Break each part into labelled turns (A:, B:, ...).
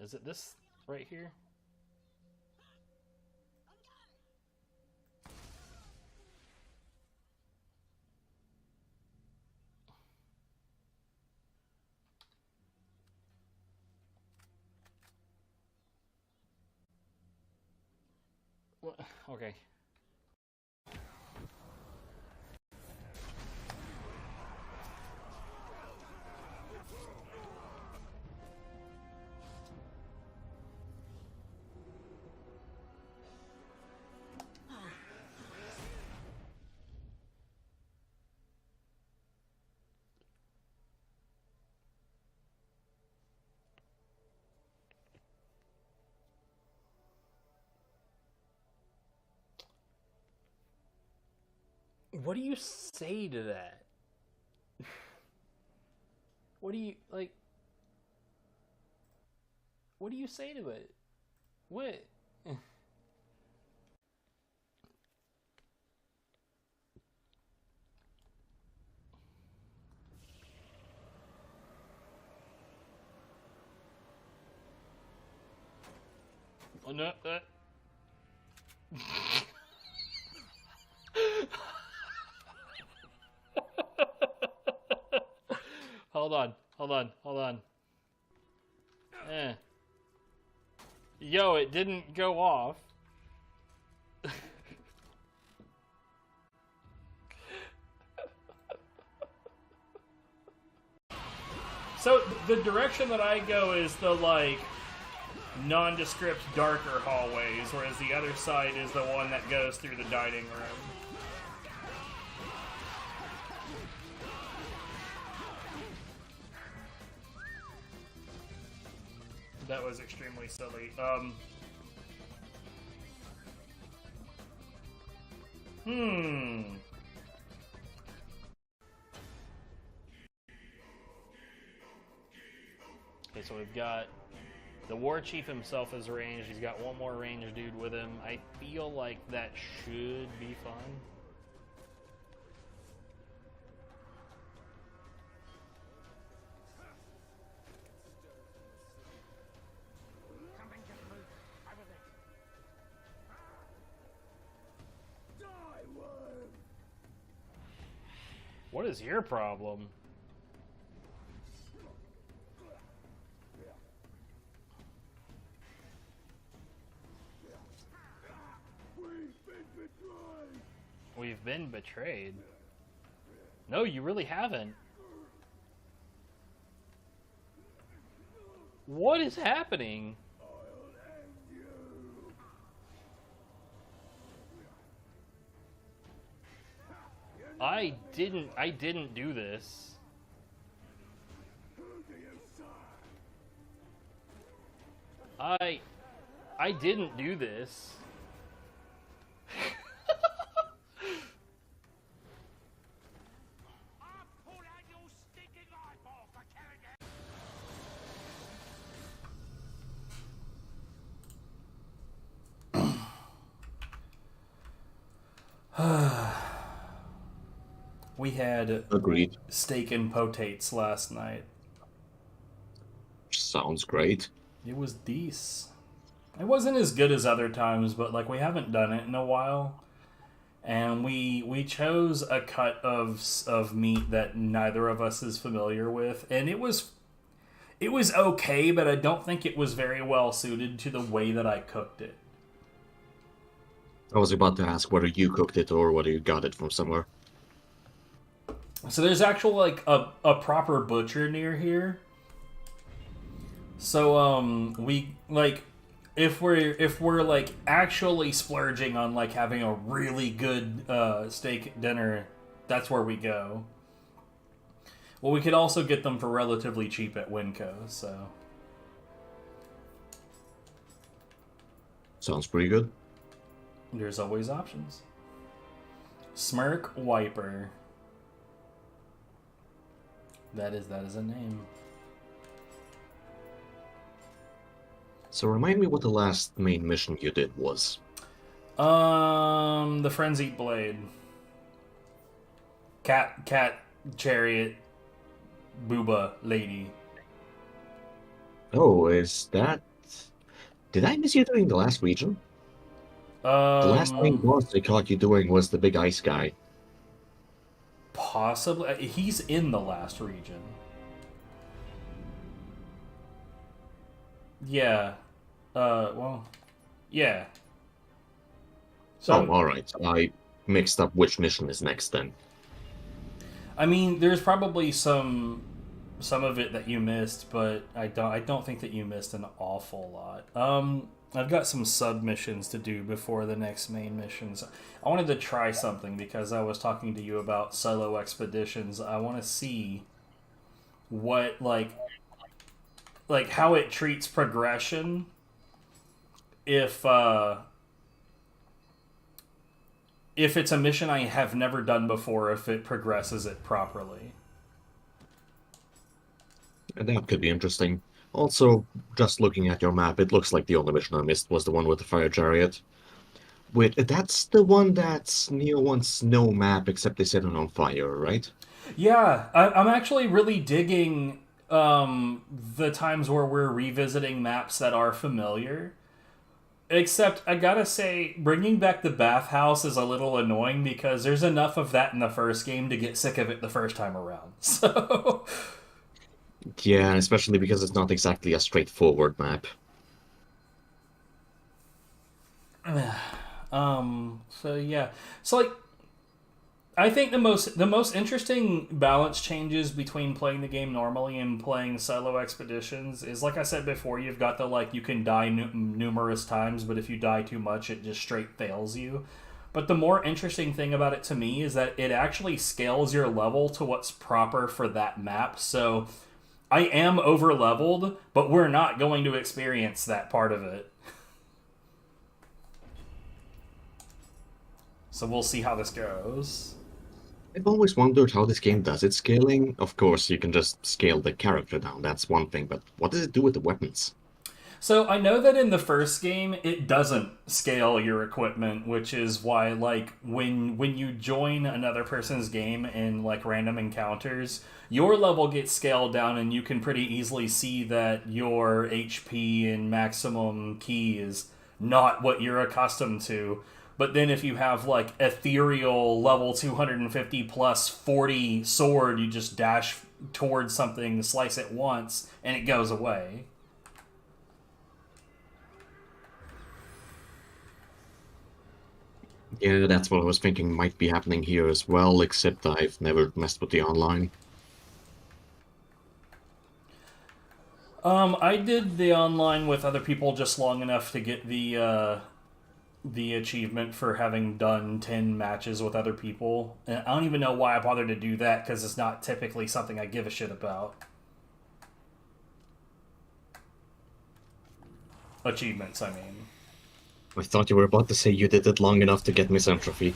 A: Is it this right here? What? Okay. What do you say to that? What do you like? What do you say to it? What? Oh no! Hold on! Hold on! Hold on! Yo, it didn't go off. So the direction that I go is the like nondescript darker hallways, whereas the other side is the one that goes through the dining room. That was extremely silly. Okay, so we've got the war chief himself is ranged. He's got one more ranged dude with him. I feel like that should be fun. What is your problem? We've been betrayed. No, you really haven't. What is happening? I didn't do this. I didn't do this. We had
B: Agreed.
A: steak and potates last night.
B: Sounds great.
A: It was decent. It wasn't as good as other times, but like we haven't done it in a while, and we chose a cut of meat that neither of us is familiar with, and it was okay, but I don't think it was very well suited to the way that I cooked it.
B: I was about to ask whether you cooked it or whether you got it from somewhere.
A: So there's actual like a proper butcher near here. So we like if we're like actually splurging on like having a really good steak dinner, that's where we go. Well, we could also get them for relatively cheap at Winco, so
B: Sounds pretty good.
A: there's always options. Smirk Wiper. That is a name.
B: So remind me what the last main mission you did was.
A: The Frenzied Blade. Cat chariot booba lady.
B: Oh, is that Did I miss you doing the last region? The last thing
A: Um,
B: boss they caught you doing was the big ice guy.
A: Possibly. He's in the last region. Yeah. Well, yeah. So
B: Oh, alright. I mixed up which mission is next then.
A: I mean, there's probably some of it that you missed, but I don't think that you missed an awful lot. I've got some submissions to do before the next main missions. I wanted to try something because I was talking to you about solo expeditions. I want to see what like how it treats progression if if it's a mission I have never done before, if it progresses it properly.
B: And that could be interesting. Also, just looking at your map, it looks like the only mission I missed was the one with the fire chariot. Wait, that's the one that's Neo wants no map except they set it on fire, right?
A: Yeah, I'm actually really digging the times where we're revisiting maps that are familiar. Except, I gotta say, bringing back the bathhouse is a little annoying because there's enough of that in the first game to get sick of it the first time around. So,
B: Yeah, especially because it's not exactly a straightforward map.
A: so yeah. So like, I think the most interesting balance changes between playing the game normally and playing solo expeditions is, like I said before, you've got the like you can die numerous times, but if you die too much, it just straight fails you. But the more interesting thing about it to me is that it actually scales your level to what's proper for that map. So I am over leveled, but we're not going to experience that part of it. So we'll see how this goes.
B: I've always wondered how this game does its scaling. Of course, you can just scale the character down, that's one thing, but what does it do with the weapons?
A: So I know that in the first game it doesn't scale your equipment, which is why like when you join another person's game in like random encounters, your level gets scaled down and you can pretty easily see that your HP and maximum key is not what you're accustomed to. But then if you have like ethereal level 250 plus 40 sword, you just dash towards something, slice it once, and it goes away.
B: Yeah, that's what I was thinking might be happening here as well, except I've never messed with the online.
A: I did the online with other people just long enough to get the achievement for having done 10 matches with other people. And I don't even know why I bothered to do that because it's not typically something I give a shit about. Achievements, I mean.
B: I thought you were about to say you did it long enough to get misanthropy.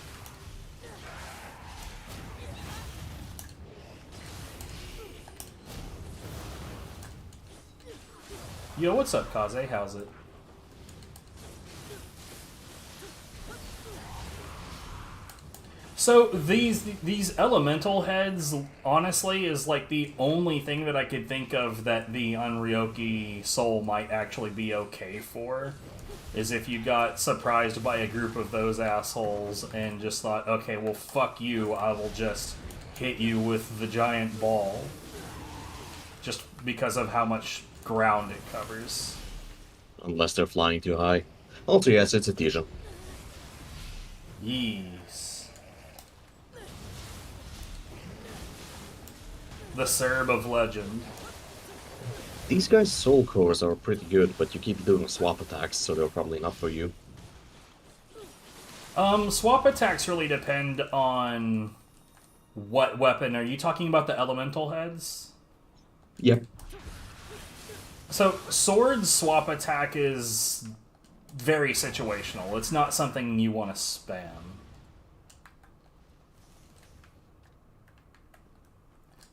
A: Yo, what's up, Kaze? How's it? So these elemental heads, honestly, is like the only thing that I could think of that the Unryoki soul might actually be okay for. Is if you got surprised by a group of those assholes and just thought, okay, well, fuck you, I will just hit you with the giant ball. Just because of how much ground it covers.
B: Unless they're flying too high. Also, yes, it's a Tijan.
A: Yes. The Serb of legend.
B: These guys' soul cores are pretty good, but you keep doing swap attacks, so they're probably not for you.
A: Swap attacks really depend on what weapon. Are you talking about the elemental heads?
B: Yep.
A: So, sword swap attack is very situational. It's not something you want to spam.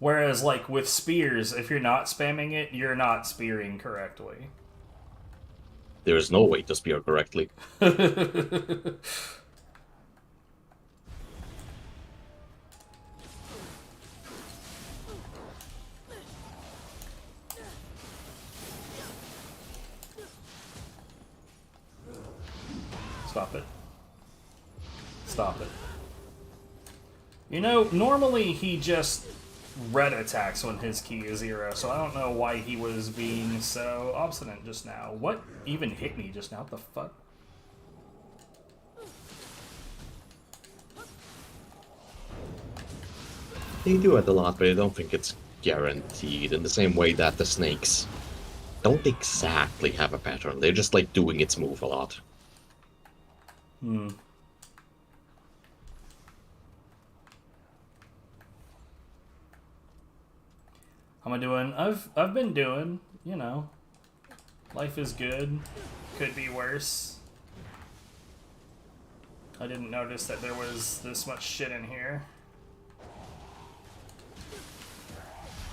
A: Whereas, like, with spears, if you're not spamming it, you're not spearing correctly.
B: There is no way to spear correctly.
A: Stop it. Stop it. You know, normally he just red attacks when his key is 0, so I don't know why he was being so obstinate just now. What even hit me just now? What the fuck?
B: They do it a lot, but I don't think it's guaranteed, in the same way that the snakes don't exactly have a pattern. They're just like doing its move a lot.
A: Hmm. How am I doing? I've been doing, you know. Life is good. Could be worse. I didn't notice that there was this much shit in here.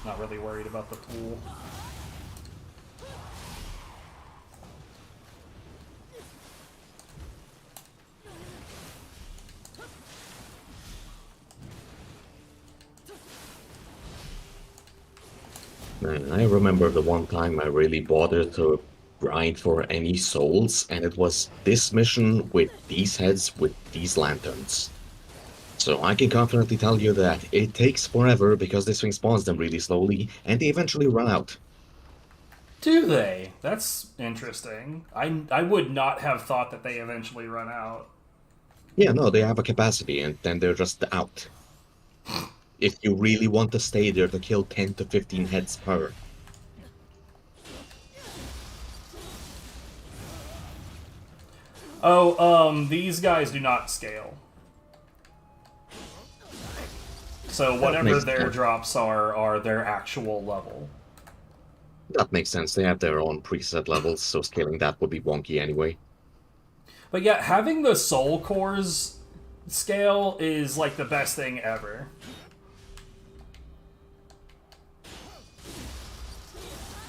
A: Not really worried about the pool.
B: Man, I remember the one time I really bothered to grind for any souls, and it was this mission with these heads with these lanterns. So I can confidently tell you that it takes forever because this thing spawns them really slowly, and they eventually run out.
A: Do they? That's interesting. I would not have thought that they eventually run out.
B: Yeah, no, they have a capacity, and then they're just out. If you really want to stay there to kill 10 to 15 heads per.
A: Oh, these guys do not scale. So whatever their
B: sense.
A: drops are their actual level.
B: That makes sense. They have their own preset levels, so scaling that would be wonky anyway.
A: But yeah, having the soul cores scale is like the best thing ever.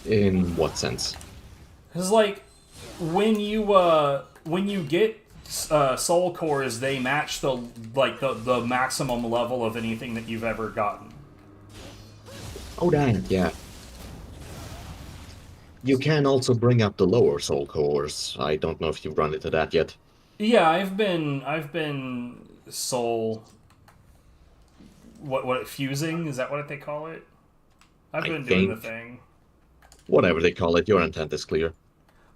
B: In what sense?
A: Cause like when you get soul cores, they match the maximum level of anything that you've ever gotten.
B: Oh, that, yeah. You can also bring up the lower soul cores. I don't know if you've run into that yet.
A: Yeah, I've been soul. What fusing, is that what they call it? I've
B: I
A: been doing the
B: think,
A: thing.
B: whatever they call it, your intent is clear.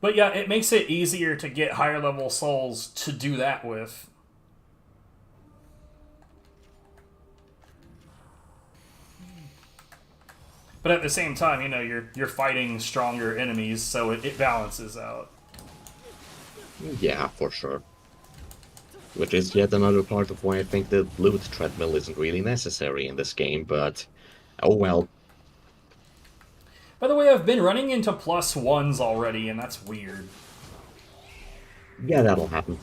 A: But yeah, it makes it easier to get higher level souls to do that with. But at the same time, you know, you're fighting stronger enemies, so it balances out.
B: Yeah, for sure. Which is yet another part of why I think the loot treadmill isn't really necessary in this game, but oh well.
A: By the way, I've been running into +1s already, and that's weird.
B: Yeah, that'll happen.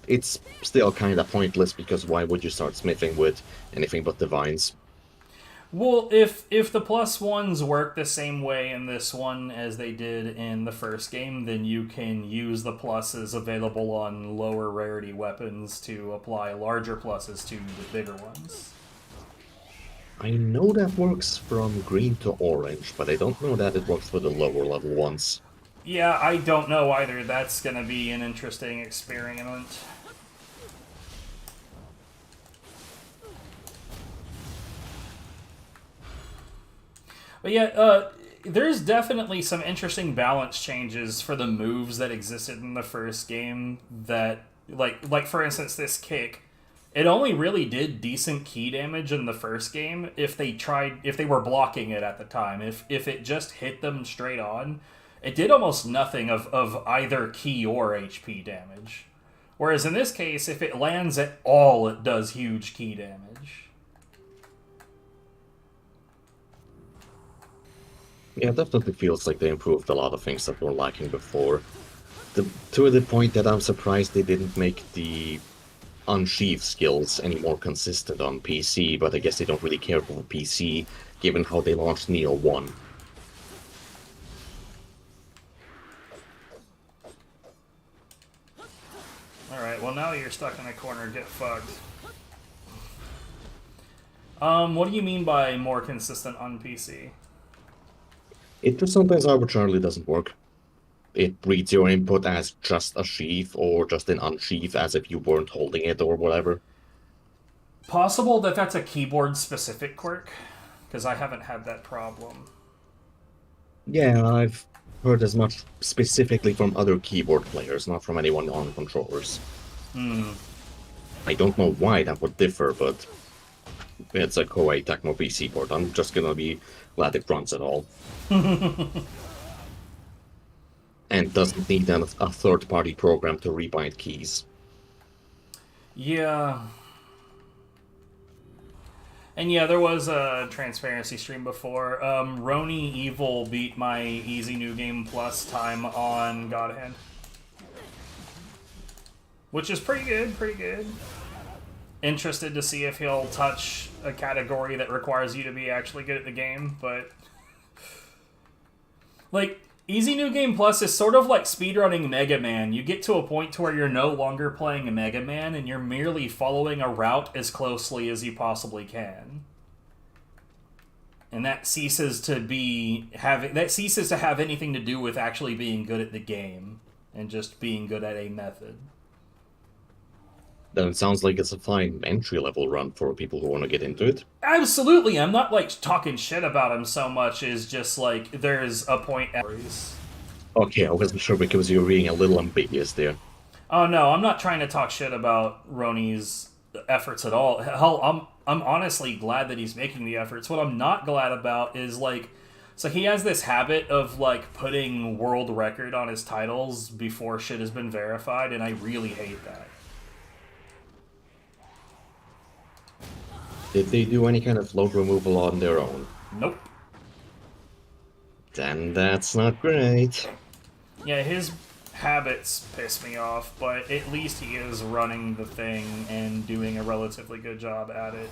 B: It's still kinda pointless because why would you start smithing with anything but divines?
A: Well, if the +1s work the same way in this one as they did in the first game, then you can use the pluses available on lower rarity weapons to apply larger pluses to the bigger ones.
B: I know that works from green to orange, but I don't know that it works for the lower level ones.
A: Yeah, I don't know either. That's gonna be an interesting experiment. But yeah, there's definitely some interesting balance changes for the moves that existed in the first game. That like for instance, this kick. It only really did decent key damage in the first game if they were blocking it at the time. If it just hit them straight on, it did almost nothing of either key or HP damage. Whereas in this case, if it lands at all, it does huge key damage.
B: Yeah, it definitely feels like they improved a lot of things that were lacking before. To the point that I'm surprised they didn't make the unsheath skills any more consistent on PC, but I guess they don't really care for PC, given how they launched Nioh 1.
A: Alright, well now you're stuck in a corner, get fucked. What do you mean by more consistent on PC?
B: It just sometimes arbitrarily doesn't work. it reads your input as just a sheath or just an unsheath as if you weren't holding it or whatever.
A: Possible that that's a keyboard specific quirk, because I haven't had that problem.
B: Yeah, I've heard as much specifically from other keyboard players, not from anyone on controllers.
A: Hmm.
B: I don't know why that would differ, but it's a Koei Tecmo PC board. I'm just gonna be glad it runs at all. And doesn't need a third-party program to rebind keys.
A: Yeah. And yeah, there was a transparency stream before. Roni Evil beat my easy new game plus time on God Hand, which is pretty good. Pretty good. Interested to see if he'll touch a category that requires you to be actually good at the game, but like Easy New Game Plus is sort of like speedrunning Mega Man. You get to a point to where you're no longer playing a Mega Man and you're merely following a route as closely as you possibly can. And that ceases to have anything to do with actually being good at the game and just being good at a method.
B: Then it sounds like it's a fine entry-level run for people who want to get into it.
A: Absolutely, I'm not like talking shit about him so much as just like there's a point.
B: Okay, I wasn't sure because you were being a little ambiguous there.
A: Oh no, I'm not trying to talk shit about Roni's efforts at all. Hell, I'm honestly glad that he's making the efforts. What I'm not glad about is like, so he has this habit of like putting world record on his titles before shit has been verified, and I really hate that.
B: Did they do any kind of load removal on their own?
A: Nope.
B: Then that's not great.
A: Yeah, his habits piss me off, but at least he is running the thing and doing a relatively good job at it.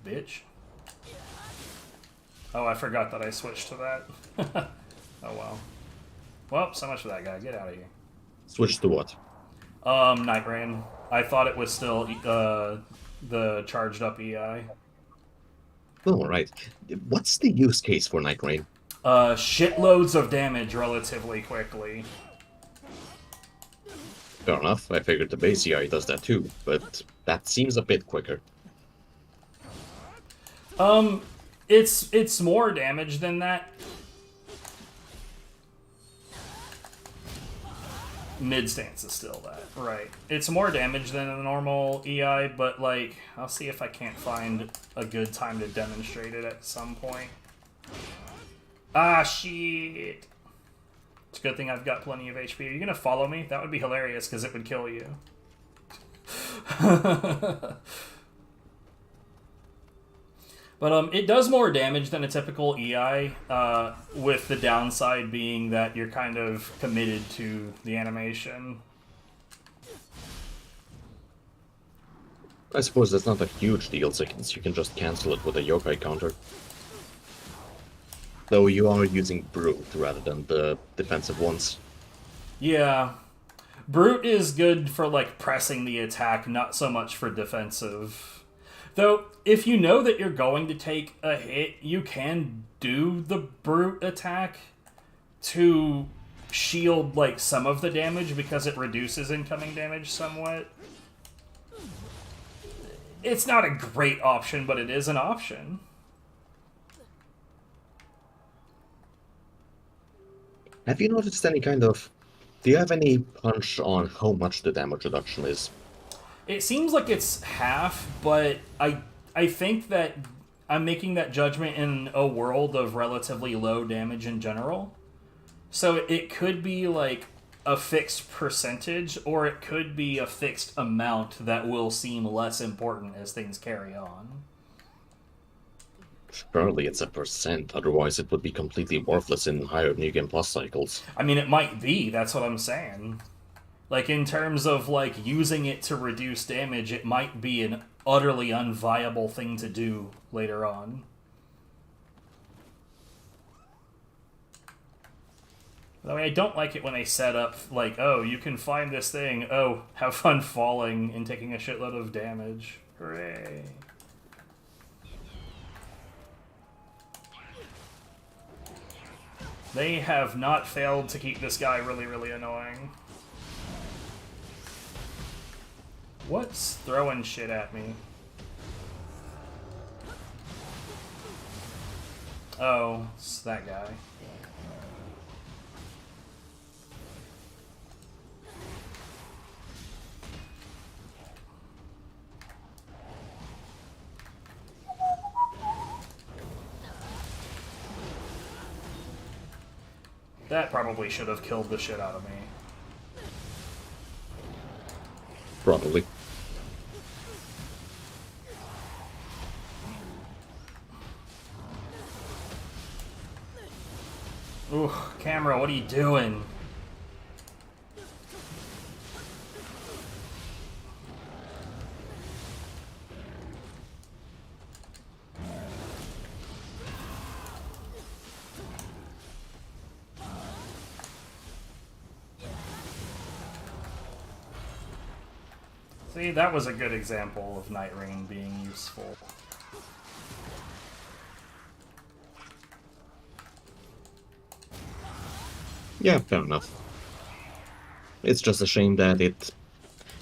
A: Bitch. Oh, I forgot that I switched to that. Oh well. Well, so much for that guy. Get out of here.
B: Switch to what?
A: Night Rain. I thought it was still the charged up EI.
B: Oh, right. What's the use case for Night Rain?
A: Shitloads of damage relatively quickly.
B: Fair enough. I figured the base EI does that too, but that seems a bit quicker.
A: It's more damage than that. Mid stance is still that, right? It's more damage than a normal EI, but like, I'll see if I can't find a good time to demonstrate it at some point. Ah, shit. It's a good thing I've got plenty of HP. Are you gonna follow me? That would be hilarious, because it would kill you. But it does more damage than a typical EI, with the downside being that you're kind of committed to the animation.
B: I suppose that's not a huge deal since you can just cancel it with a yokai counter. Though you are using Brute rather than the defensive ones.
A: Yeah. Brute is good for, like, pressing the attack, not so much for defensive. Though, if you know that you're going to take a hit, you can do the Brute attack to shield, like, some of the damage because it reduces incoming damage somewhat. It's not a great option, but it is an option.
B: Have you noticed any kind of... Do you have any hunch on how much the damage reduction is?
A: It seems like it's half, but I think that I'm making that judgment in a world of relatively low damage in general. So it could be like a fixed percentage, or it could be a fixed amount that will seem less important as things carry on.
B: Surely it's a percent, otherwise it would be completely worthless in higher New Game Plus cycles.
A: I mean, it might be, that's what I'm saying. Like, in terms of, like, using it to reduce damage, it might be an utterly unviable thing to do later on. I mean, I don't like it when they set up, like, oh, you can find this thing, oh, have fun falling and taking a shitload of damage. Hooray. They have not failed to keep this guy really, really annoying. What's throwing shit at me? Oh, it's that guy. That probably should have killed the shit out of me.
B: Probably.
A: Ooh, camera, what are you doing? See, that was a good example of Night Rain being useful.
B: Yeah, fair enough. It's just a shame that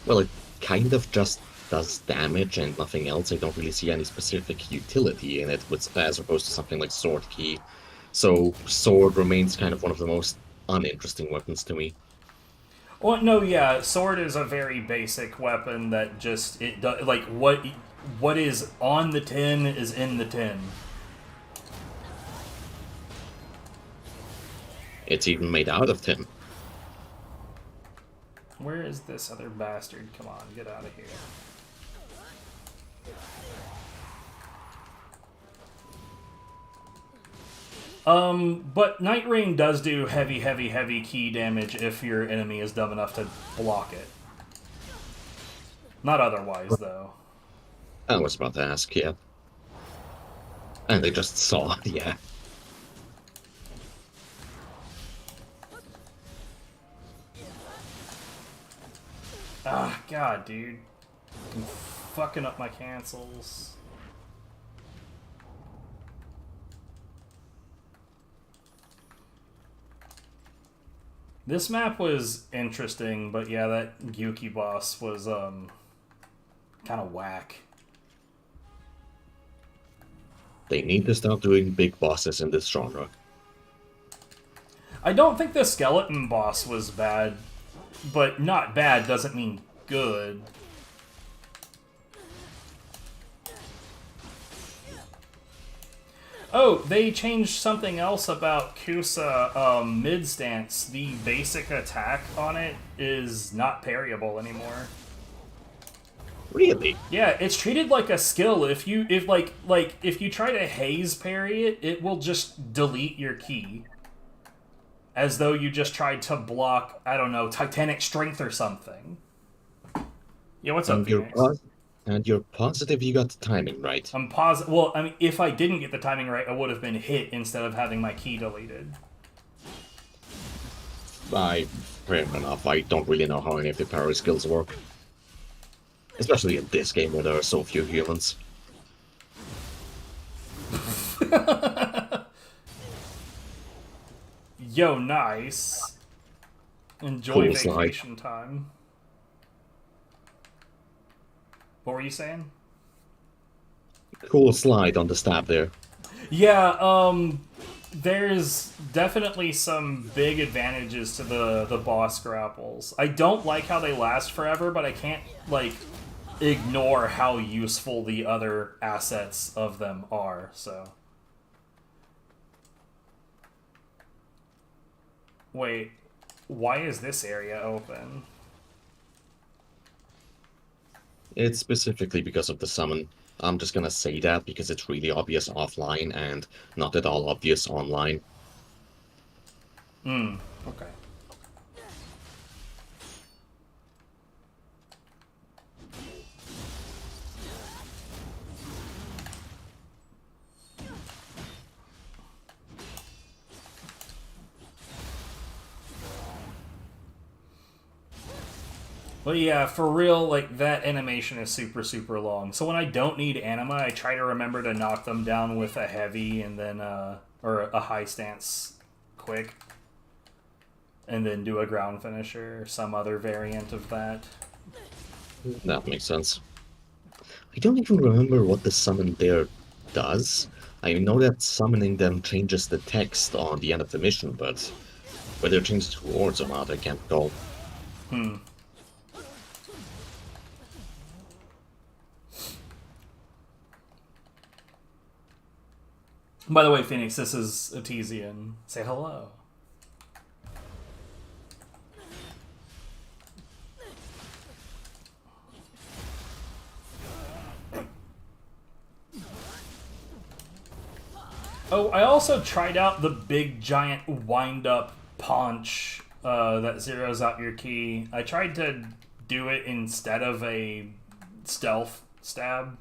B: well, it kind of just does damage and nothing else. I don't really see any specific utility in it, as opposed to something like Sword Key. So Sword remains kind of one of the most uninteresting weapons to me.
A: Well, no, yeah, sword is a very basic weapon that just it does like what is on the tin is in the tin.
B: It's even made out of tin.
A: Where is this other bastard? Come on, get out of here. But Night Rain does do heavy, heavy, heavy key damage if your enemy is dumb enough to block it. Not otherwise, though.
B: I was about to ask, yeah. And they just saw, yeah.
A: Ah, God, dude. I'm fucking up my cancels. This map was interesting, but yeah, that Yuki boss was, kind of whack.
B: They need to stop doing big bosses in this genre.
A: I don't think the skeleton boss was bad, but not bad doesn't mean good. Oh, they changed something else about Kusa mid stance. The basic attack on it is not parryable anymore.
B: Really?
A: Yeah, it's treated like a skill. If you try to haze parry it, it will just delete your key. As though you just tried to block, I don't know, Titanic Strength or something. Yeah, what's up, Phoenix?
B: And you're positive you got the timing right.
A: I'm positive. Well, I mean, if I didn't get the timing right, I would have been hit instead of having my key deleted.
B: Fair enough. I don't really know how any of the parry skills work. Especially in this game where there are so few humans.
A: Yo, nice. Enjoy
B: Cool
A: vacation time. What were you saying?
B: Cool slide on the stab there.
A: Yeah, there's definitely some big advantages to the boss grapples. I don't like how they last forever, but I can't, like, ignore how useful the other assets of them are, so. Wait, why is this area open?
B: It's specifically because of the summon. I'm just gonna say that because it's really obvious offline and not at all obvious online.
A: Okay. But yeah, for real, like, that animation is super, super long. So when I don't need anima, I try to remember to knock them down with a heavy and then, or a high stance quick and then do a ground finisher or some other variant of that.
B: That makes sense. I don't even remember what the summon there does. I know that summoning them changes the text on the end of the mission, but whether it changes rewards or not, I can't recall.
A: Hmm. By the way, Phoenix, this is Etesian. Say hello. Oh, I also tried out the big giant wind-up paunch that zeroes out your key. I tried to do it instead of a stealth stab.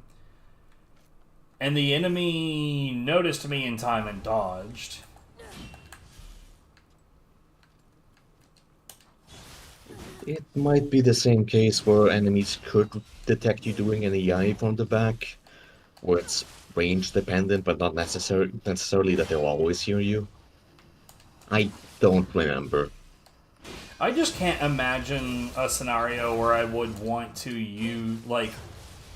A: And the enemy noticed me in time and dodged.
B: It might be the same case where enemies could detect you doing an EI from the back, where it's range dependent, but not necessarily that they'll always hear you. I don't remember.
A: I just can't imagine a scenario where I would want to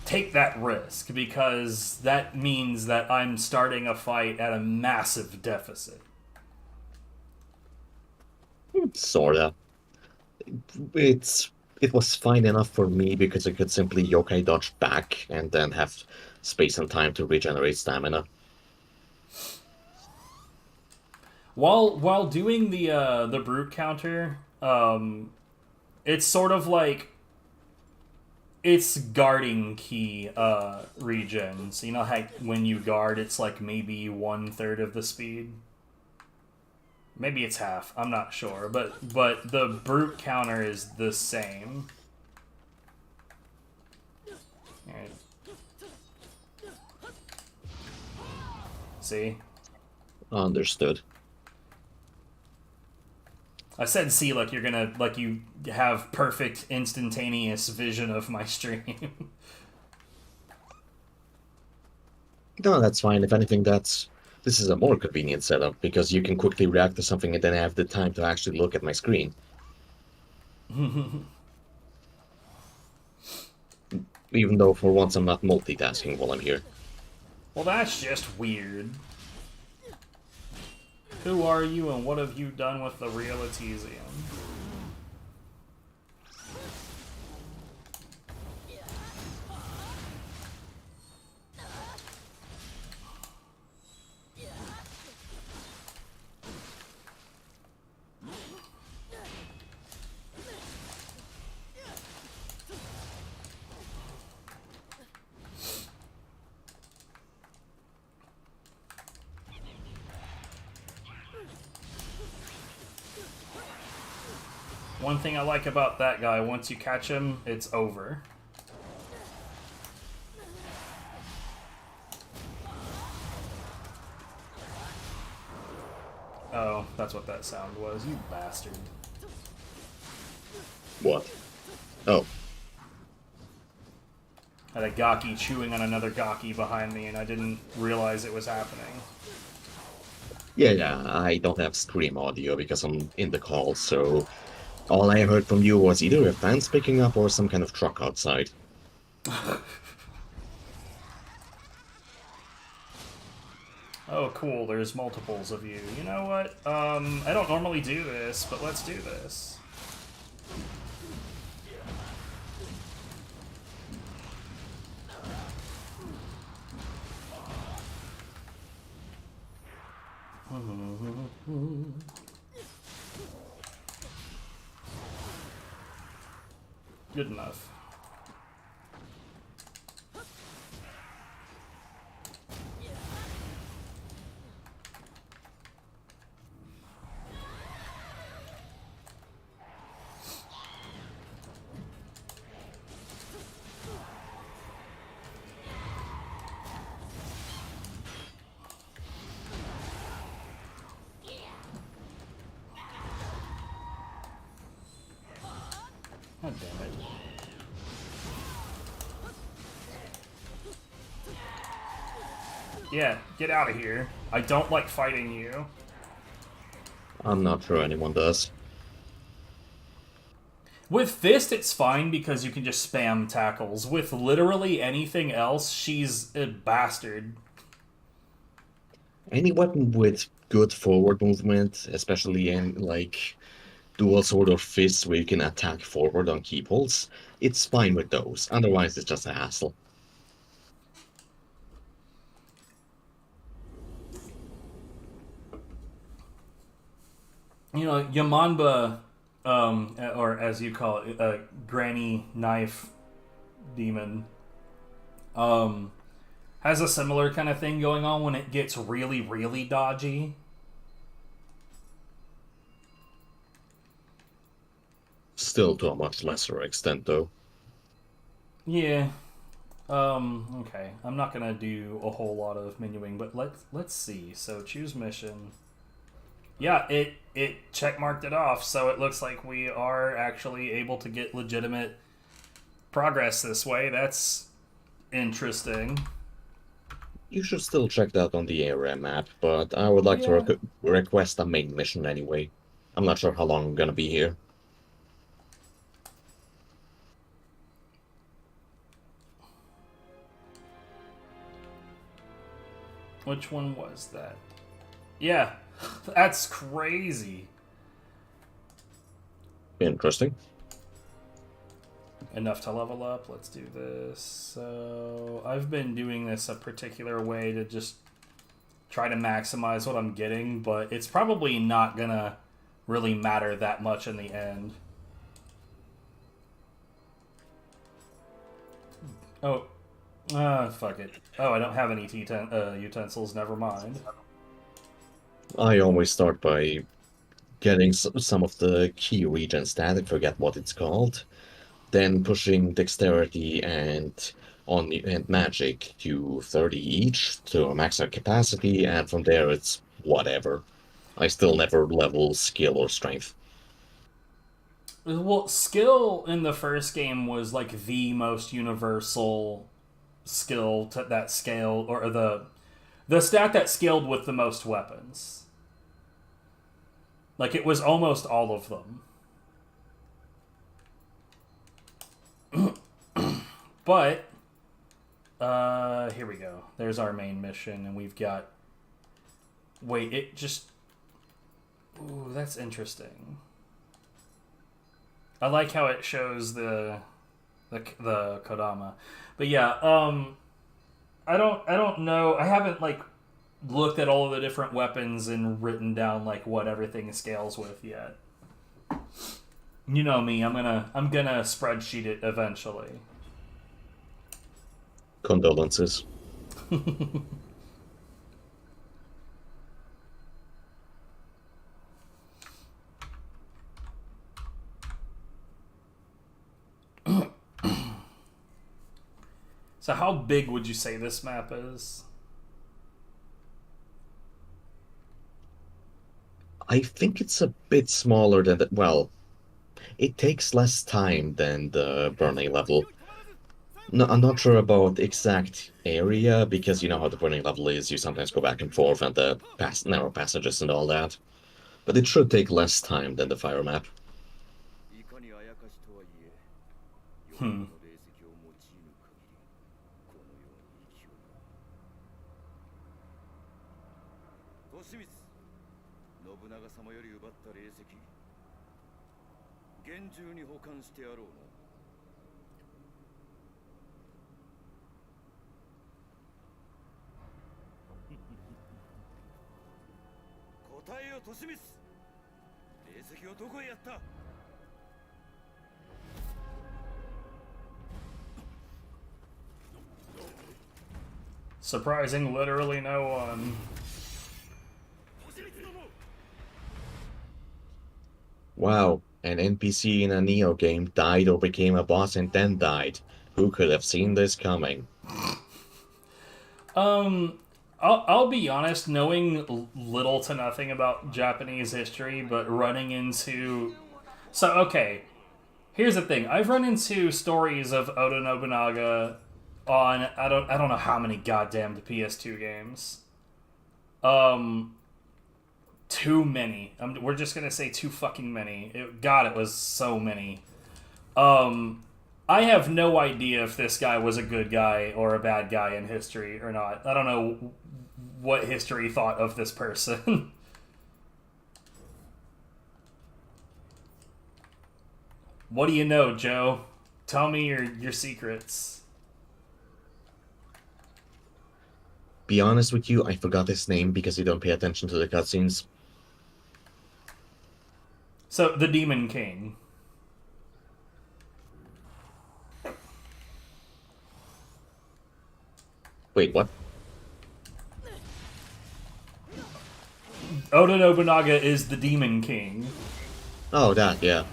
A: take that risk, because that means that I'm starting a fight at a massive deficit.
B: Sorta. It's it was fine enough for me because I could simply yokai dodge back and then have space and time to regenerate stamina.
A: While doing the brute counter, it's sort of like it's guarding key regen. So you know how when you guard, it's like maybe 1/3 of the speed. Maybe it's half. I'm not sure, but the brute counter is the same. All right. See?
B: Understood.
A: I said see like you're gonna like you have perfect instantaneous vision of my stream.
B: No, that's fine. If anything, this is a more convenient setup because you can quickly react to something and then have the time to actually look at my screen. Even though for once I'm not multitasking while I'm here.
A: Well, that's just weird. Who are you and what have you done with the real Etesium? One thing I like about that guy, once you catch him, it's over. Oh, that's what that sound was, you bastard.
B: What? Oh,
A: I had a Gaki chewing on another Gaki behind me and I didn't realize it was happening.
B: yeah, I don't have stream audio because I'm in the call, so all I heard from you was either a fan's picking up or some kind of truck outside.
A: Oh, cool, there's multiples of you. You know what? I don't normally do this, but let's do this. Good enough. God damn it. Yeah, get out of here. I don't like fighting you.
B: I'm not sure anyone does.
A: With Fist, it's fine because you can just spam tackles. With literally anything else, she's a bastard.
B: Any weapon with good forward movement, especially in like dual sword or fists where you can attack forward on key pulls, it's fine with those. Otherwise, it's just a hassle.
A: You know, Yamanba, or as you call it, a granny knife demon, um, has a similar kind of thing going on when it gets really, really dodgy.
B: Still to a much lesser extent, though.
A: Yeah. Okay. I'm not gonna do a whole lot of menuing, but let's see. So choose mission. Yeah, it checkmarked it off, so it looks like we are actually able to get legitimate progress this way. That's interesting.
B: You should still check that on the area map, but I would like to
A: Yeah.
B: request a main mission anyway. I'm not sure how long I'm gonna be here.
A: Which one was that? Yeah. That's crazy.
B: Interesting.
A: Enough to level up. Let's do this. So I've been doing this a particular way to just try to maximize what I'm getting, but it's probably not gonna really matter that much in the end. Oh, fuck it. Oh, I don't have any utensils. Never mind.
B: I always start by getting some of the key region stat, I forget what it's called, then pushing dexterity and magic to 30 each to a max out capacity, and from there it's whatever. I still never level skill or strength.
A: Well, skill in the first game was like the most universal skill to that scale, or the stat that scaled with the most weapons. Like it was almost all of them. But here we go. There's our main mission, and we've got. Wait, it just. Ooh, that's interesting. I like how it shows the Kodama, but yeah, I don't know. I haven't like looked at all of the different weapons and written down like what everything scales with yet. You know me. I'm gonna spreadsheet it eventually.
B: Condolences.
A: So how big would you say this map is?
B: I think it's a bit smaller than the, well, it takes less time than the burning level. No, I'm not sure about the exact area because you know how the burning level is. You sometimes go back and forth and the narrow passages and all that. But it should take less time than the fire map.
C: いかにあやかしとはいえ、よほど
A: Hmm.
C: の霊石を用いぬ限り、このように勢いが。利光、信長様より奪った霊石、厳重に保管してやろうな。答えよ、利光。霊石をどこへやった？
A: Surprising literally no one.
B: Wow, an NPC in a Nioh game died or became a boss and then died. Who could have seen this coming?
A: I'll be honest, knowing little to nothing about Japanese history, but running into. So, okay, here's the thing. I've run into stories of Oda Nobunaga on I don't know how many goddamn PS2 games. Um too many. We're just gonna say too fucking many. God, it was so many. I have no idea if this guy was a good guy or a bad guy in history or not. I don't know what history thought of this person. What do you know, Joe? Tell me your secrets.
B: Be honest with you, I forgot his name because you don't pay attention to the cutscenes.
A: So, the Demon King.
B: Wait, what?
A: Oda Nobunaga is the Demon King.
B: Oh, that, yeah.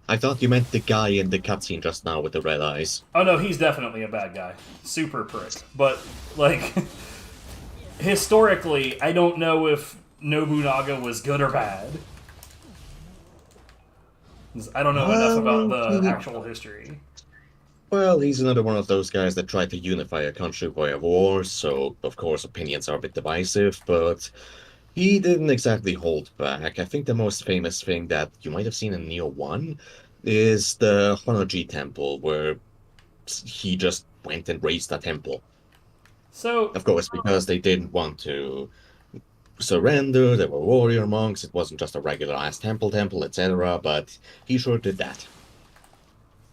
B: I thought you meant the guy in the cutscene just now with the red eyes.
A: Oh no, he's definitely a bad guy. Super prick. But, like, historically, I don't know if Nobunaga was good or bad. I don't know enough about the actual history.
B: Well, he's another one of those guys that tried to unify a country via war, so of course opinions are a bit divisive, but he didn't exactly hold back. I think the most famous thing that you might have seen in Nioh 1 is the Honoji Temple, where he just went and raised a temple.
A: So,
B: Of course, because they didn't want to surrender, they were warrior monks, it wasn't just a regular ass temple, etc., but he sure did that.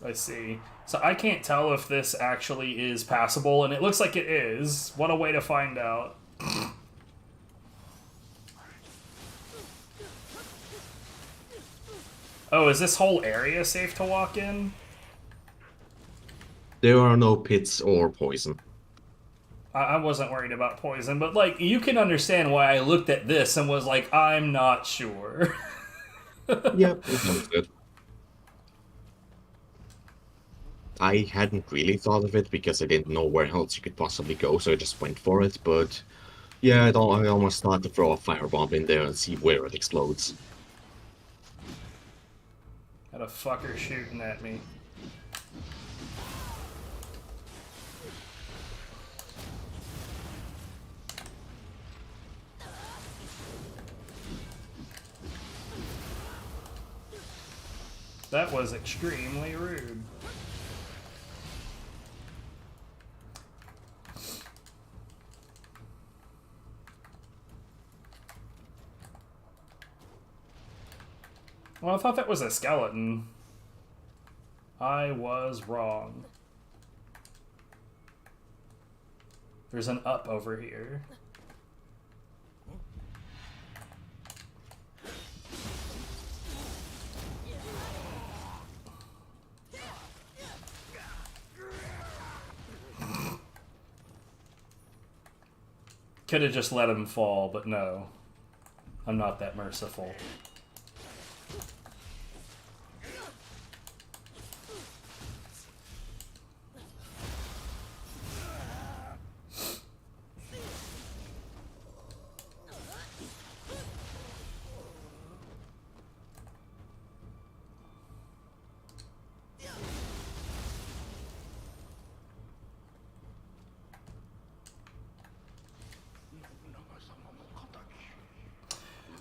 A: I see. So I can't tell if this actually is passable, and it looks like it is. What a way to find out. Oh, is this whole area safe to walk in?
B: There are no pits or poison.
A: I wasn't worried about poison, but, like, you can understand why I looked at this and was like, I'm not sure.
B: Yep, it sounds good. I hadn't really thought of it because I didn't know where else you could possibly go, so I just went for it, but yeah, I almost thought to throw a firebomb in there and see where it explodes.
A: Got a fucker shooting at me. That was extremely rude. Well, I thought that was a skeleton. I was wrong. There's an up over here. Could have just let him fall, but no. I'm not that merciful.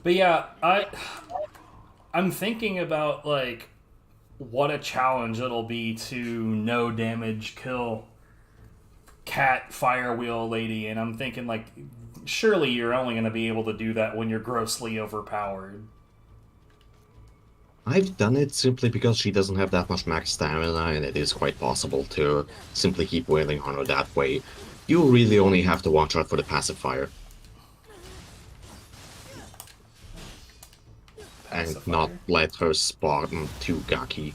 A: But yeah, I'm thinking about, like, what a challenge it'll be to no damage kill cat fire wheel lady, and I'm thinking, like, surely you're only going to be able to do that when you're grossly overpowered.
B: I've done it simply because she doesn't have that much max stamina, and it is quite possible to simply keep wailing on her that way. You really only have to watch out for the pacifier. And not let her spawn too gaki,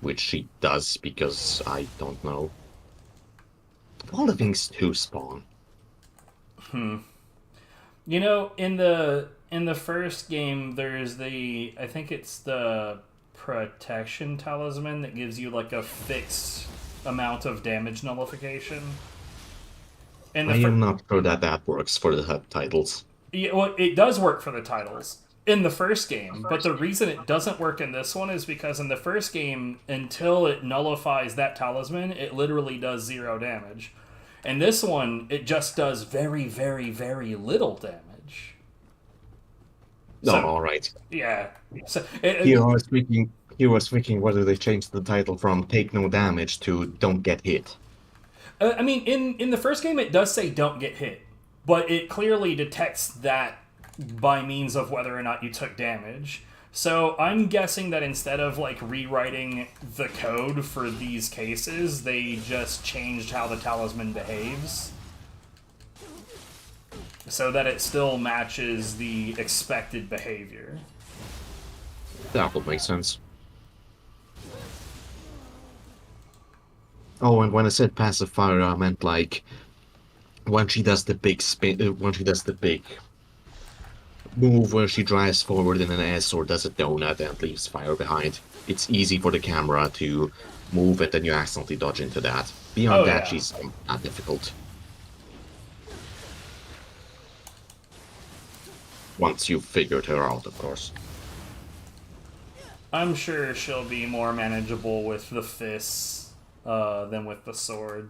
B: which she does because I don't know. All the things to spawn.
A: You know, in the first game, there's I think it's the protection talisman that gives you, like, a fixed amount of damage nullification.
B: I am not sure that works for the titles.
A: Yeah, well, it does work for the titles in the first game, but the reason it doesn't work in this one is because in the first game, until it nullifies that talisman, it literally does 0 damage. And this one, it just does very, very, very little damage.
B: No,
A: So,
B: alright.
A: yeah. So,
B: Here I was thinking whether they changed the title from Take No Damage to Don't Get Hit.
A: I mean, in the first game, it does say don't get hit, but it clearly detects that by means of whether or not you took damage. So I'm guessing that instead of like rewriting the code for these cases, they just changed how the talisman behaves so that it still matches the expected behavior.
B: That would make sense. Oh, and when I said pacifier, I meant like when she does the big spin, when she does the big move where she drives forward in an S or does a donut and leaves fire behind. It's easy for the camera to move and then you accidentally dodge into that. Beyond
A: Oh
B: that,
A: yeah.
B: she's not difficult. Once you've figured her out, of course.
A: I'm sure she'll be more manageable with the fists than with the sword.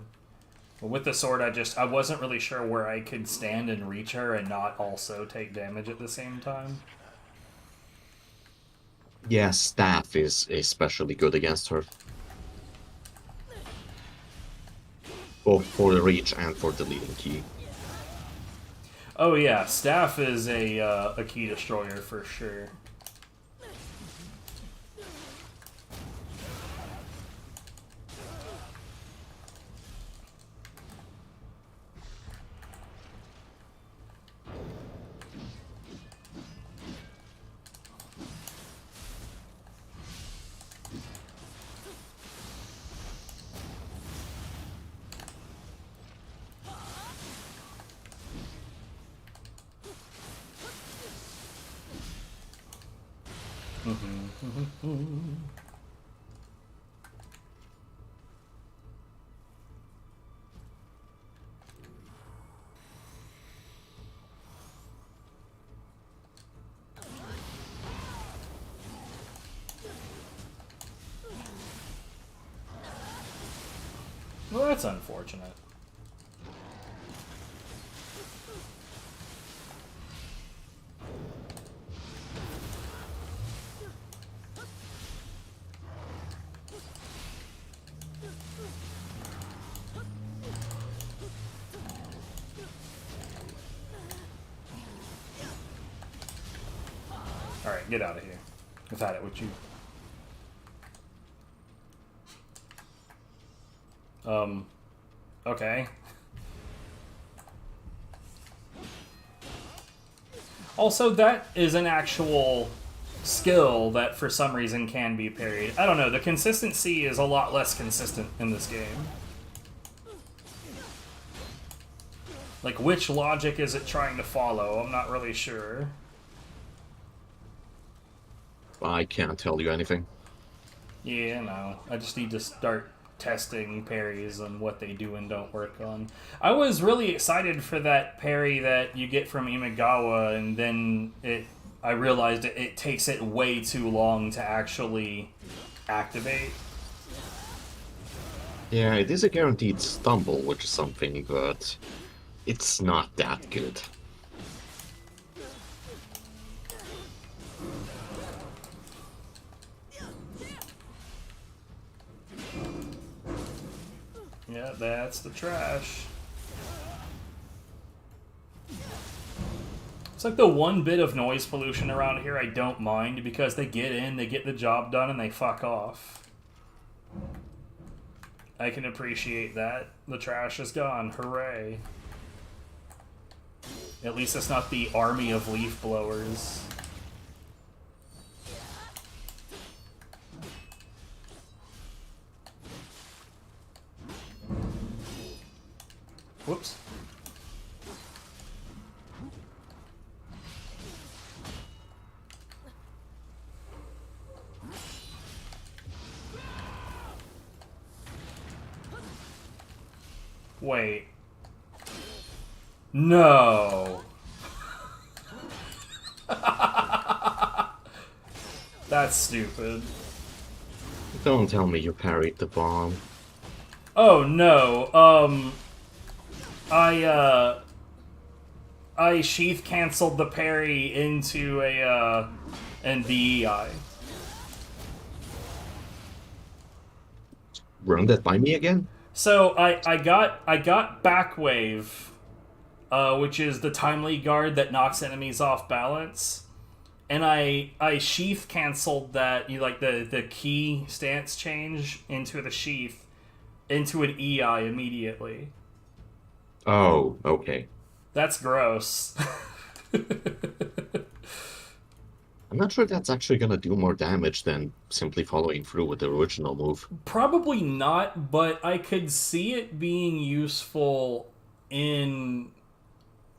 A: But with the sword, I wasn't really sure where I could stand and reach her and not also take damage at the same time.
B: Yeah, staff is especially good against her. Both for the reach and for the leading key.
A: Oh yeah, staff is a key destroyer for sure. Well, that's unfortunate. Alright, get out of here. I've had it with you. Okay. Also, that is an actual skill that for some reason can be parried. I don't know, the consistency is a lot less consistent in this game. Like, which logic is it trying to follow? I'm not really sure.
B: I can't tell you anything.
A: Yeah, no. I just need to start testing parries and what they do and don't work on. I was really excited for that parry that you get from Imagawa, and then I realized it takes it way too long to actually activate.
B: Yeah, it is a guaranteed stumble, which is something, but it's not that good.
A: Yeah, that's the trash. It's like the one bit of noise pollution around here I don't mind because they get in, they get the job done, and they fuck off. I can appreciate that. The trash is gone. Hooray. At least it's not the army of leaf blowers. Whoops. Wait. No. That's stupid.
B: Don't tell me you parried the bomb.
A: I sheath canceled the parry into a an DEI.
B: Run that by me again?
A: So I got backwave, which is the timely guard that knocks enemies off balance, and I sheath canceled that, like the key stance change into the sheath into an EI immediately.
B: Oh, okay.
A: That's gross.
B: I'm not sure that's actually gonna do more damage than simply following through with the original move.
A: Probably not, but I could see it being useful in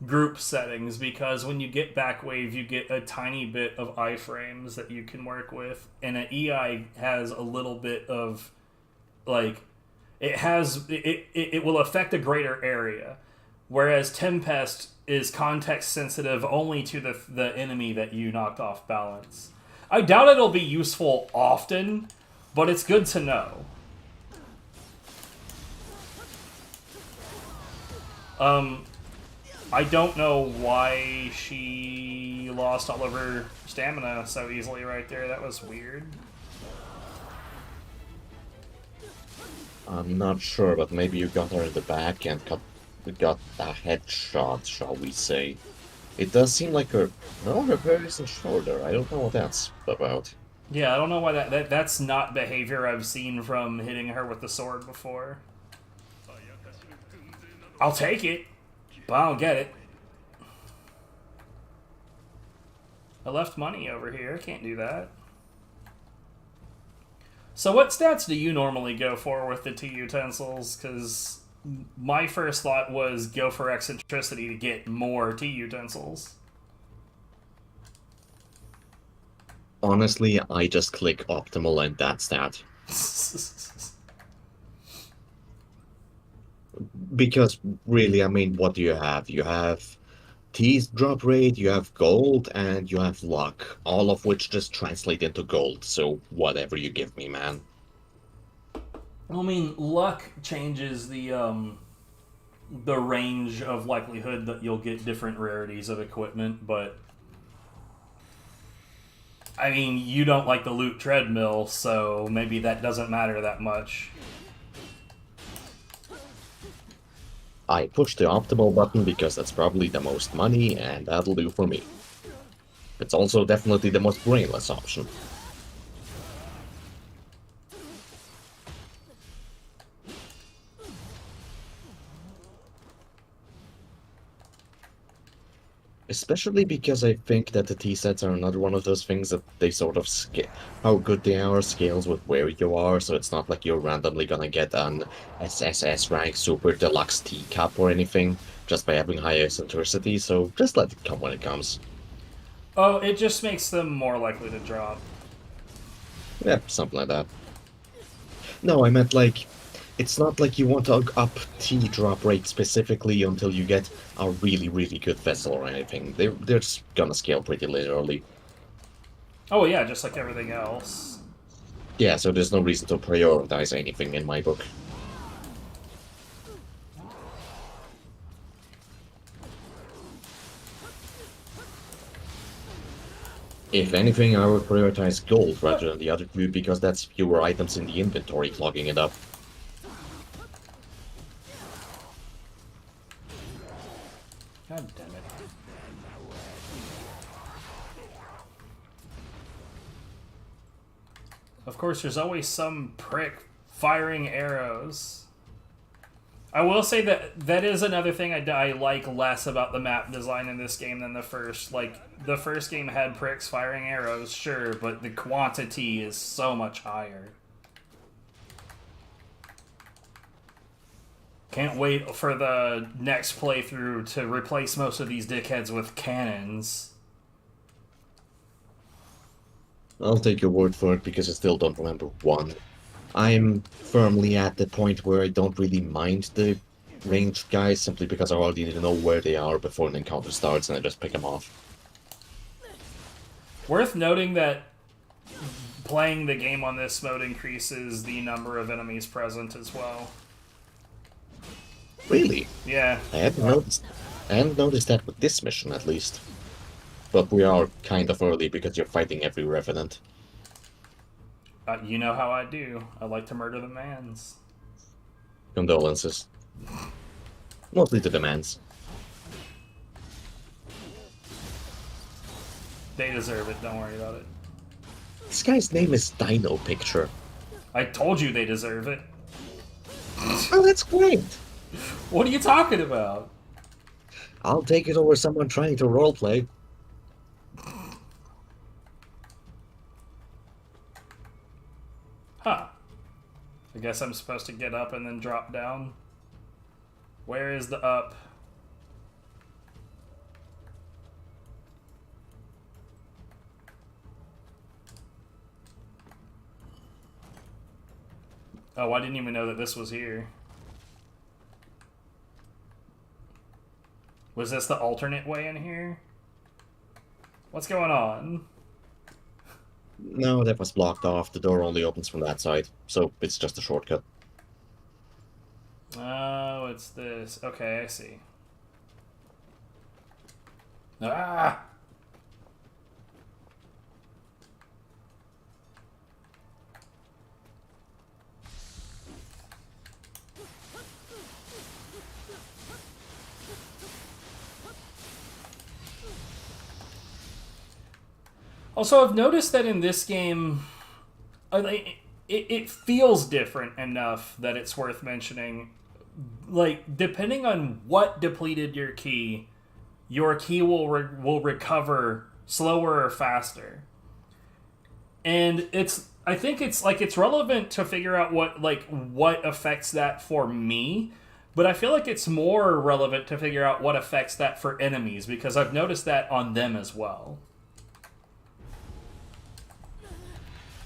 A: group settings, because when you get back wave, you get a tiny bit of iframes that you can work with, and an EI has a little bit of, like, it will affect a greater area, whereas Tempest is context sensitive only to the enemy that you knocked off balance. I doubt it'll be useful often, but it's good to know. I don't know why she lost all of her stamina so easily right there. That was weird.
B: I'm not sure, but maybe you got her in the back and got a headshot, shall we say. It does seem like her... No, her parry isn't shorter. I don't know what that's about.
A: Yeah, I don't know why that's not behavior I've seen from hitting her with the sword before. I'll take it, but I don't get it. I left money over here. Can't do that. So what stats do you normally go for with the two utensils? Because my first thought was go for eccentricity to get more tea utensils.
B: Honestly, I just click optimal and that's that. Because really, I mean, what do you have? You have T's drop rate, you have gold, and you have luck, all of which just translate into gold, so whatever you give me, man.
A: I mean, luck changes the range of likelihood that you'll get different rarities of equipment, but I mean, you don't like the loot treadmill, so maybe that doesn't matter that much.
B: I push the optimal button because that's probably the most money, and that'll do for me. It's also definitely the most brainless option. Especially because I think that the T-sets are another one of those things that they sort of how good they are scales with where you are, so it's not like you're randomly gonna get an SSS rank super deluxe teacup or anything just by having high eccentricity, so just let it come when it comes.
A: Oh, it just makes them more likely to drop.
B: Yeah, something like that. No, I meant like, it's not like you want to up T drop rate specifically until you get a really, really good vessel or anything. They're just gonna scale pretty linearly.
A: Oh yeah, just like everything else.
B: Yeah, so there's no reason to prioritize anything in my book. If anything, I would prioritize gold rather than the other two because that's fewer items in the inventory clogging it up.
A: God damn it. Of course, there's always some prick firing arrows. I will say that that is another thing I like less about the map design in this game than the first. Like, the first game had pricks firing arrows, sure, but the quantity is so much higher. Can't wait for the next playthrough to replace most of these dickheads with cannons.
B: I'll take your word for it because I still don't remember one. I'm firmly at the point where I don't really mind the ranged guys simply because I already know where they are before an encounter starts and I just pick them off.
A: Worth noting that playing the game on this mode increases the number of enemies present as well.
B: Really?
A: Yeah.
B: I hadn't noticed. I hadn't noticed that with this mission, at least. But we are kind of early because you're fighting every Revenant.
A: You know how I do. I like to murder the mans.
B: Condolences. Mostly to the mans.
A: They deserve it, don't worry about it.
B: This guy's name is Dino Picture.
A: I told you they deserve it.
B: Oh, that's great!
A: What are you talking about?
B: I'll take it over someone trying to roleplay.
A: Huh. I guess I'm supposed to get up and then drop down. Where is the up? Oh, I didn't even know that this was here. Was this the alternate way in here? What's going on?
B: No, that was blocked off. The door only opens from that side, so it's just a shortcut.
A: Oh, it's this. Okay, I see. Ah! Also, I've noticed that in this game, it feels different enough that it's worth mentioning. Like, depending on what depleted your key will recover slower or faster. And I think it's relevant to figure out what affects that for me. But I feel like it's more relevant to figure out what affects that for enemies, because I've noticed that on them as well.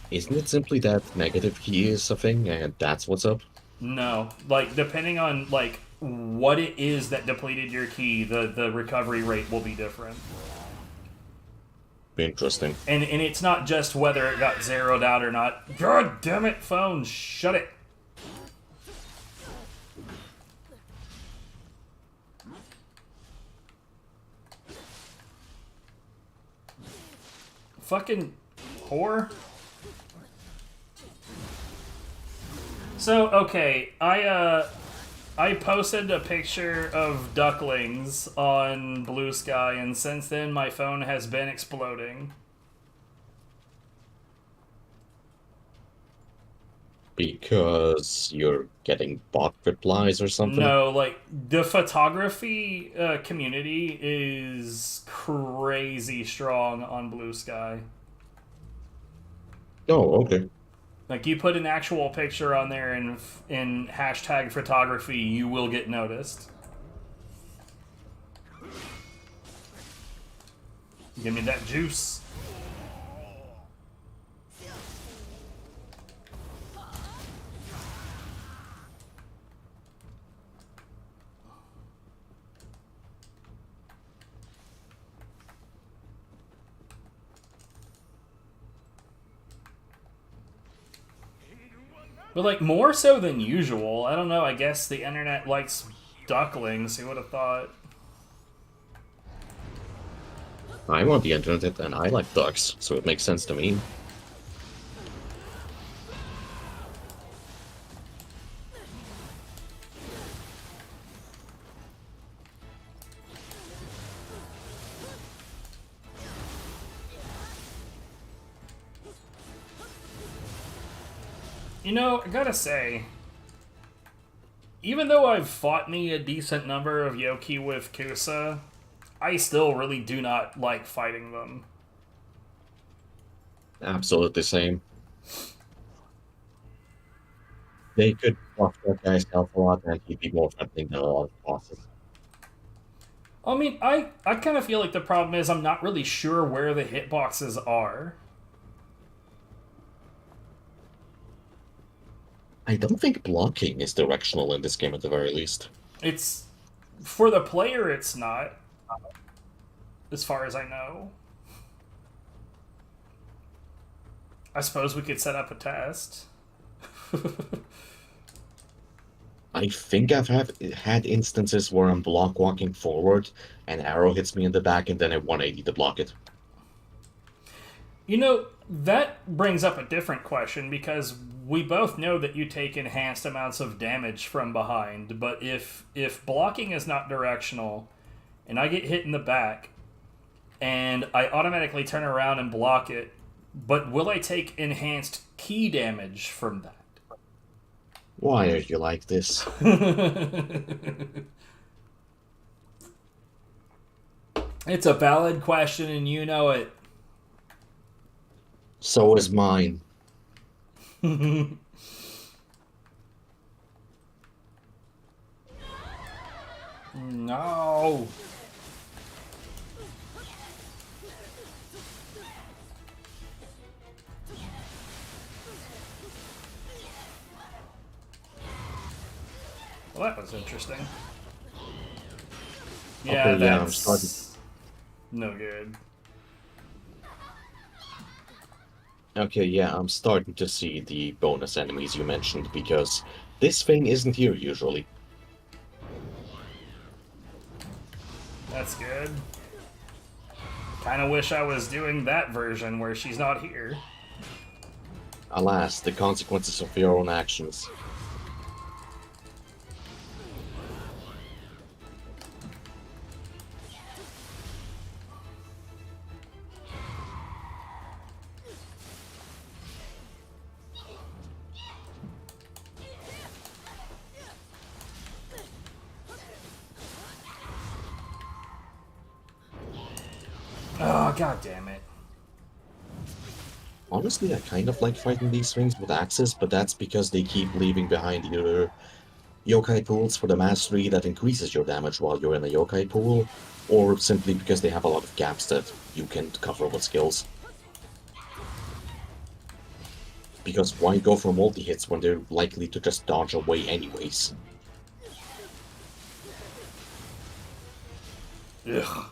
B: Isn't it simply that negative key is a thing, and that's what's up?
A: No, like depending on like what it is that depleted your key, the recovery rate will be different.
B: Interesting.
A: And it's not just whether it got zeroed out or not. God damn it, phone, shut it. Fucking whore. So, okay, I posted a picture of ducklings on Blue Sky, and since then my phone has been exploding.
B: Because you're getting bot replies or something?
A: No, like, the photography community is crazy strong on Blue Sky.
B: Oh, okay.
A: Like, you put an actual picture on there in hashtag photography, you will get noticed. Give me that juice. But, like, more so than usual. I don't know, I guess the internet likes ducklings. Who would have thought?
B: I'm on the internet and I like ducks, so it makes sense to me.
A: You know, I gotta say, even though I've fought me a decent number of Yoki with Kusa, I still really do not like fighting them.
B: Absolutely same. They could buff that guy's health a lot and he'd be more threatening than a lot of bosses.
A: I mean, I kind of feel like the problem is I'm not really sure where the hitboxes are.
B: I don't think blocking is directional in this game at the very least.
A: It's... For the player, it's not. As far as I know. I suppose we could set up a test.
B: I think I've had instances where I'm block walking forward, an arrow hits me in the back, and then I 180 to block it.
A: You know, that brings up a different question because we both know that you take enhanced amounts of damage from behind, but if blocking is not directional and I get hit in the back and I automatically turn around and block it, but will I take enhanced key damage from that?
B: Why are you like this?
A: It's a valid question and you know it.
B: So is mine.
A: No. Well, that was interesting. Yeah,
B: Okay, yeah, I'm
A: that's
B: starting.
A: no good.
B: Okay, yeah, I'm starting to see the bonus enemies you mentioned because this thing isn't here usually.
A: That's good. Kind of wish I was doing that version where she's not here.
B: Alas, the consequences of your own actions.
A: Oh, god damn it.
B: Honestly, I kind of like fighting these things with axes, but that's because they keep leaving behind either yokai pools for the mastery that increases your damage while you're in a yokai pool, or simply because they have a lot of gaps that you can cover with skills. Because why go for multi-hits when they're likely to just dodge away anyways?
A: Ugh.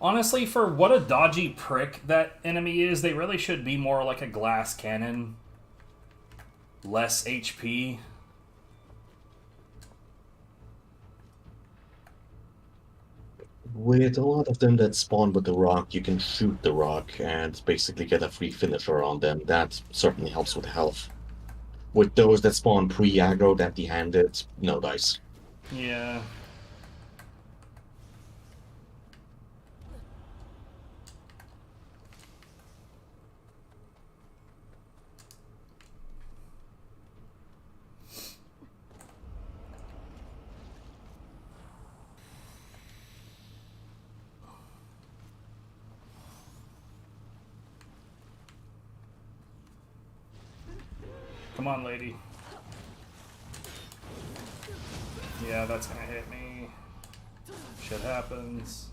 A: Honestly, for what a dodgy prick that enemy is, they really should be more like a glass cannon. Less HP.
B: With a lot of them that spawn with the rock, you can shoot the rock and basically get a free finisher on them. That certainly helps with health. With those that spawn pre-aggroed, empty-handed, no dice.
A: Yeah. Come on, lady. Yeah, that's gonna hit me. Shit happens.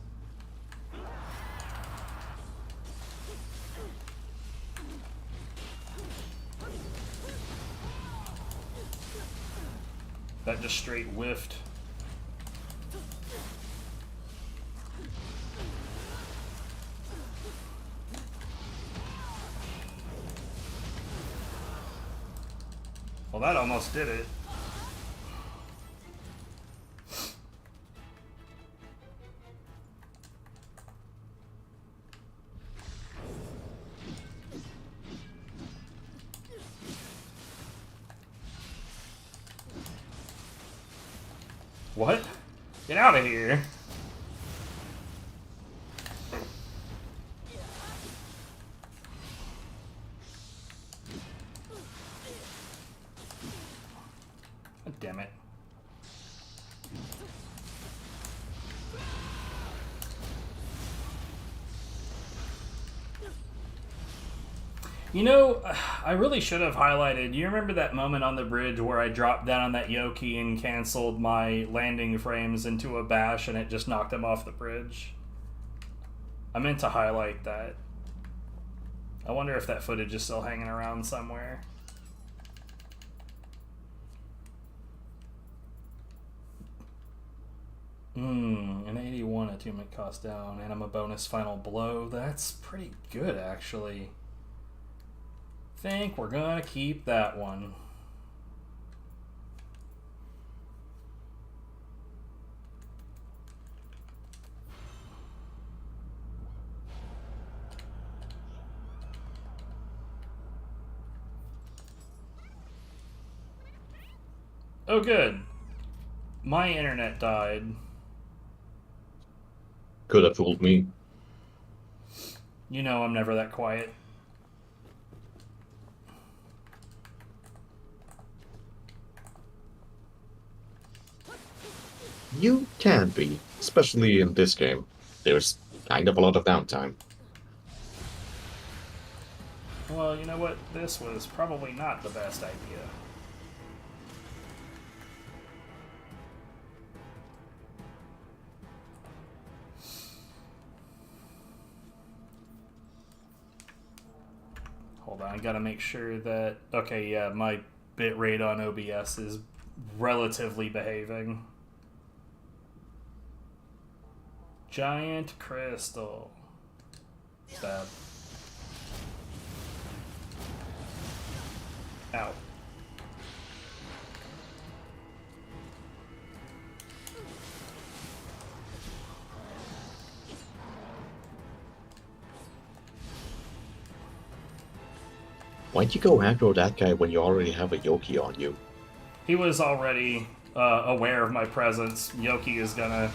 A: That just straight whiffed. Well, that almost did it. What? Get out of here. God damn it. You know, I really should have highlighted. You remember that moment on the bridge where I dropped down on that Yoki and canceled my landing frames into a bash and it just knocked him off the bridge? I meant to highlight that. I wonder if that footage is still hanging around somewhere. An 81 attunement cost down, and I'm a bonus final blow. That's pretty good, actually. Think we're gonna keep that one. Oh, good. My internet died.
B: Could have fooled me.
A: You know I'm never that quiet.
B: You can be, especially in this game. There's kind of a lot of downtime.
A: Well, you know what? This was probably not the best idea. Hold on, I gotta make sure that... Okay, yeah, my bitrate on OBS is relatively behaving. Giant crystal. Stab. Ow.
B: Why'd you go aggro that guy when you already have a Yoki on you?
A: He was already aware of my presence. Yoki is gonna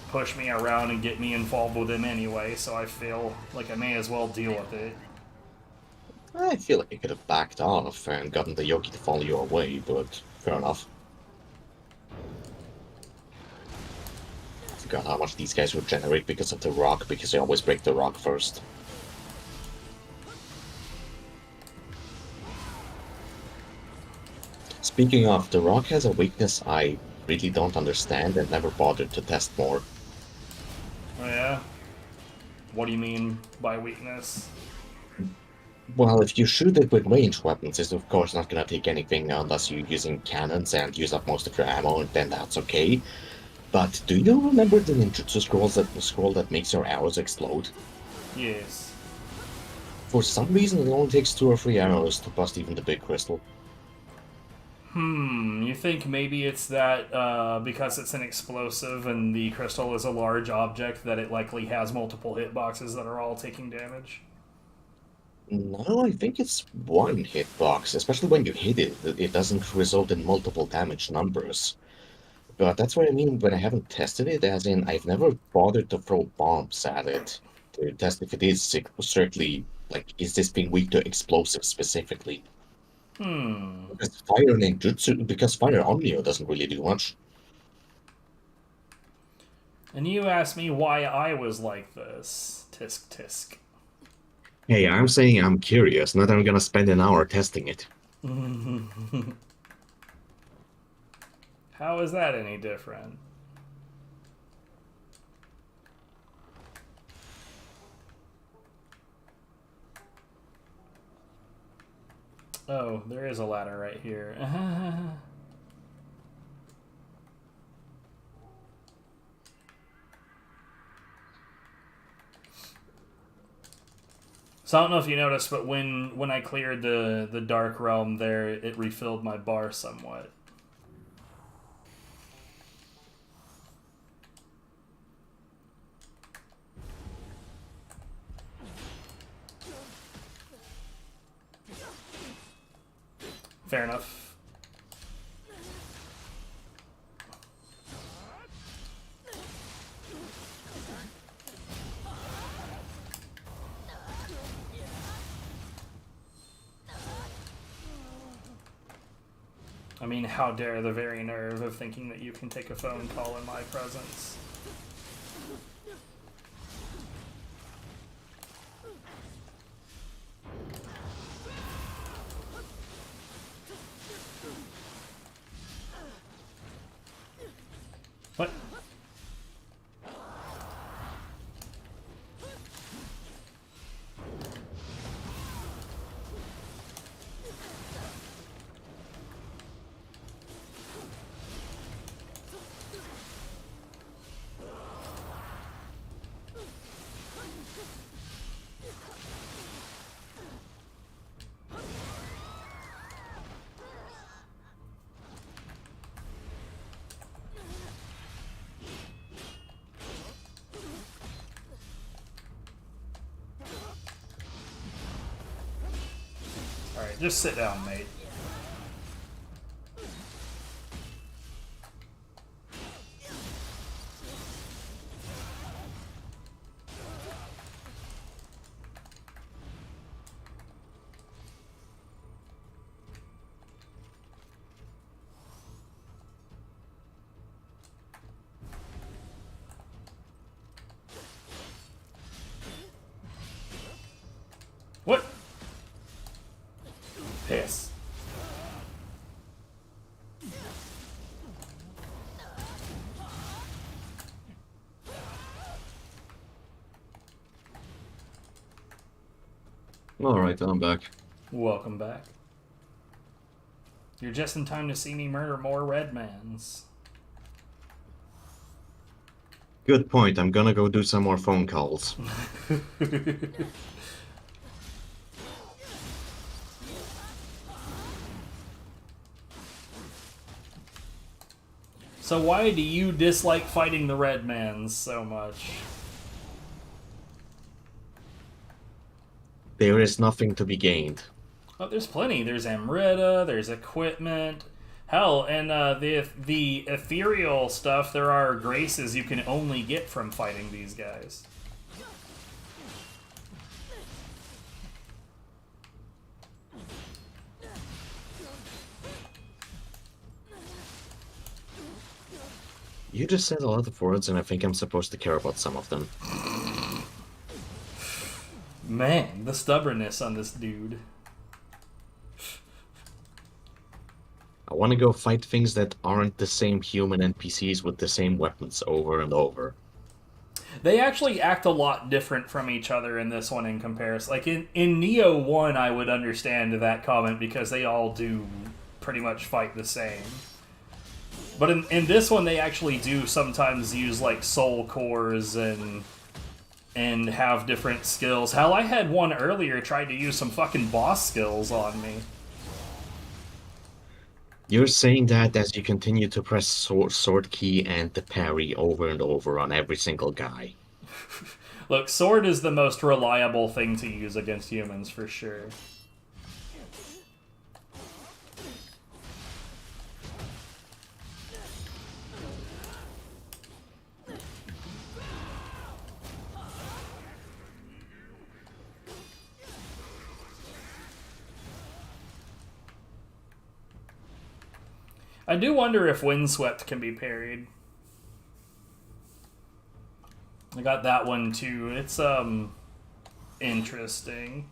A: push me around and get me involved with him anyway, so I feel like I may as well deal with it.
B: I feel like you could have backed off and gotten the Yoki to follow you away, but fair enough. Forgot how much these guys regenerate because of the rock, because they always break the rock first. Speaking of, the rock has a weakness I really don't understand and never bothered to test more.
A: Oh yeah? What do you mean by weakness?
B: Well, if you shoot it with ranged weapons, it's of course not gonna take anything unless you're using cannons and use up most of your ammo, and then that's okay. But do you remember the ninjutsu scroll that makes your arrows explode?
A: Yes.
B: For some reason, it only takes 2 or 3 arrows to bust even the big crystal.
A: You think maybe it's that because it's an explosive and the crystal is a large object that it likely has multiple hitboxes that are all taking damage?
B: No, I think it's one hitbox, especially when you hit it. It doesn't result in multiple damage numbers. But that's what I mean when I haven't tested it, as in I've never bothered to throw bombs at it to test if it is strictly, like, is this thing weak to explosives specifically? Because fire ninjutsu, because fire on Nioh doesn't really do much.
A: And you asked me why I was like this. Tisk tisk.
B: Hey, I'm saying I'm curious, not that I'm gonna spend an hour testing it.
A: How is that any different? Oh, there is a ladder right here. So I don't know if you noticed, but when I cleared the dark realm there, it refilled my bar somewhat. Fair enough. I mean, how dare the very nerve of thinking that you can take a phone call in my presence. What? Alright, just sit down, mate. What? Piss.
B: Alright, I'm back.
A: Welcome back. You're just in time to see me murder more Redmans.
B: Good point. I'm gonna go do some more phone calls.
A: So why do you dislike fighting the Redmans so much?
B: There is nothing to be gained.
A: Oh, there's plenty. There's Amrita, there's equipment. Hell, and the ethereal stuff, there are graces you can only get from fighting these guys.
B: You just said a lot of words, and I think I'm supposed to care about some of them.
A: Man, the stubbornness on this dude.
B: I want to go fight things that aren't the same human NPCs with the same weapons over and over.
A: They actually act a lot different from each other in this one in comparison. Like in Nioh 1, I would understand that comment because they all do pretty much fight the same. But in this one, they actually do sometimes use like soul cores and have different skills. Hell, I had one earlier tried to use some fucking boss skills on me.
B: You're saying that as you continue to press sword key and the parry over and over on every single guy.
A: Look, sword is the most reliable thing to use against humans, for sure. I do wonder if Windswept can be parried. I got that one too. It's interesting.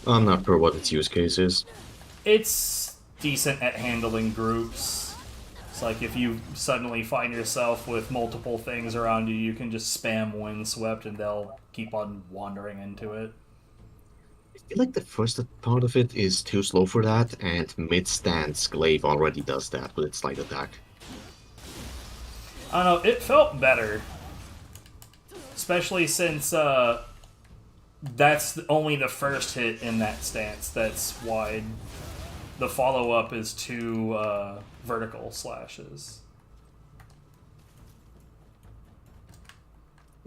B: I'm not sure what its use case is.
A: It's decent at handling groups. It's like if you suddenly find yourself with multiple things around you, you can just spam Windswept and they'll keep on wandering into it.
B: I feel like the first part of it is too slow for that, and mid-stance Glaive already does that with its light attack.
A: I don't know, it felt better. Especially since that's only the first hit in that stance that's wide. The follow-up is two vertical slashes.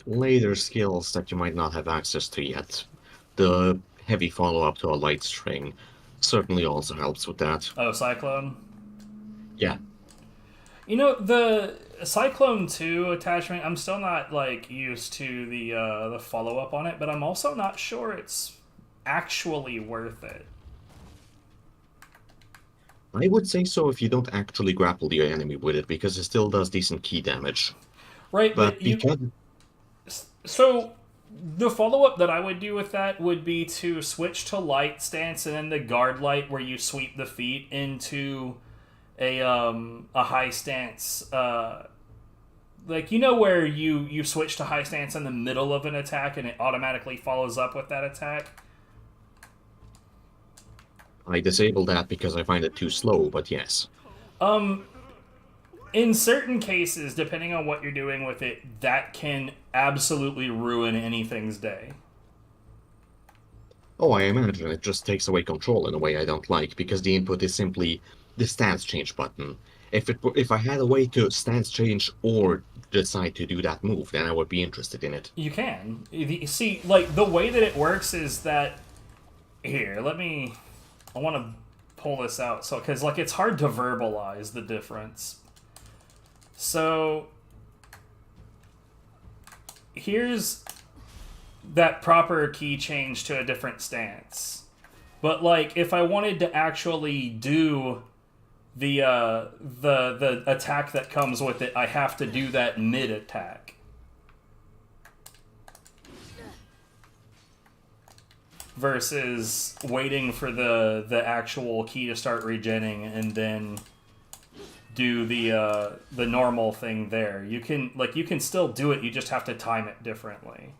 B: Later skills that you might not have access to yet. The heavy follow-up to a light string certainly also helps with that.
A: Oh, Cyclone?
B: Yeah.
A: You know, the Cyclone 2 attachment, I'm still not, like, used to the follow-up on it, but I'm also not sure it's actually worth it.
B: I would say so if you don't actually grapple the enemy with it, because it still does decent key damage.
A: Right,
B: But
A: you...
B: because...
A: So, the follow-up that I would do with that would be to switch to light stance and then the guard light where you sweep the feet into a high stance. Like, you know where you switch to high stance in the middle of an attack and it automatically follows up with that attack?
B: I disable that because I find it too slow, but yes.
A: In certain cases, depending on what you're doing with it, that can absolutely ruin anything's day.
B: Oh, I imagine it just takes away control in a way I don't like, because the input is simply the stance change button. If I had a way to stance change or decide to do that move, then I would be interested in it.
A: You can. You see, like, the way that it works is that... Here, I want to pull this out, so because, like, it's hard to verbalize the difference. So, here's that proper key change to a different stance. But, like, if I wanted to actually do the attack that comes with it, I have to do that mid-attack. versus waiting for the actual key to start regenning and then do the normal thing there. You can still do it, you just have to time it differently.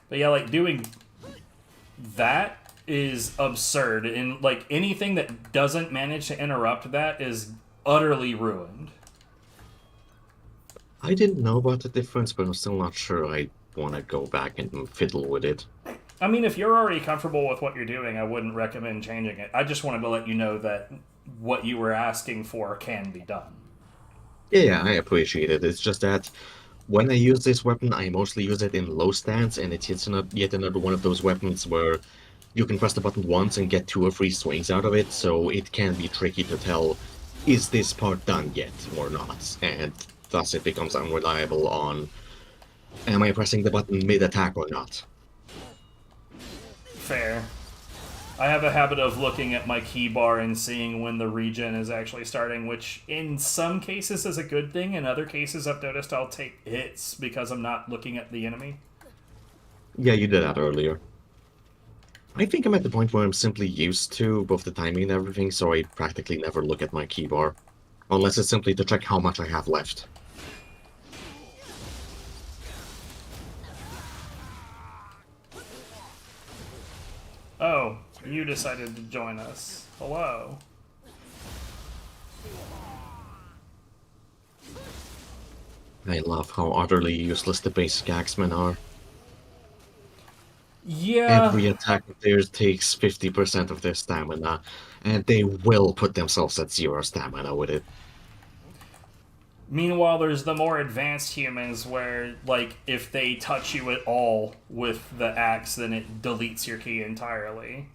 A: But yeah, like doing that is absurd, and like anything that doesn't manage to interrupt that is utterly ruined.
B: I didn't know about the difference, but I'm still not sure I want to go back and fiddle with it.
A: I mean, if you're already comfortable with what you're doing, I wouldn't recommend changing it. I just wanted to let you know that what you were asking for can be done.
B: Yeah, I appreciate it. It's just that when I use this weapon, I mostly use it in low stance, and it's yet another one of those weapons where you can press the button once and get 2 or 3 swings out of it, so it can be tricky to tell, is this part done yet or not? And thus it becomes unreliable on, am I pressing the button mid-attack or not?
A: Fair. I have a habit of looking at my key bar and seeing when the regen is actually starting, which in some cases is a good thing. In other cases, I've noticed I'll take hits because I'm not looking at the enemy.
B: Yeah, you did that earlier. I think I'm at the point where I'm simply used to both the timing and everything, so I practically never look at my key bar. Unless it's simply to check how much I have left.
A: Oh, you decided to join us. Hello.
B: I love how utterly useless the basic axemen are.
A: Yeah.
B: Every attack of theirs takes 50% of their stamina, and they will put themselves at 0 stamina with it.
A: Meanwhile, there's the more advanced humans where, like, if they touch you at all with the axe, then it deletes your key entirely.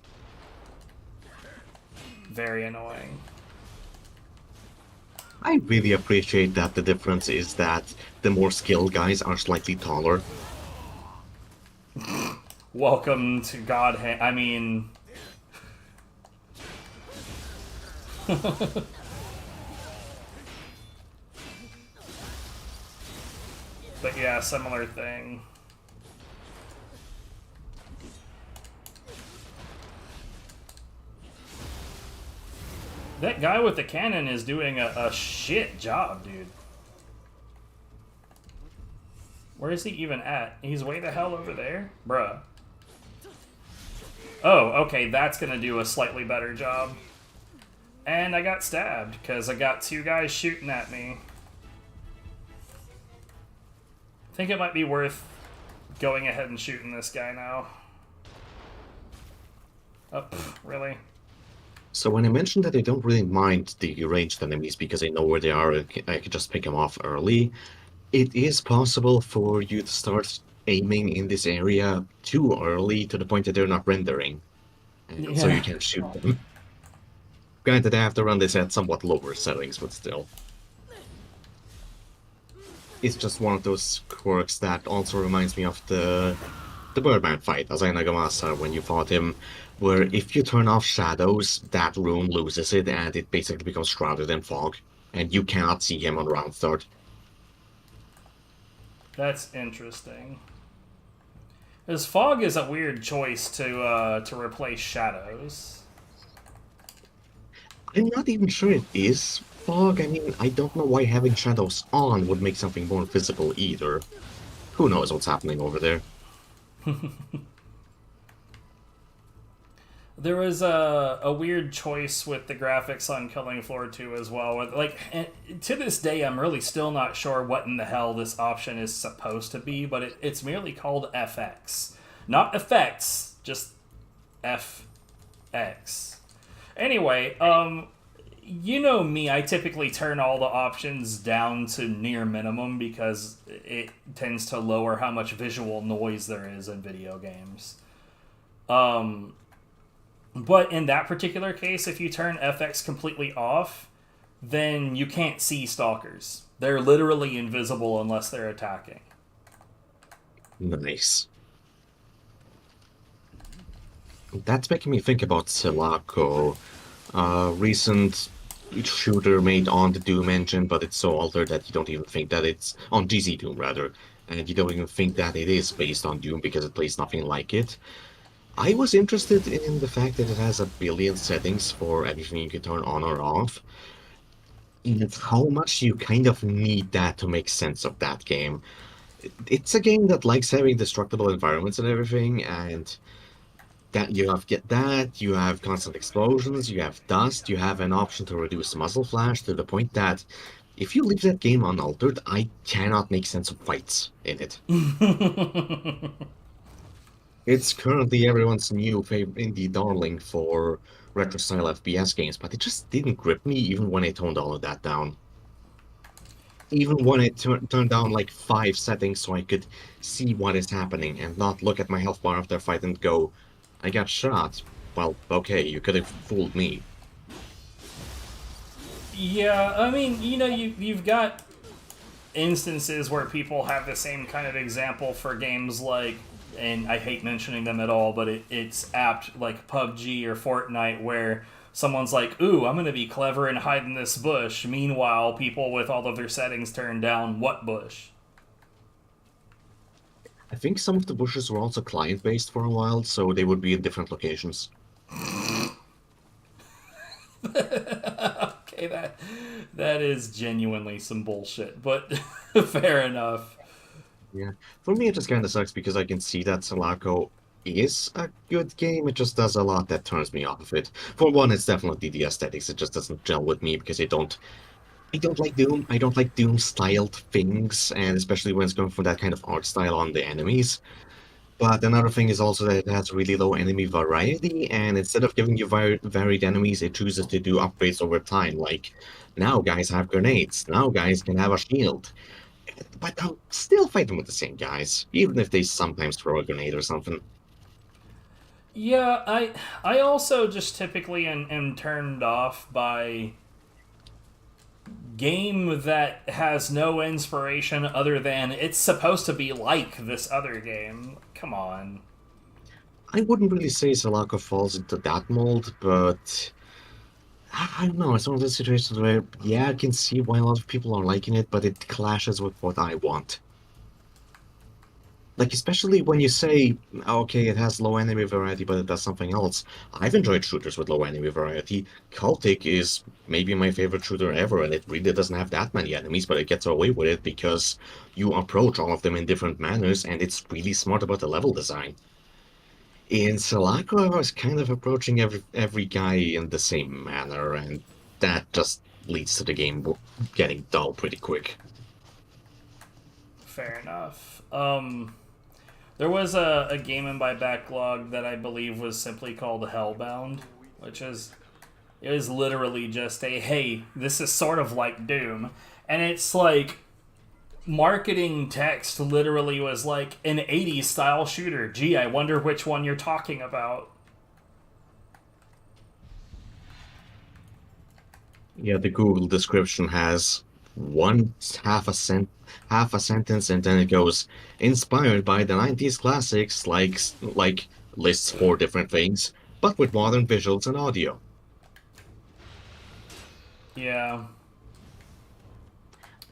A: Very annoying.
B: I really appreciate that the difference is that the more skilled guys are slightly taller.
A: Welcome to Godhead. I mean... But yeah, similar thing. That guy with the cannon is doing a shit job, dude. Where is he even at? He's way the hell over there? Bruh. Oh, okay, that's gonna do a slightly better job. And I got stabbed, because I got 2 guys shooting at me. I think it might be worth going ahead and shooting this guy now. Oh, really?
B: So when I mentioned that I don't really mind the ranged enemies because I know where they are, I can just pick them off early, it is possible for you to start aiming in this area too early to the point that they're not rendering. And so you can't shoot them. Granted, I have to run this at somewhat lower settings, but still. It's just one of those quirks that also reminds me of the Birdman fight, Asai Nagamasa, when you fought him, where if you turn off shadows, that rune loses it and it basically becomes shrouded in fog, and you cannot see him on round start.
A: That's interesting. Because fog is a weird choice to replace shadows.
B: I'm not even sure it is fog. I mean, I don't know why having shadows on would make something more visible either. Who knows what's happening over there?
A: There was a weird choice with the graphics on Killing Floor 2 as well. Like, to this day, I'm really still not sure what in the hell this option is supposed to be, but it's merely called FX. Not effects, just FX. Anyway, you know me, I typically turn all the options down to near minimum because it tends to lower how much visual noise there is in video games. But in that particular case, if you turn FX completely off, then you can't see stalkers. They're literally invisible unless they're attacking.
B: Nice. That's making me think about Sulaco, a recent shooter made on the Doom engine, but it's so altered that you don't even think that it's on GZ Doom rather, and you don't even think that it is based on Doom because it plays nothing like it. I was interested in the fact that it has a billion settings for everything you can turn on or off, and how much you kind of need that to make sense of that game. It's a game that likes having destructible environments and everything, and that you have get that, you have constant explosions, you have dust, you have an option to reduce muzzle flash to the point that if you leave that game unaltered, I cannot make sense of fights in it. It's currently everyone's new favorite indie darling for retro style FPS games, but it just didn't grip me even when I toned all of that down. Even when I turned down like 5 settings so I could see what is happening and not look at my health bar after a fight and go, I got shot. Well, okay, you could have fooled me.
A: Yeah, I mean, you've got instances where people have the same kind of example for games like, and I hate mentioning them at all, but it's apt, like PUBG or Fortnite, where someone's like, ooh, I'm going to be clever and hide in this bush. Meanwhile, people with all of their settings turned down, what bush?
B: I think some of the bushes were also client-based for a while, so they would be in different locations.
A: Okay, that is genuinely some bullshit, but fair enough.
B: Yeah. For me, it just kind of sucks because I can see that Sulaco is a good game. It just does a lot that turns me off of it. For one, it's definitely the aesthetics. It just doesn't gel with me because I don't like Doom. I don't like Doom-styled things, and especially when it's going for that kind of art style on the enemies. But another thing is also that it has really low enemy variety, and instead of giving you varied enemies, it chooses to do upgrades over time. Like, now guys have grenades. Now guys can have a shield. But I'm still fighting with the same guys, even if they sometimes throw a grenade or something.
A: Yeah, I also just typically am turned off by game that has no inspiration other than it's supposed to be like this other game. Come on.
B: I wouldn't really say Salako falls into that mold, but I don't know. It's one of those situations where, yeah, I can see why a lot of people are liking it, but it clashes with what I want. Like, especially when you say, okay, it has low enemy variety, but it does something else. I've enjoyed shooters with low enemy variety. Cultic is maybe my favorite shooter ever, and it really doesn't have that many enemies, but it gets away with it because you approach all of them in different manners, and it's really smart about the level design. In Sulaco, I was kind of approaching every guy in the same manner, and that just leads to the game getting dull pretty quick.
A: Fair enough. There was a game in my backlog that I believe was simply called Hellbound, which is literally just a hey, this is sort of like Doom, and it's like marketing text literally was like an 80s style shooter. Gee, I wonder which one you're talking about.
B: Yeah, the Google description has one half a sentence, and then it goes inspired by the 90s classics, like lists 4 different things, but with modern visuals and audio.
A: Yeah.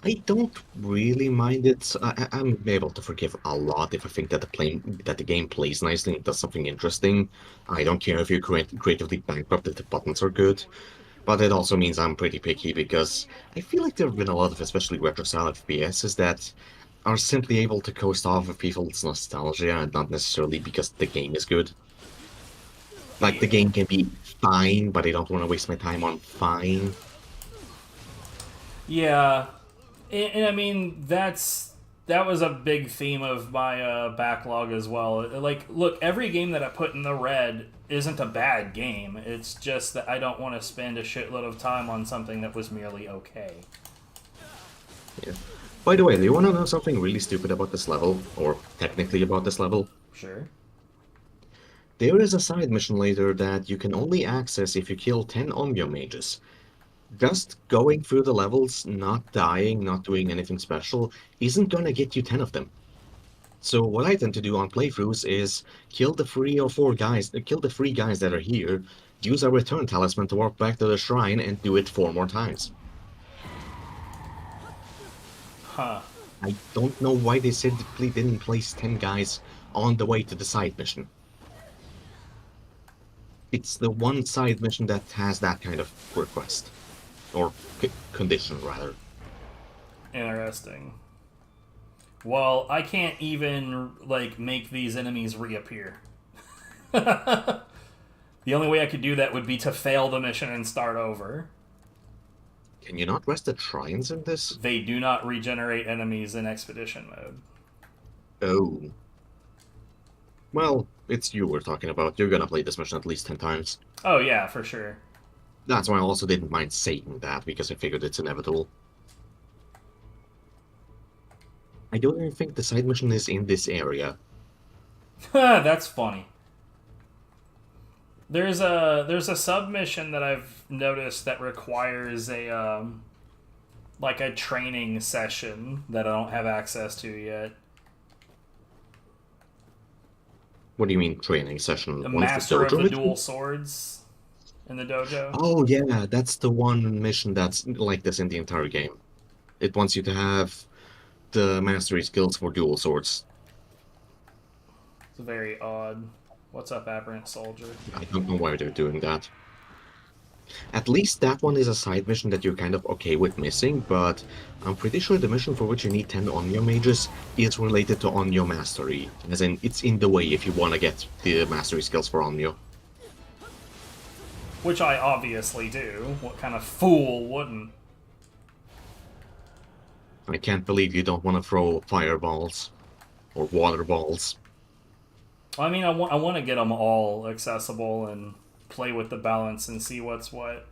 B: I don't really mind it. I'm able to forgive a lot if I think that the game plays nicely and does something interesting. I don't care if you're creatively bankrupt if the buttons are good. But it also means I'm pretty picky because I feel like there have been a lot of especially retro style FPSs that are simply able to coast off of people's nostalgia and not necessarily because the game is good. Like the
A: Yeah.
B: game can be fine, but I don't want to waste my time on fine.
A: Yeah. And I mean that was a big theme of my backlog as well. Like, look, every game that I put in the red isn't a bad game. It's just that I don't want to spend a shitload of time on something that was merely okay.
B: Yeah. By the way, do you want to know something really stupid about this level, or technically about this level?
A: Sure.
B: There is a side mission later that you can only access if you kill 10 Omyo mages. Just going through the levels, not dying, not doing anything special, isn't gonna get you 10 of them. So what I tend to do on playthroughs is kill the 3 guys that are here, use a return talisman to walk back to the shrine and do it 4 more times.
A: Huh.
B: I don't know why they simply didn't place 10 guys on the way to the side mission. It's the one side mission that has that kind of request. Or condition, rather.
A: Interesting. Well, I can't even, like, make these enemies reappear. The only way I could do that would be to fail the mission and start over.
B: Can you not rest the shrines in this?
A: They do not regenerate enemies in expedition mode.
B: Oh. Well, it's you we're talking about. You're gonna play this mission at least 10 times.
A: Oh, yeah, for sure.
B: That's why I also didn't mind saying that, because I figured it's inevitable. I don't even think the side mission is in this area.
A: That's funny. There's a submission that I've noticed that requires a like a training session that I don't have access to yet.
B: What do you mean training session?
A: The
B: One
A: master of
B: dojo
A: the
B: mission?
A: dual swords in the dojo.
B: Oh yeah, that's the one mission that's like this in the entire game. It wants you to have the mastery skills for dual swords.
A: It's very odd. What's up, Aberrant Soldier?
B: I don't know why they're doing that. At least that one is a side mission that you're kind of okay with missing, but I'm pretty sure the mission for which you need 10 Onyo mages is related to Onyo mastery. As in, it's in the way if you want to get the mastery skills for Onyo.
A: Which I obviously do. What kind of fool wouldn't?
B: I can't believe you don't want to throw fireballs or water balls.
A: I mean, I want to get them all accessible and play with the balance and see what's what.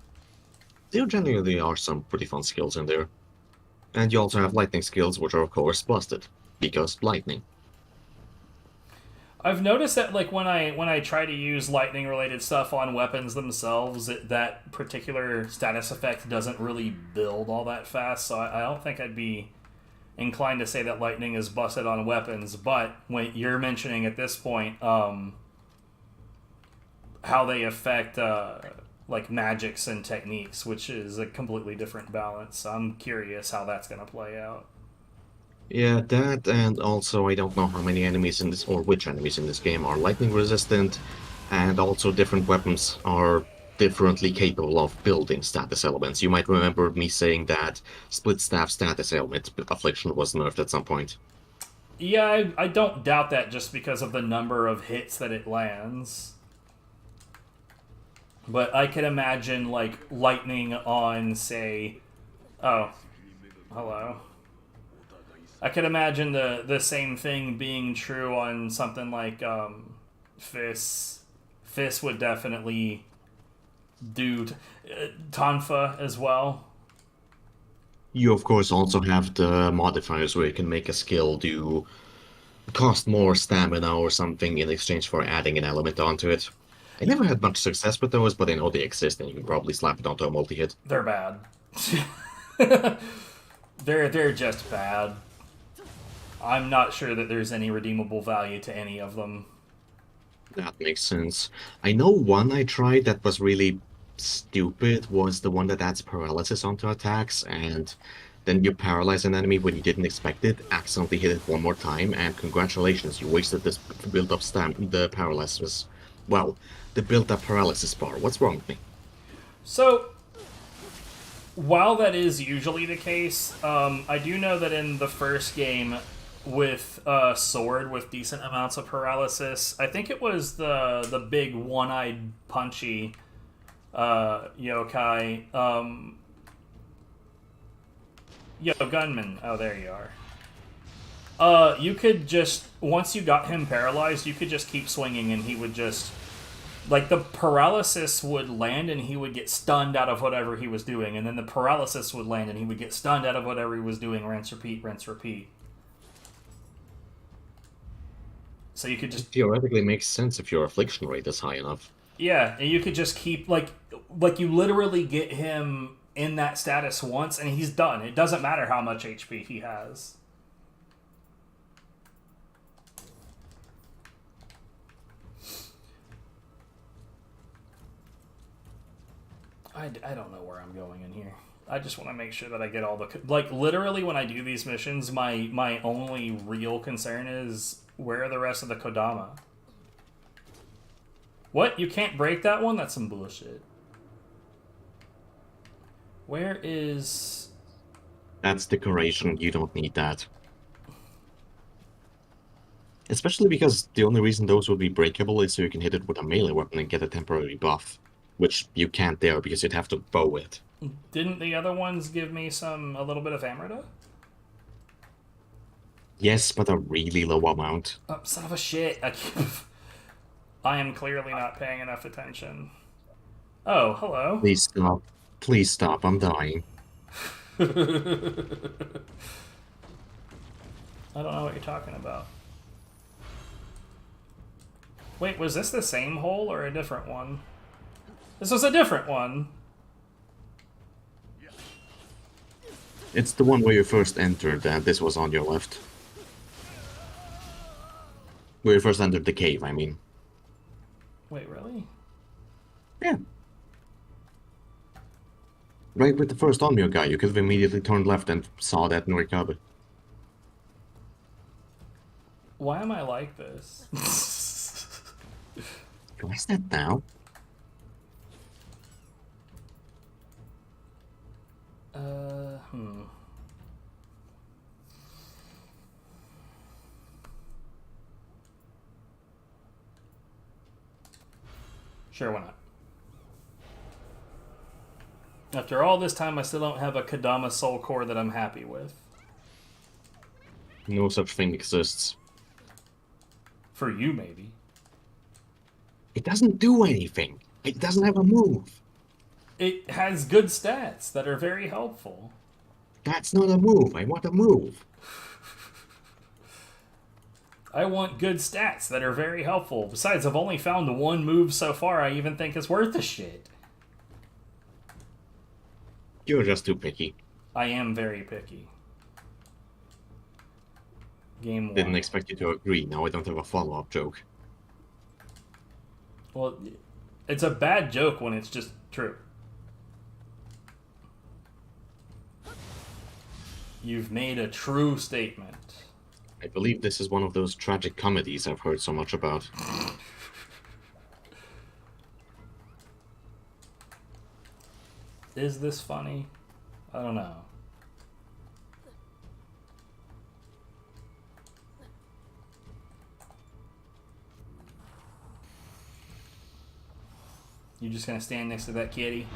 B: There genuinely are some pretty fun skills in there. And you also have lightning skills, which are of course busted, because lightning.
A: I've noticed that, like, when I try to use lightning related stuff on weapons themselves, that particular status effect doesn't really build all that fast. So I don't think I'd be inclined to say that lightning is busted on weapons. But when you're mentioning at this point, how they affect like magics and techniques, which is a completely different balance. I'm curious how that's going to play out.
B: Yeah, that, and also I don't know how many enemies in this, or which enemies in this game are lightning resistant, and also different weapons are differently capable of building status elements. You might remember me saying that split staff status element affliction was nerfed at some point.
A: Yeah, I don't doubt that just because of the number of hits that it lands. But I could imagine, like, lightning on, say... Oh. Hello. I could imagine the same thing being true on something like Fizz. Fizz would definitely do Tonfa as well.
B: You, of course, also have the modifiers where you can make a skill do cost more stamina or something in exchange for adding an element onto it. I never had much success with those, but I know they exist, and you can probably slap it onto a multi-hit.
A: They're bad. They're just bad. I'm not sure that there's any redeemable value to any of them.
B: That makes sense. I know one I tried that was really stupid was the one that adds paralysis onto attacks, and then you paralyze an enemy when you didn't expect it, accidentally hit it one more time, and congratulations, you wasted this built-up the paralysis. Well, the built-up paralysis bar. What's wrong with me?
A: So, while that is usually the case, I do know that in the first game, with a sword with decent amounts of paralysis, I think it was the big one-eyed punchy yokai. Gunman. Oh, there you are. You could just, once you got him paralyzed, you could just keep swinging and he would just, like, the paralysis would land and he would get stunned out of whatever he was doing, and then the paralysis would land and he would get stunned out of whatever he was doing, rinse, repeat, rinse, repeat. So you could just...
B: It theoretically makes sense if your affliction rate is high enough.
A: Yeah, and you could just keep, like you literally get him in that status once and he's done. It doesn't matter how much HP he has. I don't know where I'm going in here. I just want to make sure that I get all the... Like, literally, when I do these missions, my only real concern is, where are the rest of the Kodama? What? You can't break that one? That's some bullshit. Where is...
B: That's decoration, you don't need that. Especially because the only reason those would be breakable is so you can hit it with a melee weapon and get a temporary buff. Which you can't there because you'd have to bow it.
A: Didn't the other ones give me a little bit of Amrita?
B: Yes, but a really low amount.
A: Oh, son of a shit. I am clearly not paying enough attention. Oh, hello.
B: Please stop. Please stop, I'm dying.
A: I don't know what you're talking about. Wait, was this the same hole or a different one? This was a different one.
B: It's the one where you first entered, and this was on your left. Where you first entered the cave, I mean.
A: Wait, really?
B: Yeah. Right with the first Onmyo guy, you could have immediately turned left and saw that Norikabe.
A: Why am I like this?
B: Why is that now?
A: Hmm. Sure, why not? After all this time, I still don't have a Kadama Soul Core that I'm happy with.
B: No such thing exists.
A: For you, maybe.
B: It doesn't do anything. It doesn't have a move.
A: It has good stats that are very helpful.
B: That's not a move. I want a move.
A: I want good stats that are very helpful. Besides, I've only found the one move so far I even think is worth a shit.
B: You're just too picky.
A: I am very picky. Game 1.
B: Didn't expect you to agree. Now I don't have a follow-up joke.
A: Well, it's a bad joke when it's just true. You've made a true statement.
B: I believe this is one of those tragic comedies I've heard so much about.
A: Is this funny? I don't know. You just gonna stand next to that kitty?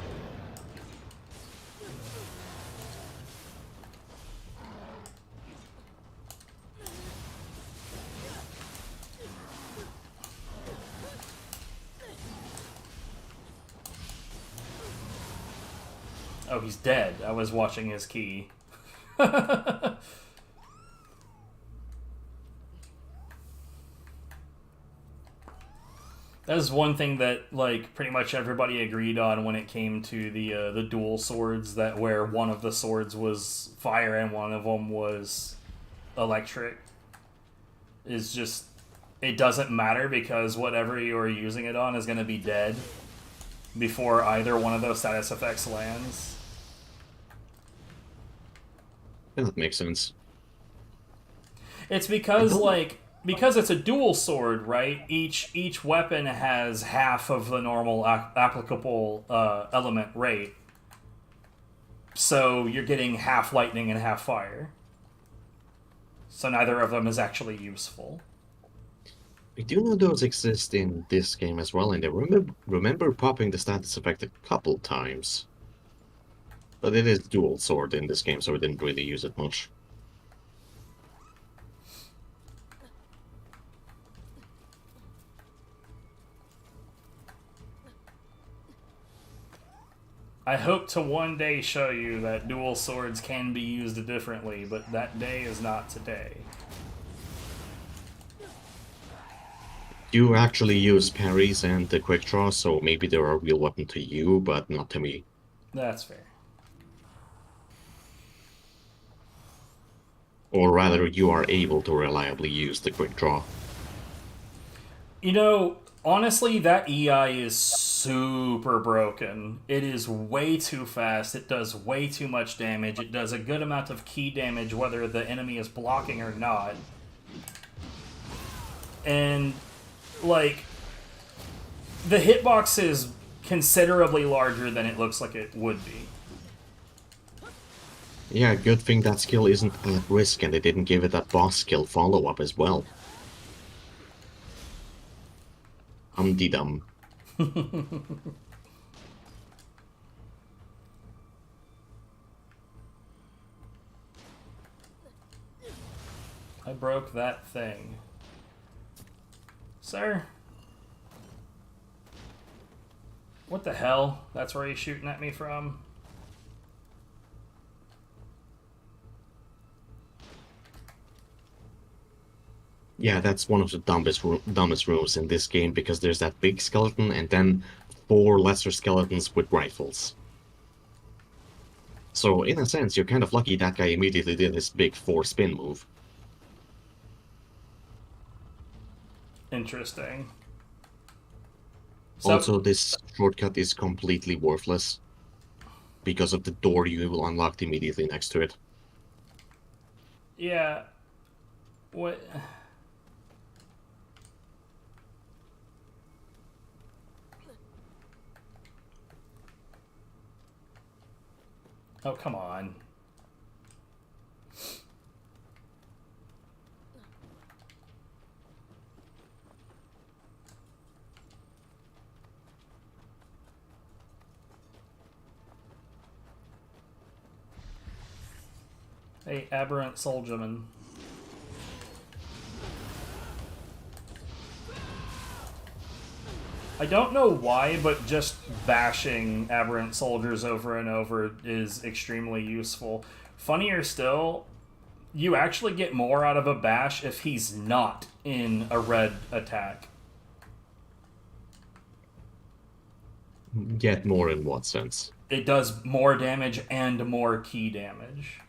A: Oh, he's dead. I was watching his key. That was one thing that, like, pretty much everybody agreed on when it came to the dual swords, that where one of the swords was fire and one of them was electric. Is just, it doesn't matter because whatever you're using it on is going to be dead before either one of those status effects lands.
B: That makes sense.
A: It's because, like, because it's a dual sword, right? Each weapon has half of the normal applicable element rate. So you're getting half lightning and half fire. So neither of them is actually useful.
B: I do know those exist in this game as well, and I remember popping the status effect a couple times. But it is dual sword in this game, so I didn't really use it much.
A: I hope to one day show you that dual swords can be used differently, but that day is not today.
B: You actually use parries and the quick draw, so maybe they're a real weapon to you, but not to me.
A: That's fair.
B: Or rather, you are able to reliably use the quick draw.
A: You know, honestly, that EI is super broken. It is way too fast. It does way too much damage. It does a good amount of key damage whether the enemy is blocking or not. And, like, The hitbox is considerably larger than it looks like it would be.
B: Yeah, good thing that skill isn't at risk and they didn't give it that boss skill follow-up as well. Dum.
A: I broke that thing. Sir? What the hell? That's where he's shooting at me from?
B: Yeah, that's one of the dumbest rooms in this game because there's that big skeleton and then 4 lesser skeletons with rifles. So in a sense, you're kind of lucky that guy immediately did this big 4-spin move.
A: Interesting. So,
B: Also, this shortcut is completely worthless because of the door you will unlock immediately next to it.
A: yeah. What? Oh, come on. Hey, aberrant soldierman. I don't know why, but just bashing aberrant soldiers over and over is extremely useful. Funnier still, you actually get more out of a bash if he's not in a red attack.
B: Get more in what sense?
A: It does more damage and more key damage.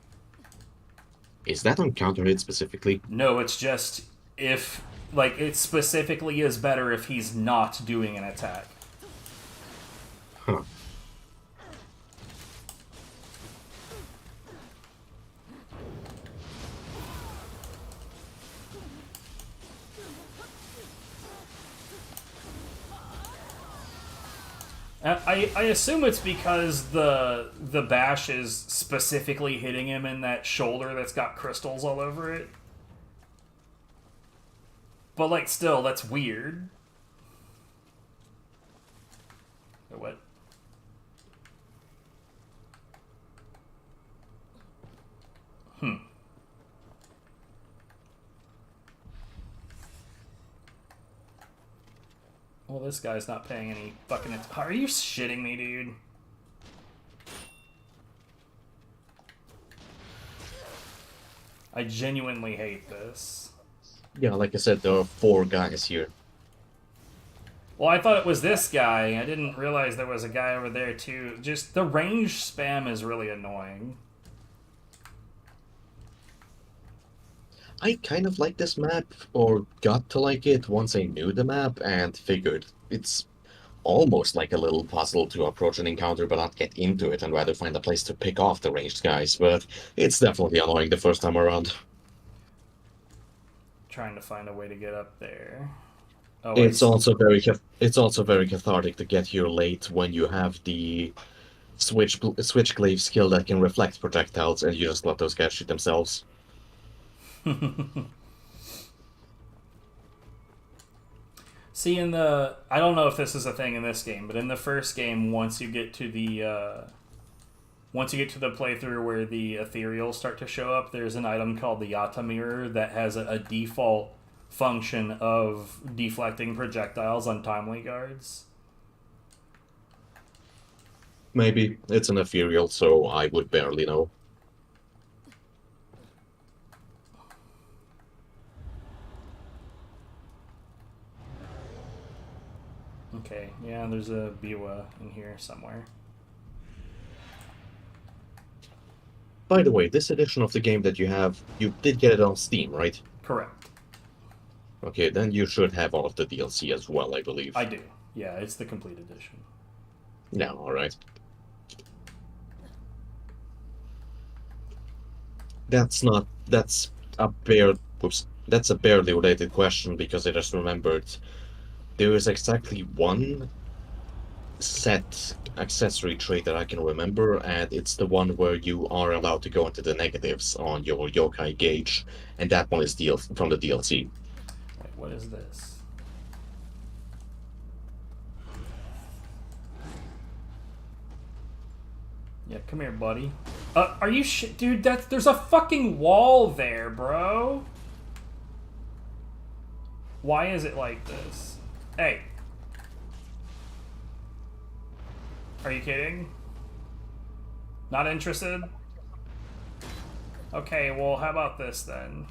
B: Is that on counter hit specifically?
A: No, it's just if, like, it specifically is better if he's not doing an attack.
B: Huh.
A: I assume it's because the bash is specifically hitting him in that shoulder that's got crystals all over it. But, like, still, that's weird. What? Well, this guy's not paying any fucking attention. Are you shitting me, dude? I genuinely hate this.
B: Yeah, like I said, there are 4 guys here.
A: Well, I thought it was this guy. I didn't realize there was a guy over there, too. Just the range spam is really annoying.
B: I kind of like this map, or got to like it once I knew the map and figured it's almost like a little puzzle to approach an encounter but not get into it and rather find a place to pick off the ranged guys, but it's definitely annoying the first time around.
A: Trying to find a way to get up there. Oh,
B: It's also very cathartic to get here late when you have the switchglaive skill that can reflect projectiles and you just let those guys shoot themselves.
A: See, I don't know if this is a thing in this game, but in the first game, once you get to the playthrough where the ethereals start to show up, there's an item called the Yata Mirror that has a default function of deflecting projectiles on timely guards.
B: Maybe. It's an ethereal, so I would barely know.
A: Okay, yeah, there's a Biwa in here somewhere.
B: By the way, this edition of the game that you have, you did get it on Steam, right?
A: Correct.
B: Okay, then you should have all of the DLC as well, I believe.
A: I do. Yeah, it's the complete edition.
B: Yeah, alright. That's a barely related question because I just remembered There is exactly one set accessory trait that I can remember, and it's the one where you are allowed to go into the negatives on your yokai gauge, and that one is from the DLC.
A: Wait, what is this? Yeah, come here, buddy. Are you dude? There's a fucking wall there, bro. Why is it like this? Hey. Are you kidding? Not interested? Okay, well, how about this then?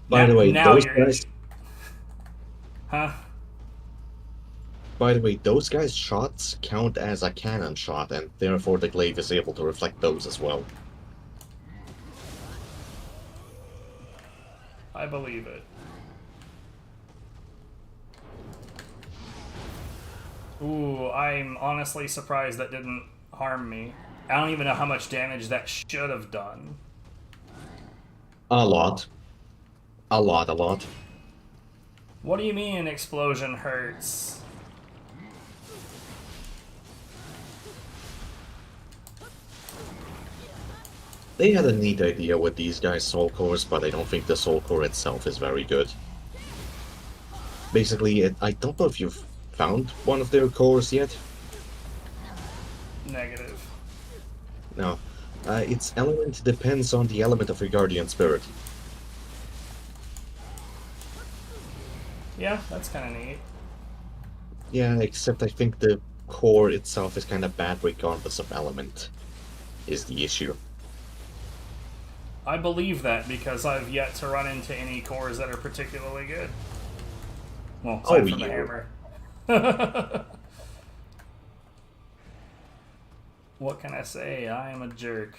B: By the way,
A: now
B: those
A: you're
B: guys.
A: Huh?
B: By the way, those guys' shots count as a cannon shot, and therefore the glaive is able to reflect those as well.
A: I believe it. Ooh, I'm honestly surprised that didn't harm me. I don't even know how much damage that should have done.
B: A lot. A lot, a lot.
A: What do you mean an explosion hurts?
B: They had a neat idea with these guys' soul cores, but I don't think the soul core itself is very good. Basically, I don't know if you've found one of their cores yet.
A: Negative.
B: No. Its element depends on the element of your guardian spirit.
A: Yeah, that's kind of neat.
B: Yeah, except I think the core itself is kind of bad regardless of element, is the issue.
A: I believe that because I've yet to run into any cores that are particularly good. Well, aside from the hammer. What can I say? I am a jerk.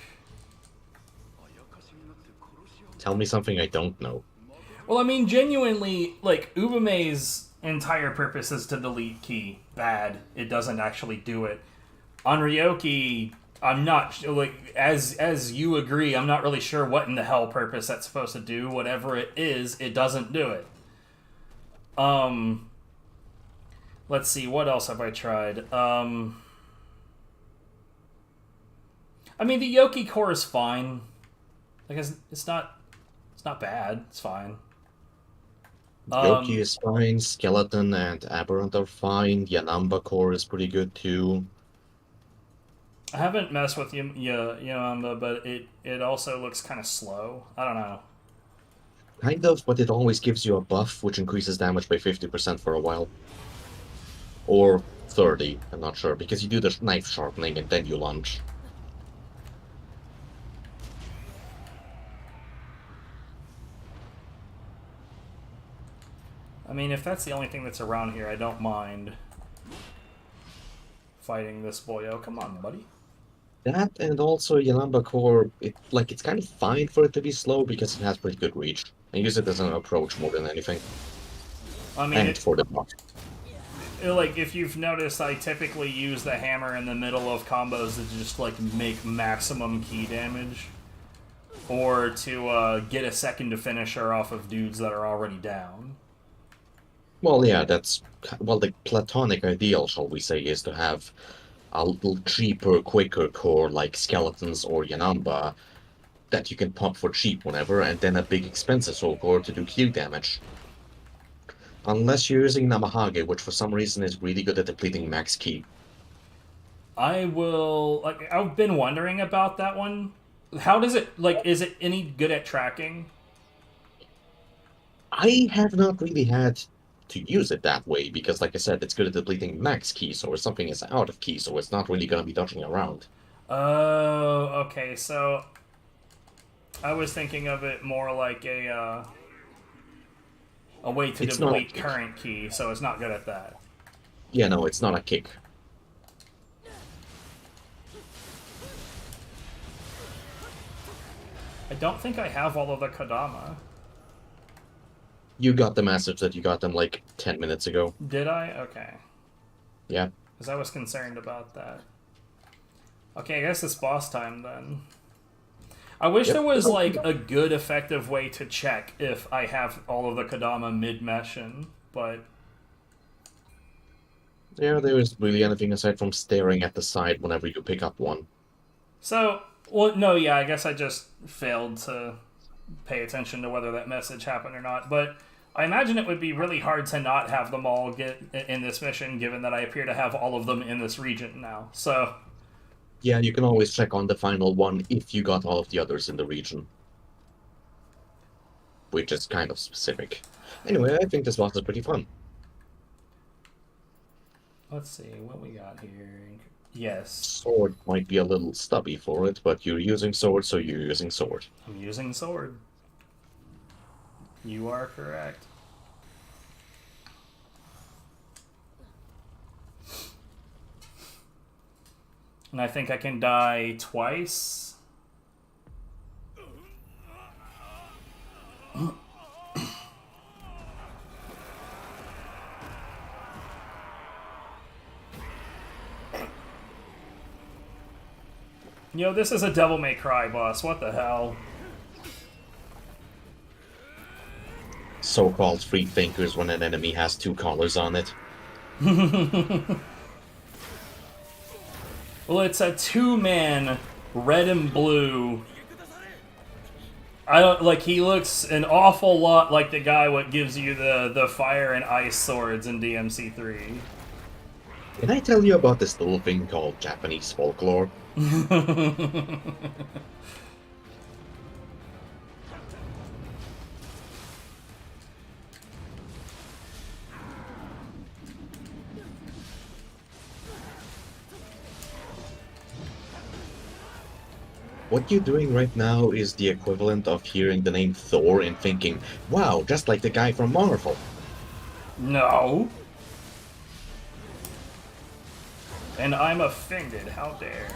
B: Tell me something I don't know.
A: Well, I mean, genuinely, like, Ubume's entire purpose is to delete ki. Bad. It doesn't actually do it. On Ryoki, I'm not, like, as you agree, I'm not really sure what in the hell purpose that's supposed to do. Whatever it is, it doesn't do it. Let's see, what else have I tried? I mean, the Yoki core is fine. Like, it's not bad. It's fine.
B: Yoki is fine, Skeleton and Aberrant are fine, Yanamba core is pretty good too.
A: I haven't messed with Yanamba, but it also looks kind of slow. I don't know.
B: Kind of, but it always gives you a buff, which increases damage by 50% for a while. Or 30, I'm not sure, because you do the knife sharpening and then you lunge.
A: I mean, if that's the only thing that's around here, I don't mind fighting this boyo. Come on, buddy.
B: That and also Yanamba core, it's kind of fine for it to be slow because it has pretty good reach. I use it as an approach more than anything.
A: I mean,
B: And for the buff.
A: Like, if you've noticed, I typically use the hammer in the middle of combos to just, like, make maximum ki damage. Or to get a second to finisher off of dudes that are already down.
B: Well, yeah, the platonic ideal, shall we say, is to have a little cheaper, quicker core like Skeletons or Yanamba that you can pop for cheap whenever, and then a big expensive soul core to do Q damage. Unless you're using Namahage, which for some reason is really good at depleting max ki.
A: I've been wondering about that one. How does it, is it any good at tracking?
B: I have not really had to use it that way, because like I said, it's good at depleting max ki, so if something is out of ki, so it's not really going to be dodging around.
A: Oh, okay, so I was thinking of it more like a way to deplete current ki, so it's not good at that.
B: Yeah, no, it's not a kick.
A: I don't think I have all of the Kodama.
B: You got the message that you got them like 10 minutes ago.
A: Did I? Okay.
B: Yeah.
A: Because I was concerned about that. Okay, I guess it's boss time then. I wish
B: Yep.
A: there was like a good, effective way to check if I have all of the Kodama mid-mission, but
B: Yeah, there isn't really anything aside from staring at the side whenever you pick up one.
A: so well, no, yeah, I guess I just failed to pay attention to whether that message happened or not. But I imagine it would be really hard to not have them all get in this mission, given that I appear to have all of them in this region now. So
B: Yeah, you can always check on the final one if you got all of the others in the region. Which is kind of specific. Anyway, I think this boss is pretty fun.
A: let's see what we got here. Yes,
B: Sword might be a little stubby for it, but you're using sword, so you're using sword.
A: I'm using sword. You are correct. And I think I can die twice. Yo, this is a Devil May Cry boss. What the hell?
B: So-called free thinkers when an enemy has two colors on it.
A: Well, it's a two-man red and blue. I don't like. He looks an awful lot like the guy what gives you the fire and ice swords in DMC3.
B: Can I tell you about this little thing called Japanese folklore? What you're doing right now is the equivalent of hearing the name Thor and thinking, wow, just like the guy from Marvel.
A: No. And I'm offended. How dare.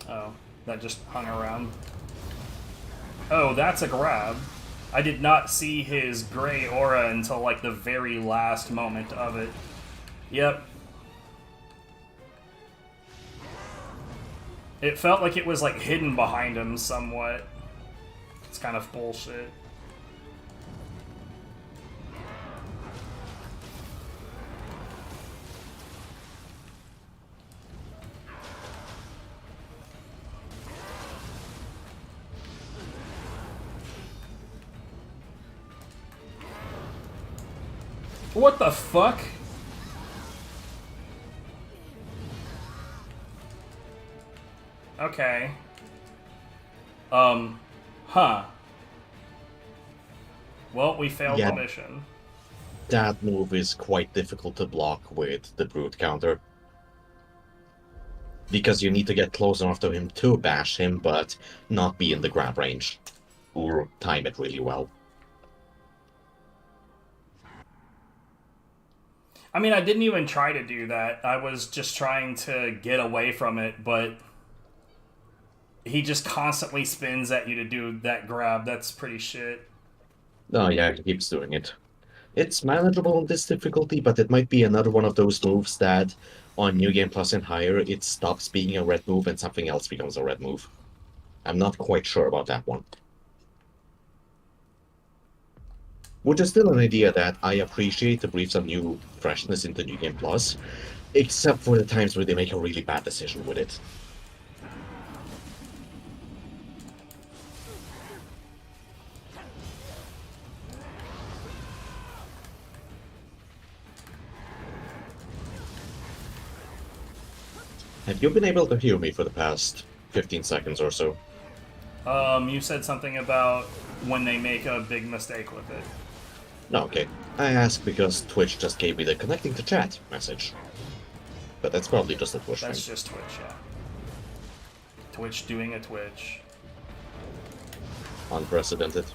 A: Oh, that just hung around. Oh, that's a grab. I did not see his gray aura until like the very last moment of it. Yep. It felt like it was like hidden behind him somewhat. It's kind of bullshit. What the fuck? Okay. Huh. Well, we failed
B: Yeah.
A: the mission.
B: That move is quite difficult to block with the brute counter. Because you need to get close enough to him to bash him, but not be in the grab range. Or time it really well.
A: I mean, I didn't even try to do that. I was just trying to get away from it, but he just constantly spins at you to do that grab. That's pretty shit.
B: Oh yeah, he keeps doing it. It's manageable on this difficulty, but it might be another one of those moves that, on New Game Plus and higher, it stops being a red move and something else becomes a red move. I'm not quite sure about that one. Which is still an idea that I appreciate to breathe some new freshness into New Game Plus, except for the times where they make a really bad decision with it. Have you been able to hear me for the past 15 seconds or so?
A: You said something about when they make a big mistake with it.
B: No, okay. I ask because Twitch just gave me the connecting to chat message. But that's probably just a Twitch
A: That's
B: thing.
A: just Twitch, yeah. Twitch doing a Twitch.
B: Unprecedented.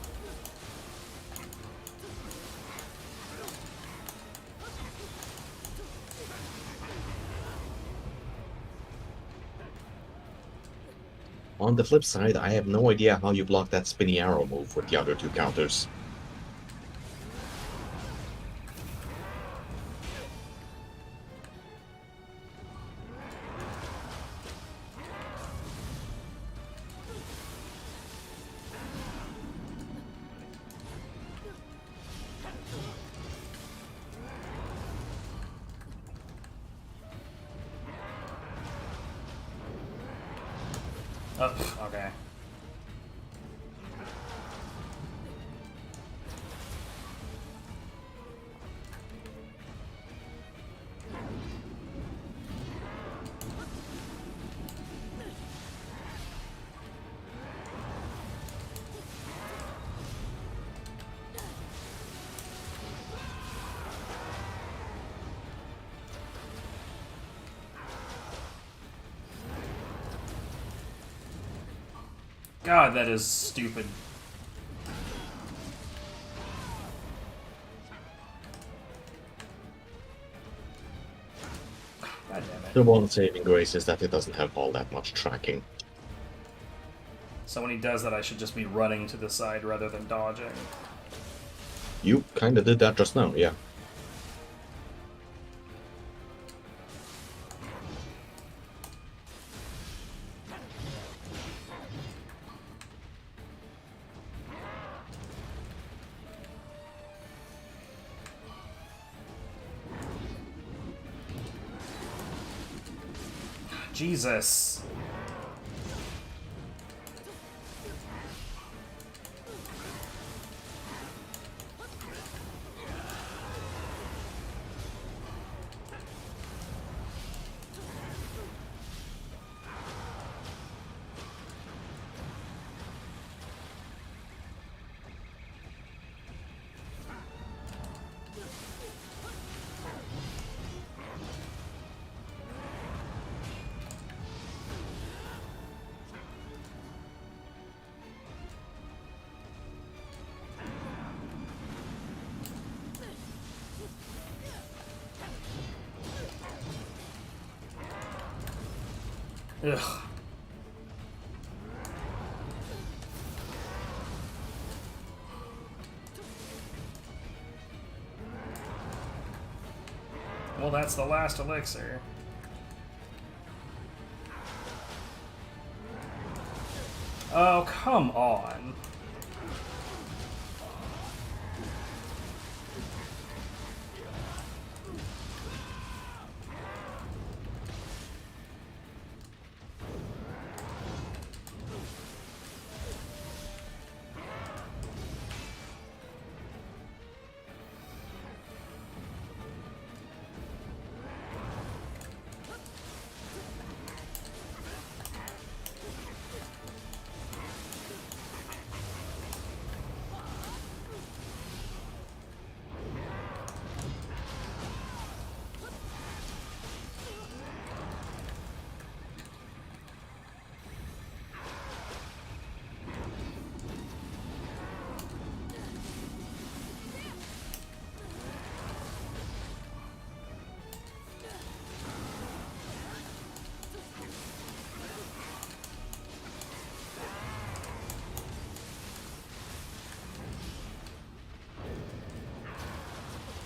B: On the flip side, I have no idea how you block that spinny arrow move with the other two counters.
A: Oh, okay. God, that is stupid. God damn it.
B: The one saving grace is that it doesn't have all that much tracking.
A: So when he does that, I should just be running to the side rather than dodging.
B: You kinda did that just now, yeah.
A: Jesus. Ugh. Well, that's the last elixir. Oh, come on.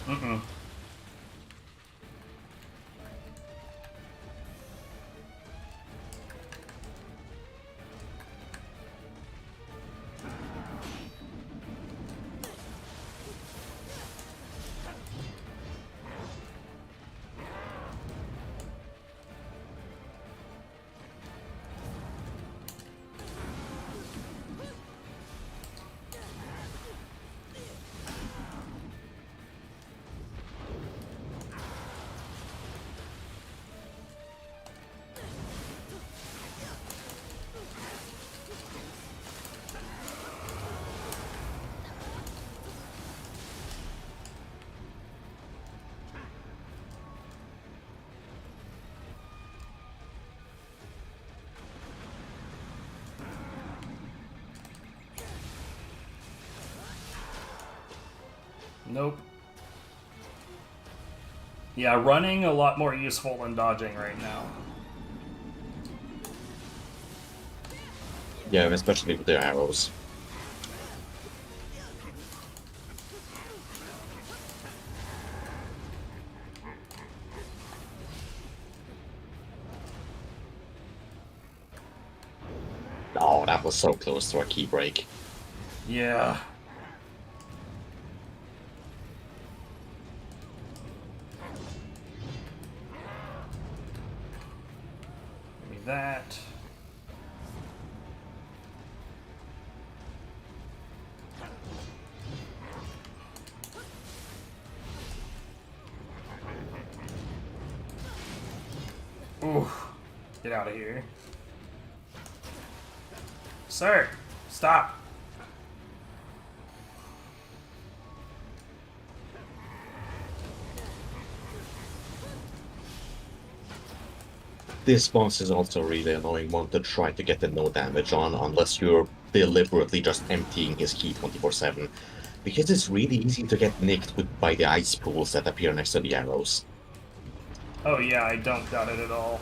A: Mm-mm. Nope. Yeah, running a lot more useful than dodging right now.
B: Yeah, especially with their arrows. Oh, that was so close to a key break.
A: Yeah. Give me that. Ooh, get out of here. Sir, stop.
B: This boss is also a really annoying one to try to get the no damage on unless you're deliberately just emptying his key 24/7, because it's really easy to get nicked by the ice pools that appear next to the arrows.
A: Oh yeah, I don't doubt it at all.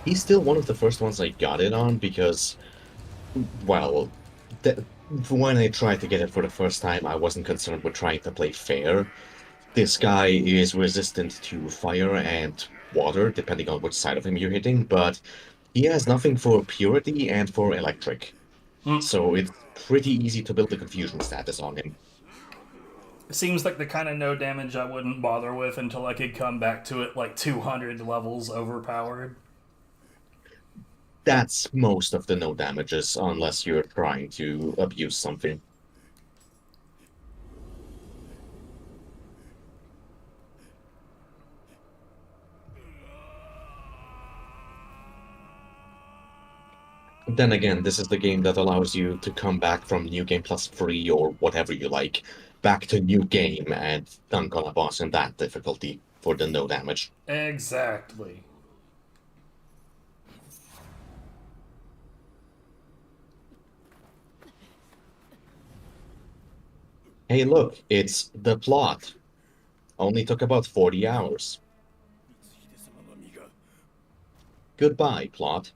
B: He's still one of the first ones I got it on because, well, when I tried to get it for the first time, I wasn't concerned with trying to play fair. This guy is resistant to fire and water, depending on which side of him you're hitting, but he has nothing for purity and for electric.
A: Mm.
B: So it's pretty easy to build the confusion status on him.
A: It seems like the kind of no damage I wouldn't bother with until I could come back to it like 200 levels overpowered.
B: That's most of the no damages, unless you're trying to abuse something. Then again, this is the game that allows you to come back from New Game Plus free or whatever you like, back to New Game and dunk on a boss in that difficulty for the no damage.
A: Exactly.
B: Hey, look, it's the plot. Only took about 40 hours. Goodbye, plot.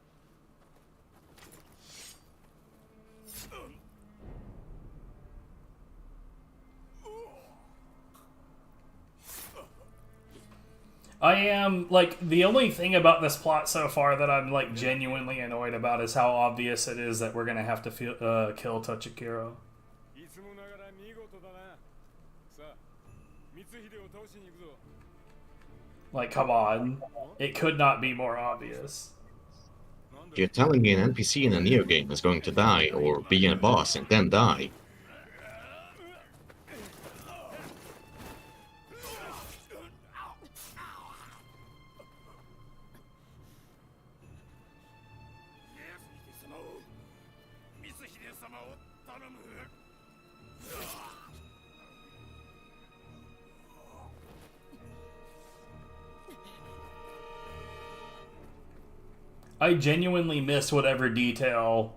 A: I am, like, the only thing about this plot so far that I'm, like, genuinely annoyed about is how obvious it is that we're gonna have to kill Tachikiro. Like, come on. It could not be more obvious.
B: You're telling me an NPC in a Nioh game is going to die, or be a boss and then die.
A: I genuinely miss whatever detail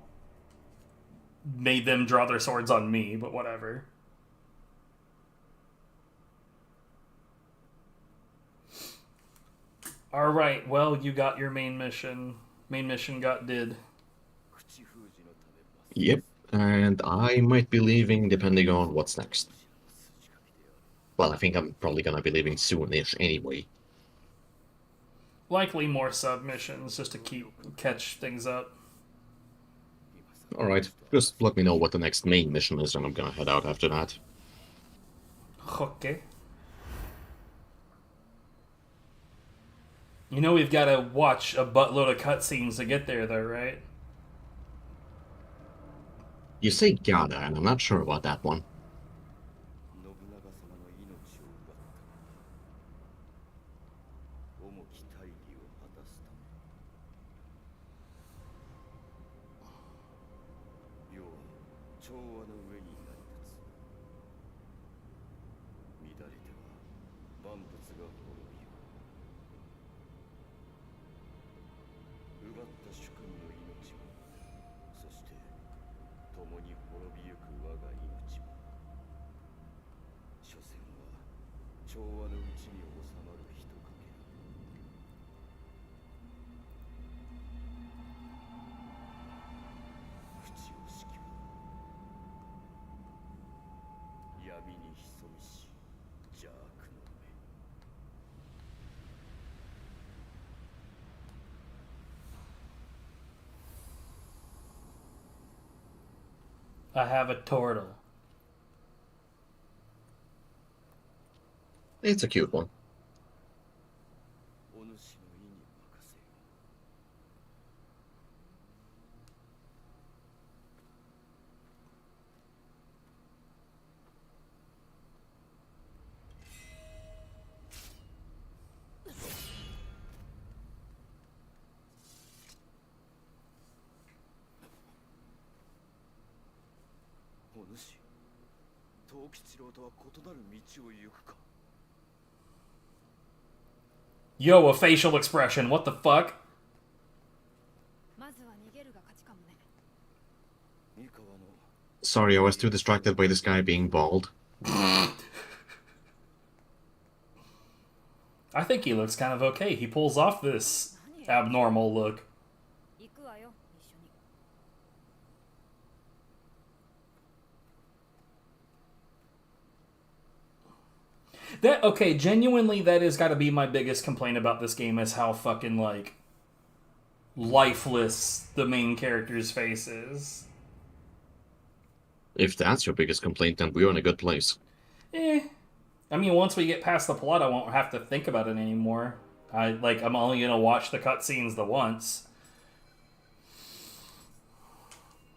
A: made them draw their swords on me, but whatever. Alright, well, you got your main mission. Main mission got did.
B: Yep, and I might be leaving depending on what's next. Well, I think I'm probably gonna be leaving soon-ish anyway.
A: Likely more submissions just to catch things up.
B: Alright, just let me know what the next main mission is and I'm gonna head out after that.
A: Okay. You know we've got to watch a buttload of cutscenes to get there, though, right?
B: You say gotta, and I'm not sure about that one.
A: I have a turtle.
B: It's a cute one.
C: 吉郎とは異なる道を行くか。
A: Yo, a facial expression. What the fuck?
D: まずは逃げるが勝ちかもね。
C: 三河の
B: Sorry, I was too distracted by this guy being bald.
A: I think he looks kind of okay. He pulls off this abnormal look.
D: 行くわよ、一緒に。
A: That okay, genuinely that has got to be my biggest complaint about this game is how fucking like lifeless the main character's face is.
B: If that's your biggest complaint, then we're in a good place.
A: I mean, once we get past the plot, I won't have to think about it anymore. I'm only gonna watch the cutscenes the once.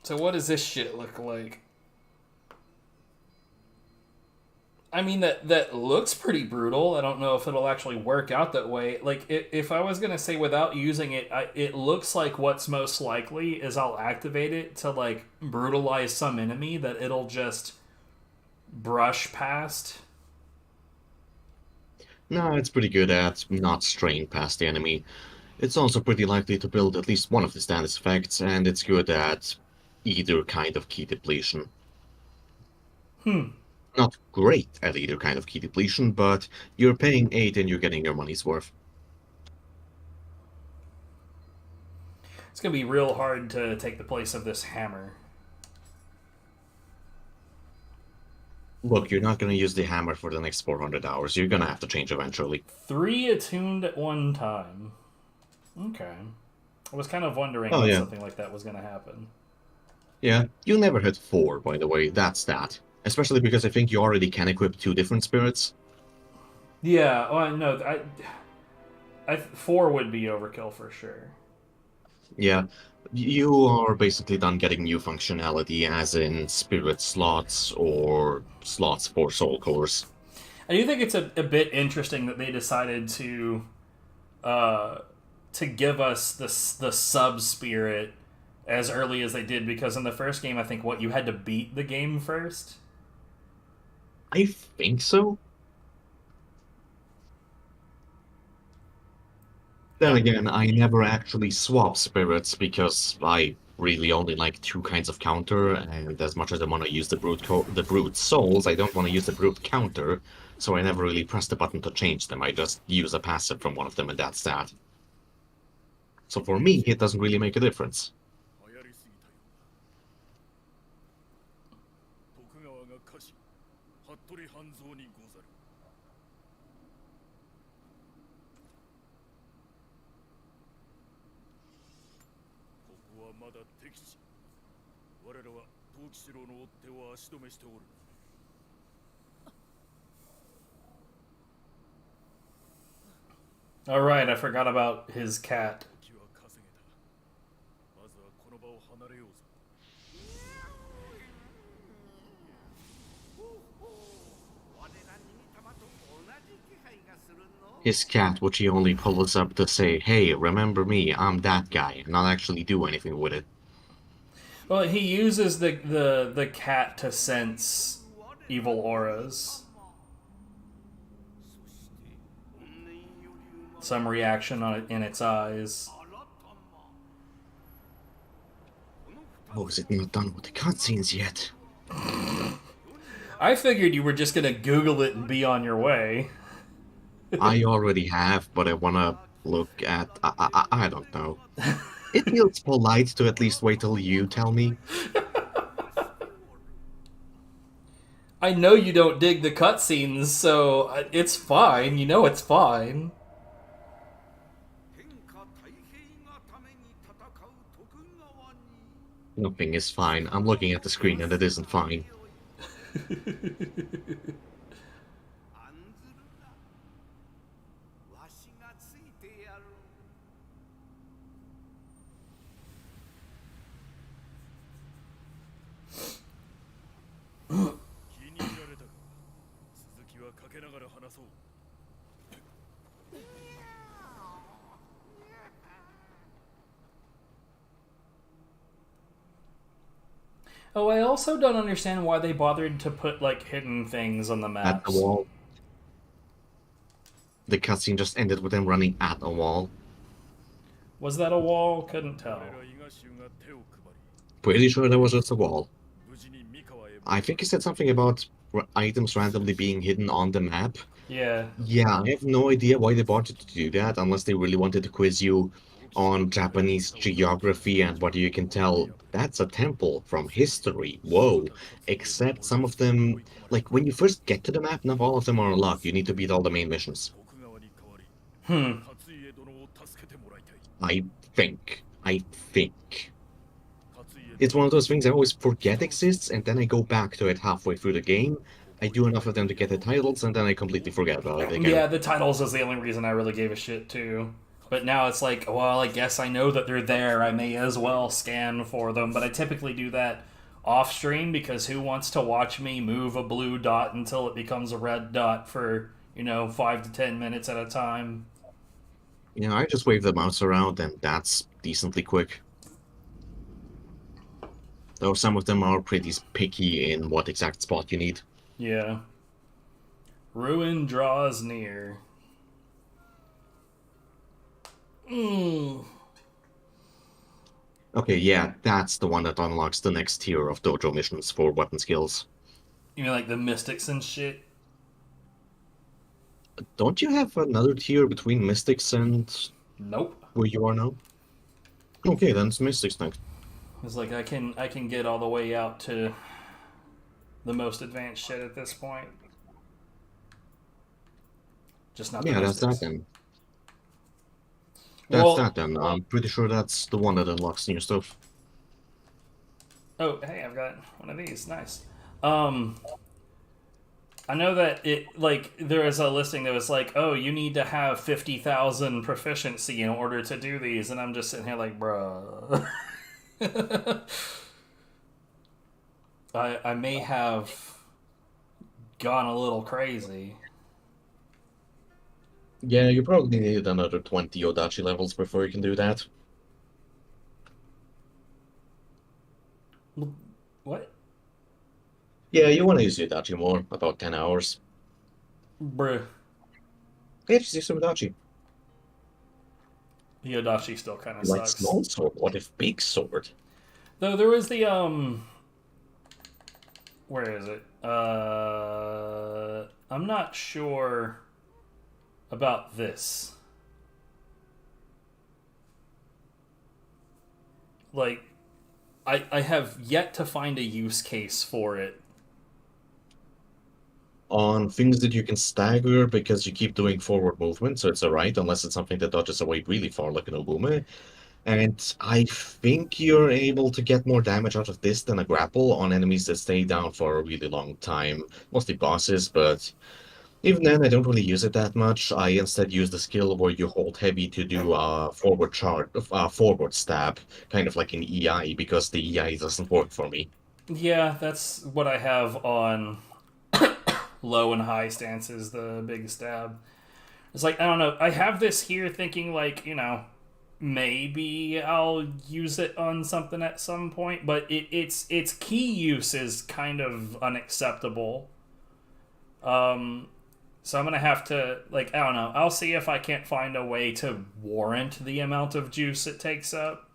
A: So what does this shit look like? I mean, that looks pretty brutal. I don't know if it'll actually work out that way. Like, if I was gonna say without using it, it looks like what's most likely is I'll activate it to, like, brutalize some enemy that it'll just brush past.
B: No, it's pretty good at not straying past the enemy. It's also pretty likely to build at least one of the status effects, and it's good at either kind of key depletion. Not great at either kind of key depletion, but you're paying 8 and you're getting your money's worth.
A: It's gonna be real hard to take the place of this hammer.
B: Look, you're not going to use the hammer for the next 400 hours. You're going to have to change eventually.
A: 3 attuned at one time. Okay. I was kind of wondering when something like that was gonna happen.
B: Yeah, you never hit 4, by the way. That's that. Especially because I think you already can equip 2 different spirits.
A: Yeah, well, no, 4 would be overkill for sure.
B: Yeah, you are basically done getting new functionality, as in spirit slots or slots for soul cores.
A: I do think it's a bit interesting that they decided to give us the sub spirit as early as they did, because in the first game, I think you had to beat the game first.
B: I think so. Then again, I never actually swap spirits because I really only like 2 kinds of counter, and as much as I want to use the brute souls, I don't want to use the brute counter, so I never really press the button to change them. I just use a passive from one of them, and that's that. So for me, it doesn't really make a difference.
C: 流行りすぎたようだ。徳川が家臣服部半蔵にござる。ここはまだ敵地。我らは藤吉郎の追っ手を足止めしておる。
A: Alright, I forgot about his cat.
C: 時は稼げた。まずはこの場を離れようぞ。
B: His cat, which he only pulls up to say, hey, remember me, I'm that guy, and not actually do anything with it.
A: Well, he uses the cat to sense evil auras. Some reaction on it in its eyes.
B: Oh, is it not done with the cutscenes yet?
A: I figured you were just gonna Google it and be on your way.
B: I already have, but I wanna look at... I don't know. It feels polite to at least wait till you tell me.
A: I know you don't dig the cutscenes, so it's fine. You know it's fine.
C: 天下太平がために戦う徳川に。
B: Nothing is fine. I'm looking at the screen and it isn't fine.
C: 案ずるな。わしがついてやろう。 気に入られたか。続きはかけながら話そう。
A: I Oh, I also don't understand why they bothered to put like hidden things on the
B: At the
A: maps.
B: wall. The cutscene just ended with them running at a wall.
A: Was that a wall? Couldn't
C: 我
A: tell.
C: ら伊賀衆が手を配り
B: Pretty sure that was just a wall.
C: 無事に三河へ
B: I think he said something about items randomly being hidden on the map.
A: Yeah.
B: Yeah, I have no idea why they wanted to do that, unless they really wanted to quiz you on Japanese geography and what you can tell. That's a temple from history. Whoa. Except some of them, like when you first get to the map, not all of them are unlocked. You need to beat all the main missions.
C: 徳川に代わり
A: Hmm.
C: 勝家殿を助けてもらいたい
B: I think. I think.
C: 勝家
B: It's one of those things I always forget exists, and then I go back to it halfway through the game. I do enough of them to get the titles, and then I completely forget about it again.
A: Yeah, the titles is the only reason I really gave a shit too. But now it's like, well, I guess I know that they're there. I may as well scan for them. But I typically do that off stream because who wants to watch me move a blue dot until it becomes a red dot for, 5 to 10 minutes at a time?
B: Yeah, I just wave the mouse around, and that's decently quick. Though some of them are pretty picky in what exact spot you need.
A: Yeah. Ruin draws near. Mm.
B: Okay, yeah, that's the one that unlocks the next tier of dojo missions for weapon skills.
A: You mean like the mystics and shit?
B: Don't you have another tier between Mystics and
A: Nope.
B: where you are now? Okay, then it's Mystics next.
A: It's like I can get all the way out to the most advanced shit at this point. Just not the
B: Yeah, that's that
A: mystics.
B: then. That's
A: Well,
B: that then. I'm pretty sure that's the one that unlocks new stuff.
A: oh, hey, I've got one of these. Nice. I know that there was a listing that was like, oh, you need to have 50,000 proficiency in order to do these, and I'm just sitting here like, bruh. I may have gone a little crazy.
B: Yeah, you probably need another 20 Odachi levels before you can do that.
A: What?
B: Yeah, you want to use Odachi more, about 10 hours.
A: Bruh.
B: Yeah, just use some Odachi.
A: The Odachi still kind of
B: Like
A: sucks.
B: small sword, what if big sword?
A: Though there was the, where is it? I'm not sure about this. Like, I have yet to find a use case for it.
B: On things that you can stagger because you keep doing forward movement, so it's alright, unless it's something that dodges away really far, like an Ogume. And I think you're able to get more damage out of this than a grapple on enemies that stay down for a really long time. Mostly bosses, but even then, I don't really use it that much. I instead use the skill where you hold heavy to do a forward forward stab, kind of like an EI, because the EI doesn't work for me.
A: Yeah, that's what I have on low and high stances, the big stab. It's like, I don't know. I have this here thinking, like, maybe I'll use it on something at some point, but its key use is kind of unacceptable. So I'm gonna have to, like, I don't know. I'll see if I can't find a way to warrant the amount of juice it takes up.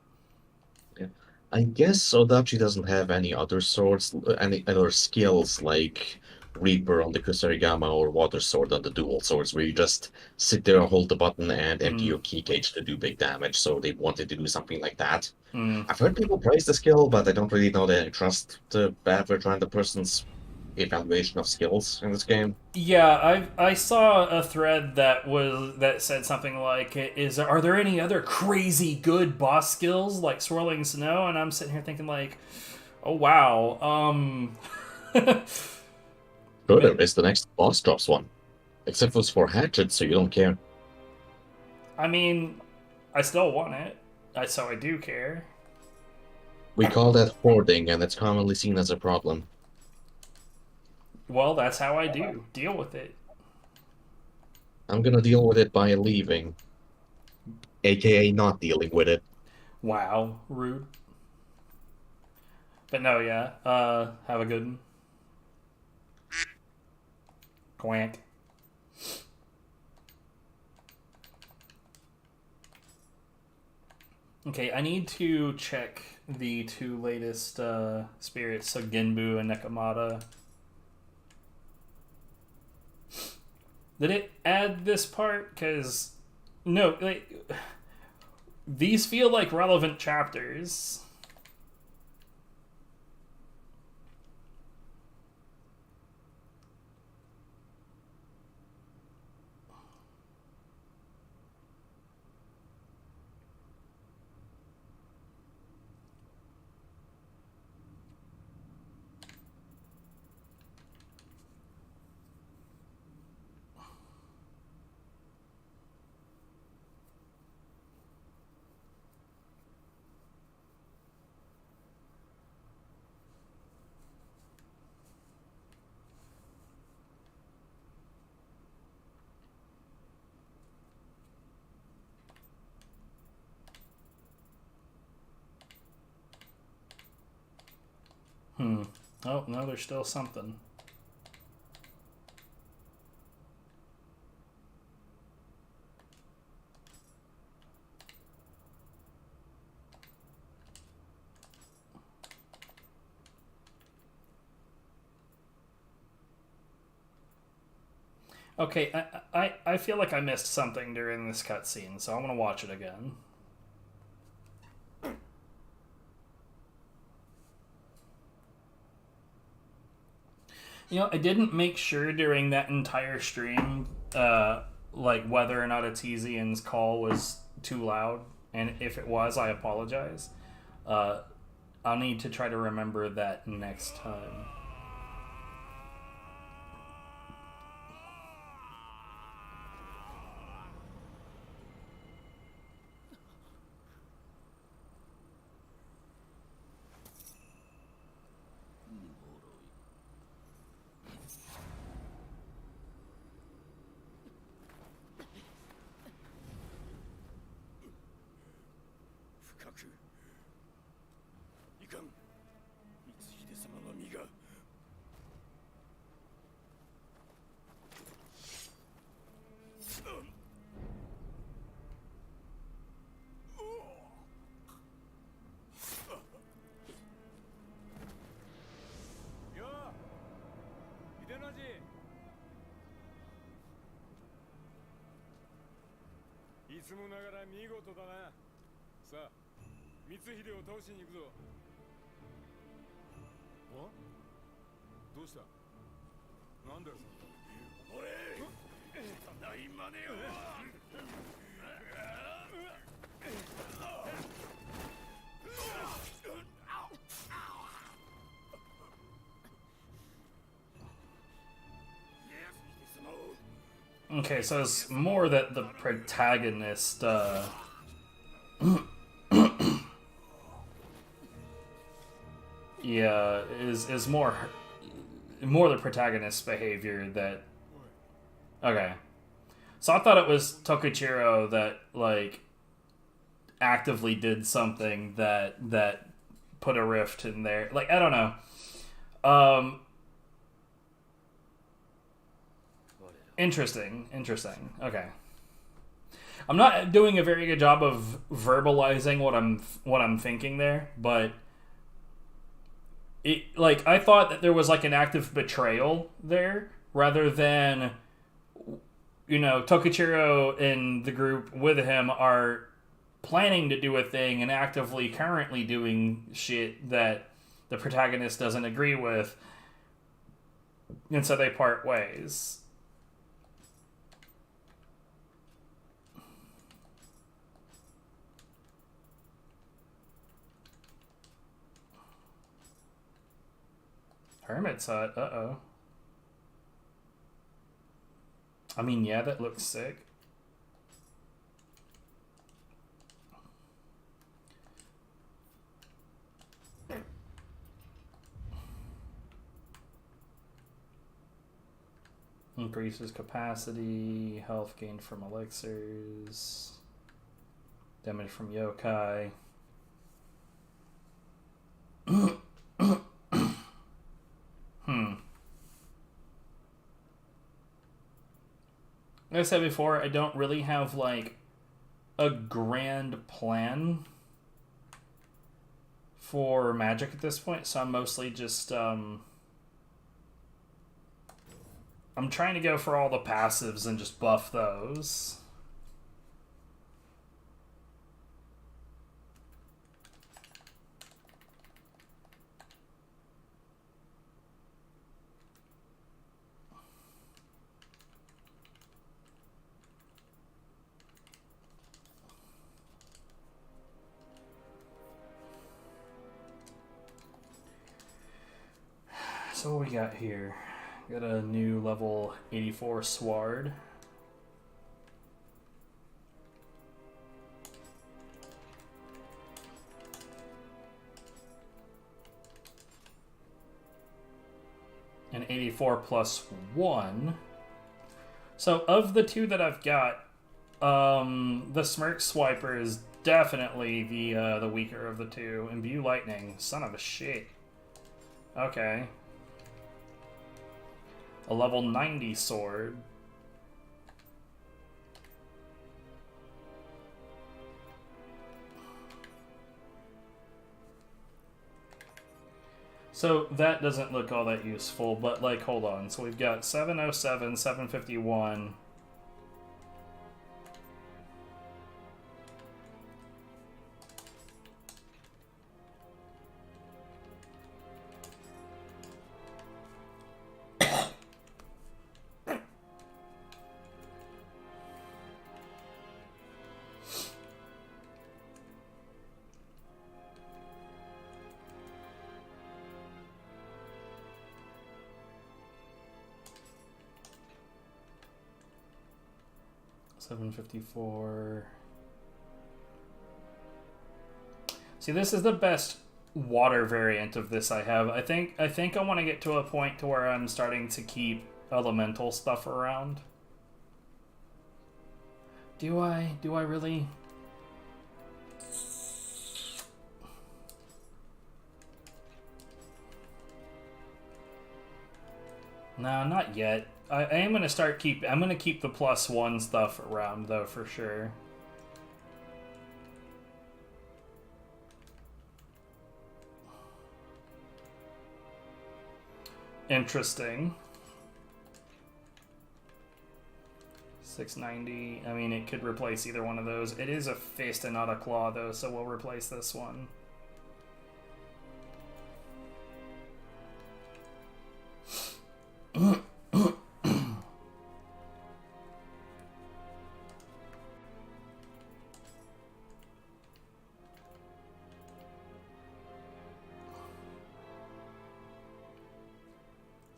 B: Yeah. I guess Odachi doesn't have any other swords, any other skills like Reaper on the Kusarigama or Water Sword on the dual swords, where you just sit there, hold the button, and empty your key cage to do big damage. So they wanted to do something like that. I've heard people praise the skill, but I don't really know that I trust the average random person's evaluation of skills in this game.
A: Yeah, I saw a thread that said something like, are there any other crazy good boss skills like swirling snow? And I'm sitting here thinking like, oh wow,
B: Sure, there is the next boss drops one. Except it's for hatchet, so you don't care.
A: I mean, I still want it, so I do care.
B: We call that hoarding, and it's commonly seen as a problem.
A: Well, that's how I deal with it.
B: I'm gonna deal with it by leaving. AKA not dealing with it.
A: Wow, rude. But no, yeah. Have a good one. Quack. Okay, I need to check the two latest spirits, so Genbu and Nekomata. Did it add this part? Because, no, like, these feel like relevant chapters. Oh, no, there's still something. Okay, I feel like I missed something during this cutscene, so I'm gonna watch it again. You know, I didn't make sure during that entire stream, like whether or not Atizian's call was too loud, and if it was, I apologize. I'll need to try to remember that next time.
C: いつもながら見事だな。さあ、光秀を倒しに行くぞ。お？どうした？なんだよ。おい！ただいまねよ。
A: Okay, so it's more that the protagonist, yeah, is more the protagonist's behavior that. Okay, so I thought it was Tokichiro that like actively did something that put a rift in there. Like, I don't know. Interesting. Okay. I'm not doing a very good job of verbalizing what I'm thinking there, but it, like, I thought that there was like an active betrayal there rather than, you know, Tokichiro and the group with him are planning to do a thing and actively currently doing shit that the protagonist doesn't agree with, and so they part ways. Hermit's hut, uh-oh. I mean, yeah, that looks sick. Increases capacity, health gained from elixirs, damage from yokai. Like I said before, I don't really have like a grand plan for Magic at this point, so I'm mostly just I'm trying to go for all the passives and just buff those. So what we got here? Got a new level 84 Sward. An 84 plus 1. So of the two that I've got, the Smirk Swiper is definitely the weaker of the two. Imbue Lightning, son of a shit. Okay. A level 90 sword. So that doesn't look all that useful, but like, hold on. So we've got 707, 751. $754. See, this is the best water variant of this I have. I think I want to get to a point to where I'm starting to keep elemental stuff around. Do I really? No, not yet. I am gonna I'm gonna keep the +1 stuff around though, for sure. Interesting. 690. I mean, it could replace either one of those. It is a fist and not a claw though, so we'll replace this one.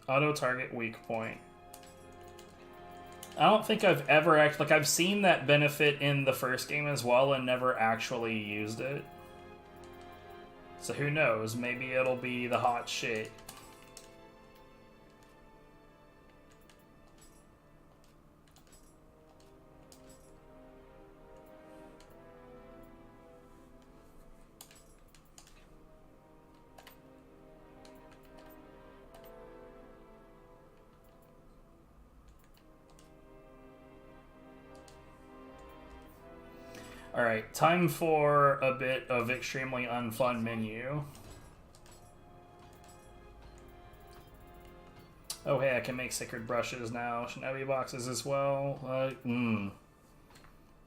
A: Auto target weak point. I don't think I've ever actually, like, I've seen that benefit in the first game as well and never actually used it. So who knows? Maybe it'll be the hot shit. Alright, time for a bit of extremely unfun menu. Oh hey, I can make sacred brushes now. Shinobi boxes as well.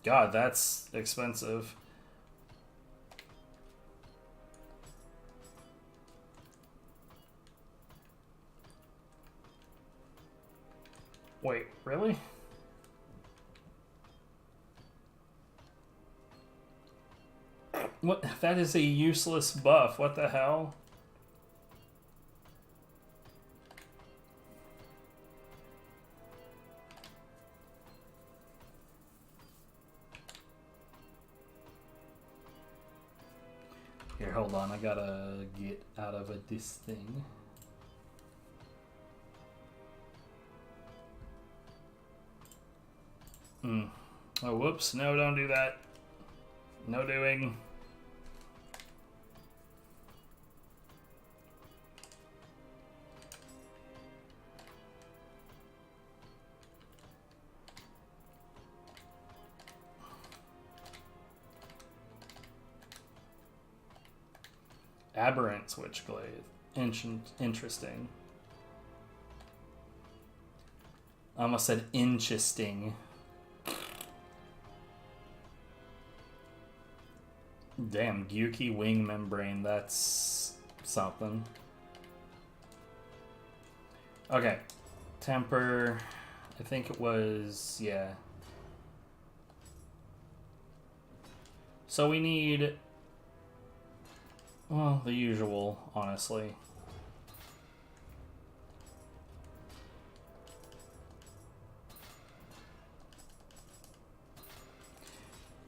A: God, that's expensive. Wait, really? What? That is a useless buff. What the hell? Here, hold on. I gotta get out of this thing. Oh, whoops. No, don't do that. No doing. Aberrant Switchblade. Interesting. I almost said interesting. Damn, Gyuki wing membrane, that's something. Okay. Temper, I think it was, yeah. So we need, well, the usual, honestly.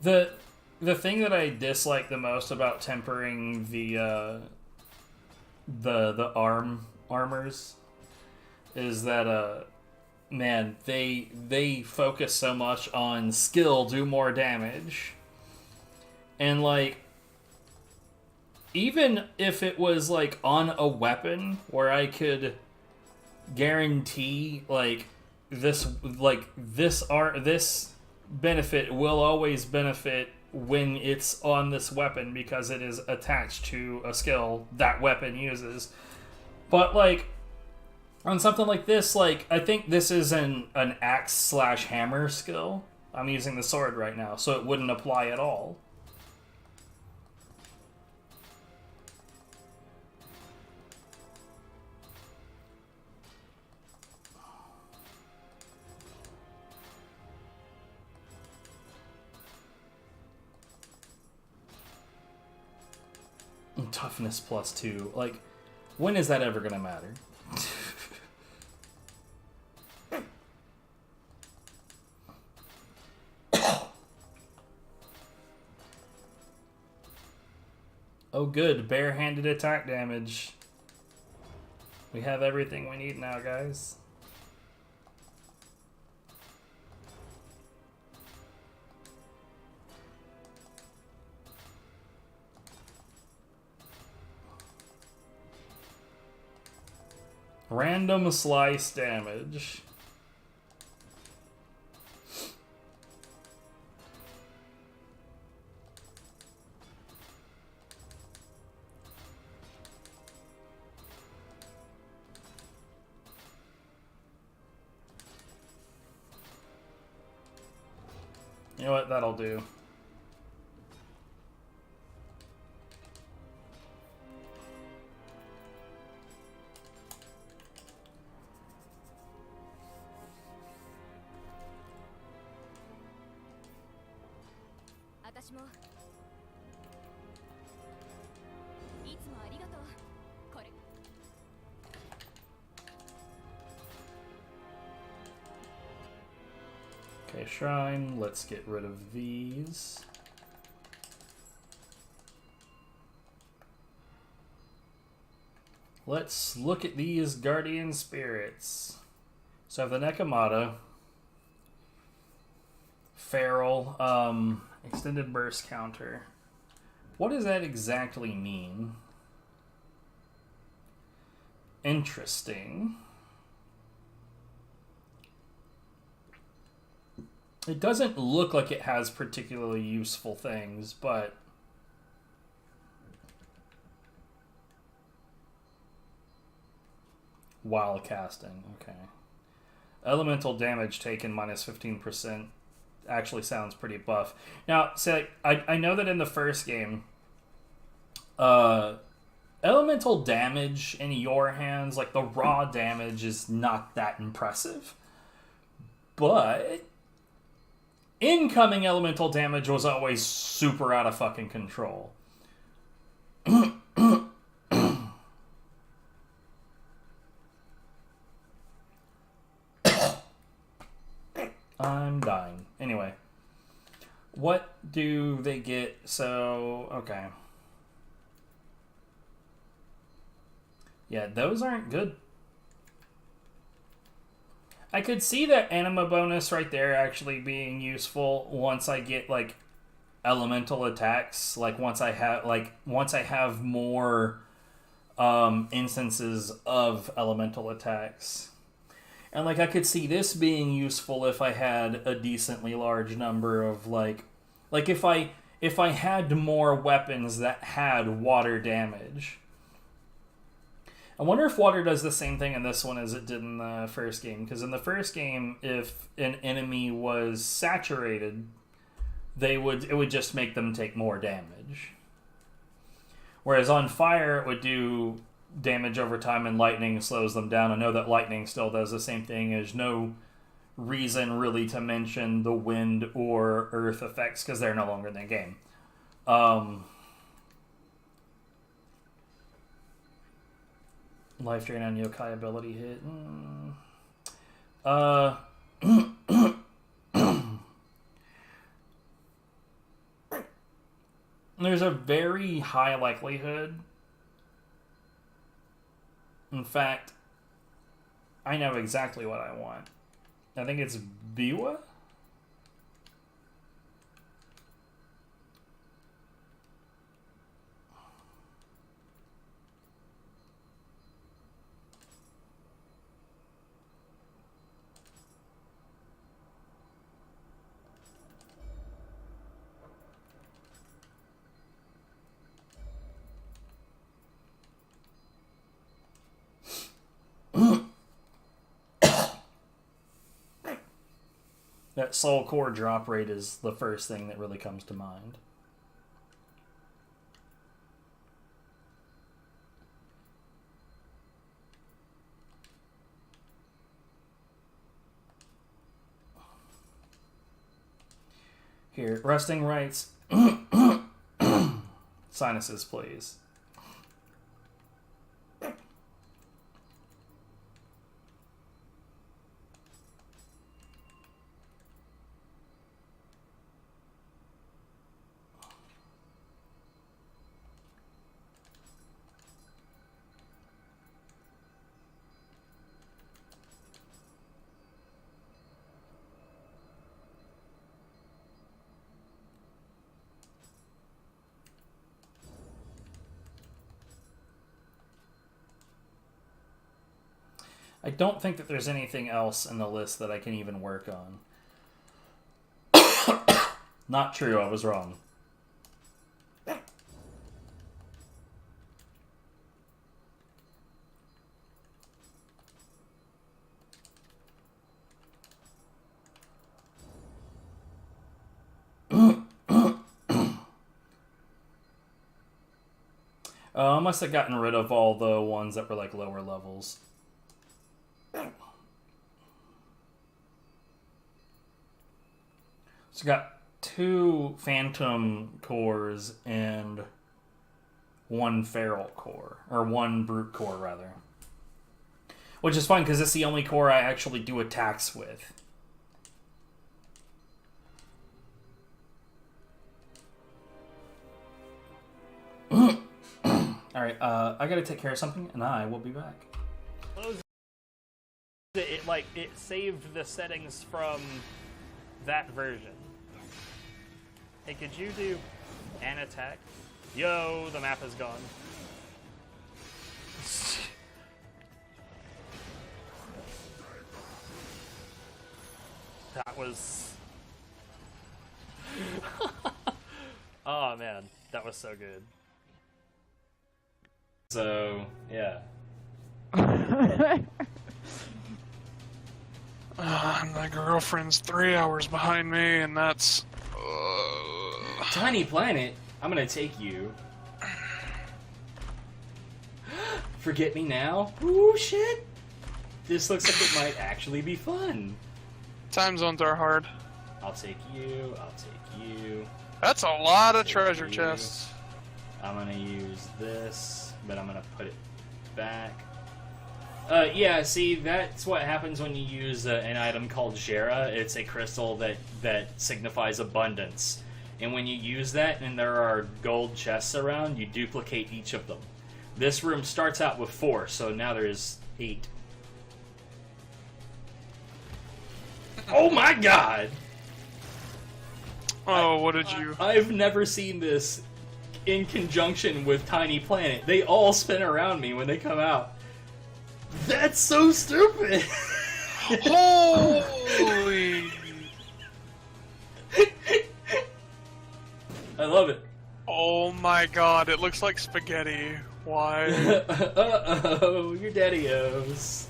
A: The thing that I dislike the most about tempering the armors is that man, they focus so much on skill, do more damage. And like even if it was like on a weapon where I could guarantee this benefit will always benefit when it's on this weapon because it is attached to a skill that weapon uses. But like on something like this, like I think this is an axe/hammer skill. I'm using the sword right now, so it wouldn't apply at all. Toughness +2. Like, when is that ever gonna matter? Oh good, bare-handed attack damage. We have everything we need now, guys. Random slice damage. You know what? That'll do. Okay, shrine. Let's get rid of these. Let's look at these guardian spirits. So I have the Nekomata, Feral, extended burst counter. What does that exactly mean? Interesting. It doesn't look like it has particularly useful things, but while casting, okay. Elemental damage taken -15% actually sounds pretty buff. Now, say I know that in the first game, elemental damage in your hands, like the raw damage, is not that impressive, but incoming elemental damage was always super out of fucking control. I'm dying. Anyway. What do they get? So, okay. Yeah, those aren't good. I could see that anima bonus right there actually being useful once I get like elemental attacks. Like once I have more instances of elemental attacks. And like I could see this being useful if I had a decently large number of like if I had more weapons that had water damage. I wonder if water does the same thing in this one as it did in the first game. Because in the first game, if an enemy was saturated, it would just make them take more damage. Whereas on fire, it would do damage over time, and lightning slows them down. I know that lightning still does the same thing. There's no reason really to mention the wind or earth effects because they're no longer in the game. Life drain on yokai ability hit. There's a very high likelihood. In fact, I know exactly what I want. I think it's Biwa? That soul core drop rate is the first thing that really comes to mind. Here, resting rights. Sinuses, please. I don't think that there's anything else in the list that I can even work on. Not true, I was wrong. I must have gotten rid of all the ones that were like lower levels. So got 2 phantom cores and 1 feral core, or 1 brute core rather. Which is fun because it's the only core I actually do attacks with. Alright, I gotta take care of something and I will be back. It saved the settings from that version. Hey, could you do an attack? Yo, the map is gone. That was... oh man, that was so good. So, yeah.
E: My girlfriend's 3 hours behind me, and that's...
A: Tiny planet, I'm gonna take you. Forget me now? Ooh, shit! This looks like it might actually be fun.
E: Time zones are hard.
A: I'll take you, I'll take you.
E: That's a lot of treasure chests.
A: I'm gonna use this, but I'm gonna put it back. Yeah, see, that's what happens when you use an item called Jera. It's a crystal that signifies abundance. And when you use that and there are gold chests around, you duplicate each of them. This room starts out with 4, so now there's 8. Oh my god!
E: Oh, what did you...
A: I've never seen this in conjunction with Tiny Planet. They all spin around me when they come out. That's so stupid!
E: Holy...
A: I love it.
E: Oh my my god, it looks like spaghetti. Why?
A: Uh-oh, your daddy-os.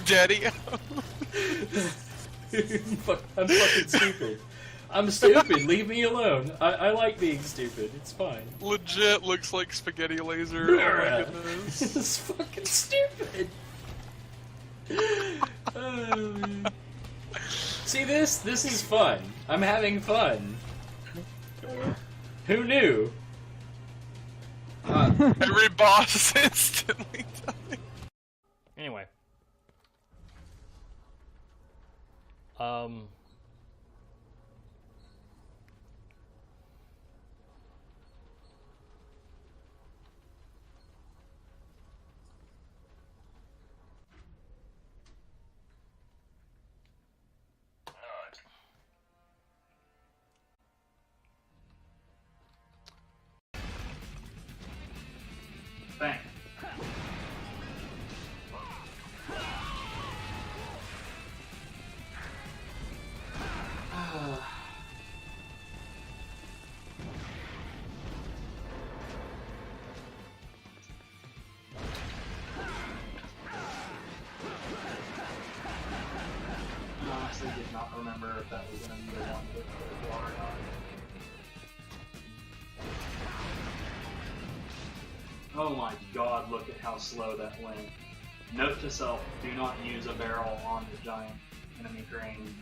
E: Daddy?
A: I'm fucking stupid. I'm stupid. Leave me alone. I like being stupid. It's fine.
E: Legit looks like spaghetti laser. Oh my goodness.
A: It's fucking stupid. See this? This is fun. I'm having fun. Who knew?
E: Every boss instantly dies.
A: Anyway. Bang. Honestly, did not remember if that was going to be the one with the water or not. Oh my god, look at how slow that went. Note to self, do not use a barrel on the giant enemy crane.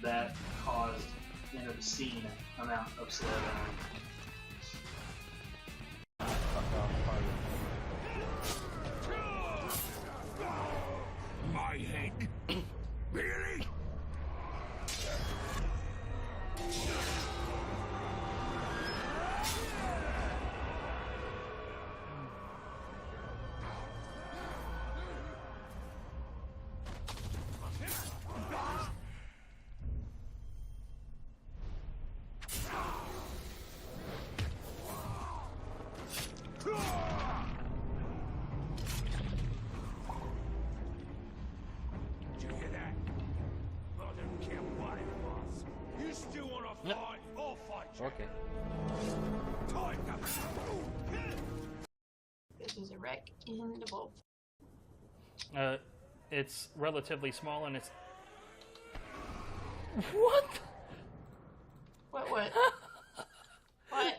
A: That caused an obscene amount of slowdown.
C: My Hank. Really? Did you hear that? Well, I don't care what it was. You still want to fight? I'll fight you.
A: Okay.
C: Time to...
F: This is a wreck in the boat.
A: It's relatively small and it's... What?
F: What? What? What?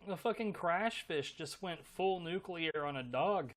A: The fucking crash fish just went full nuclear on a dog.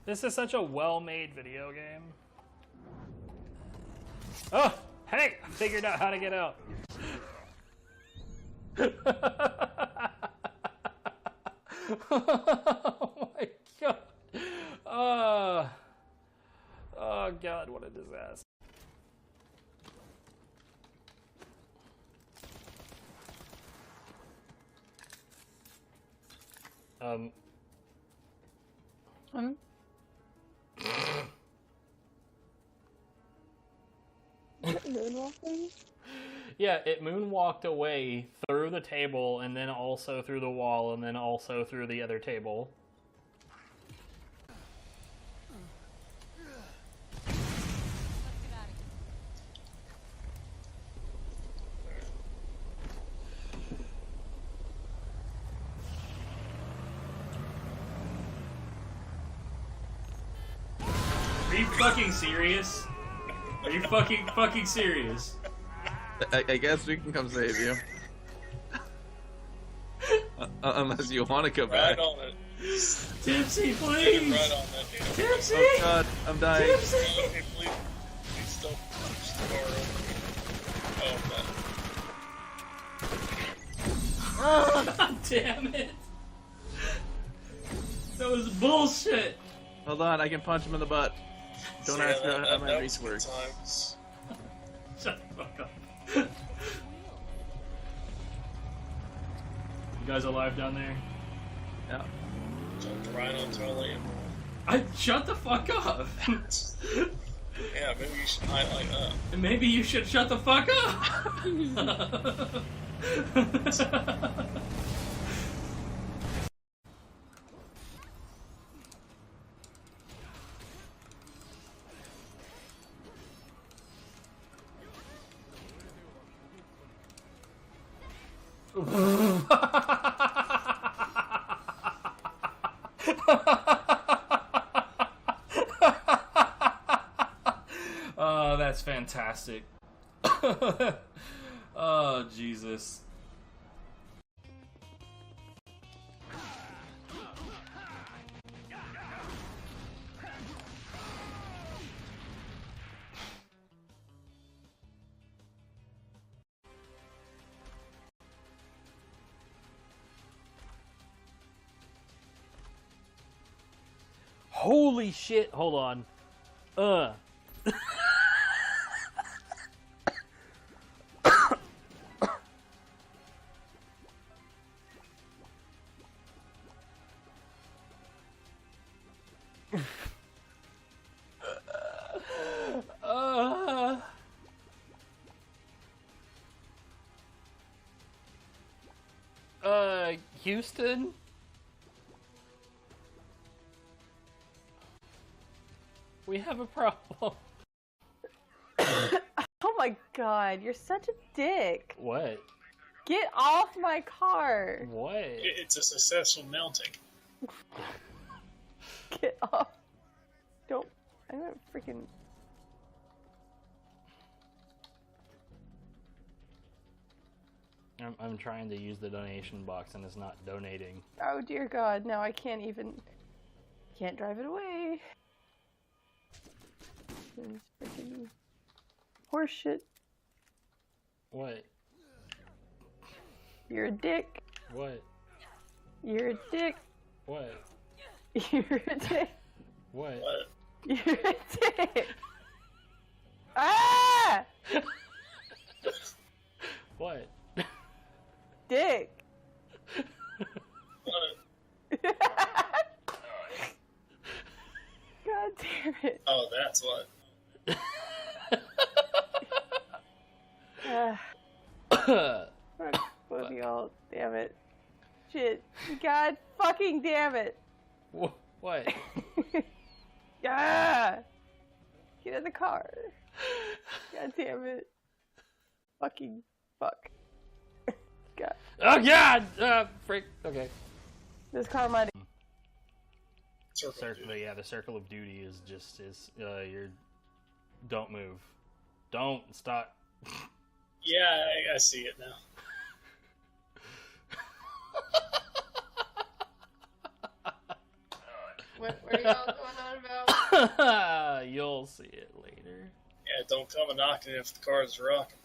A: This is such a well-made video game. Oh, hey! I figured out how to get out. Oh my god. Oh god, what a disaster.
F: Moonwalking?
A: Yeah, it moonwalked away through the table and then also through the wall and then also through the other table. Are you fucking serious? Are you fucking serious?
G: I guess we can come save you. Unless you want to go back.
C: Right on it.
A: Tipsy, please!
C: Right on that.
A: Tipsy!
G: Oh god, I'm dying.
A: Tipsy!
C: Hey, please. Please stop. Oh, man.
A: Oh, god damn it! That was bullshit.
G: Hold on, I can punch him in the butt. Don't ask me how my reach works.
H: Times.
A: Shut the fuck up. You guys alive down there?
G: Yeah.
H: Jumped right on toilet.
A: Shut the fuck up.
H: Yeah, maybe you should highlight up.
A: Maybe you should shut the fuck up. Oh, that's fantastic. Oh, Jesus.
I: Holy shit, hold on. Houston? We have a problem.
J: Oh my god, you're such a dick.
I: What?
J: Get off my car.
I: What?
H: It's a successful melting.
J: Get off. Don't. I'm gonna freaking.
I: I'm trying to use the donation box and it's not donating.
J: Oh dear god, no, I can't even. Can't drive it away. This freaking horseshit.
I: What?
J: You're a dick.
I: What?
J: You're a dick.
I: What?
J: You're a dick.
I: What?
J: You're a dick. Ah!
I: What?
J: Dick.
H: What?
J: God damn it.
H: Oh, that's what.
J: Fuck both of y'all. Damn it. Shit. God fucking damn it.
I: What?
J: Ah! Get in the car. God damn it. Fucking fuck. God.
I: Oh god! Freak. Okay.
J: This car might.
I: Circle, yeah, the circle of duty is just you're. Don't move. Don't stop.
H: Yeah, I see it now.
F: What are y'all going on about?
I: You'll see it later.
H: Yeah, don't come a knocking if the car's rocking.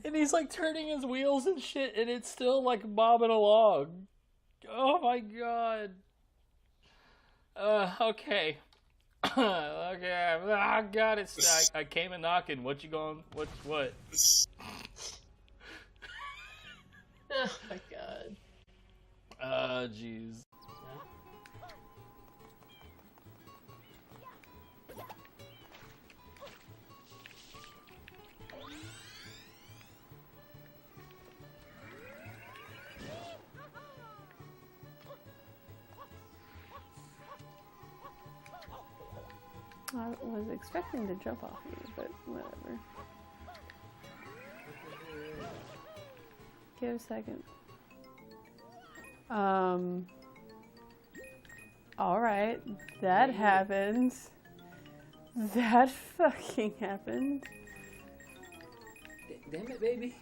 I: And he's like turning his wheels and shit, and it's still like bobbing along. Oh my god. Okay. Okay. Oh god, I came a knocking. What you going? What?
F: Oh my god.
I: Jeez.
J: I was expecting to jump off you, but whatever. Give a second. Alright. That happened. That fucking happened.
I: Damn it, baby.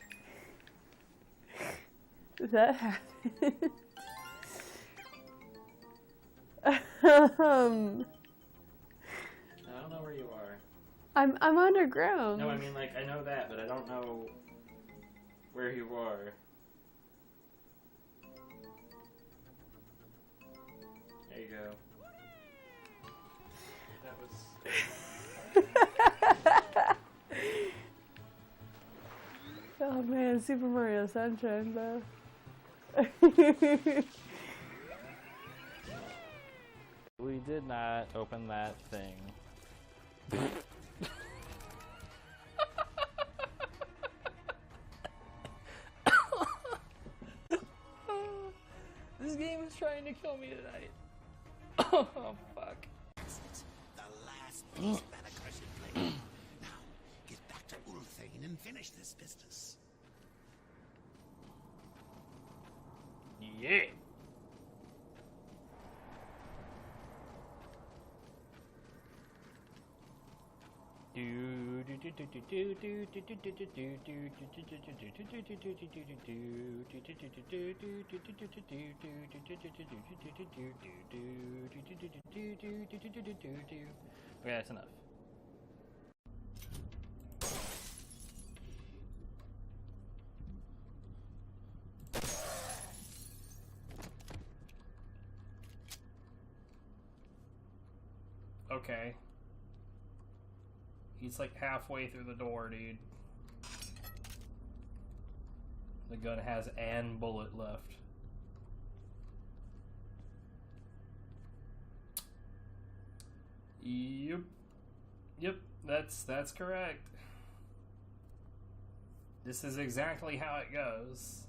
J: That happened.
I: I don't know where you are.
J: I'm underground.
I: No, I mean, like, I know that, but I don't know where you are. There you go. That was...
J: Oh man, Super Mario Sunshine, though.
I: We did not open that thing. This game is trying to kill me tonight. Oh, fuck.
K: The last piece of that accursed plate. Now, get back to Ulthane and finish this business.
I: Yeah. Okay, that's enough. Okay. He's like halfway through the door, dude. The gun has an bullet left. Yep. Yep, that's correct. This is exactly how it goes.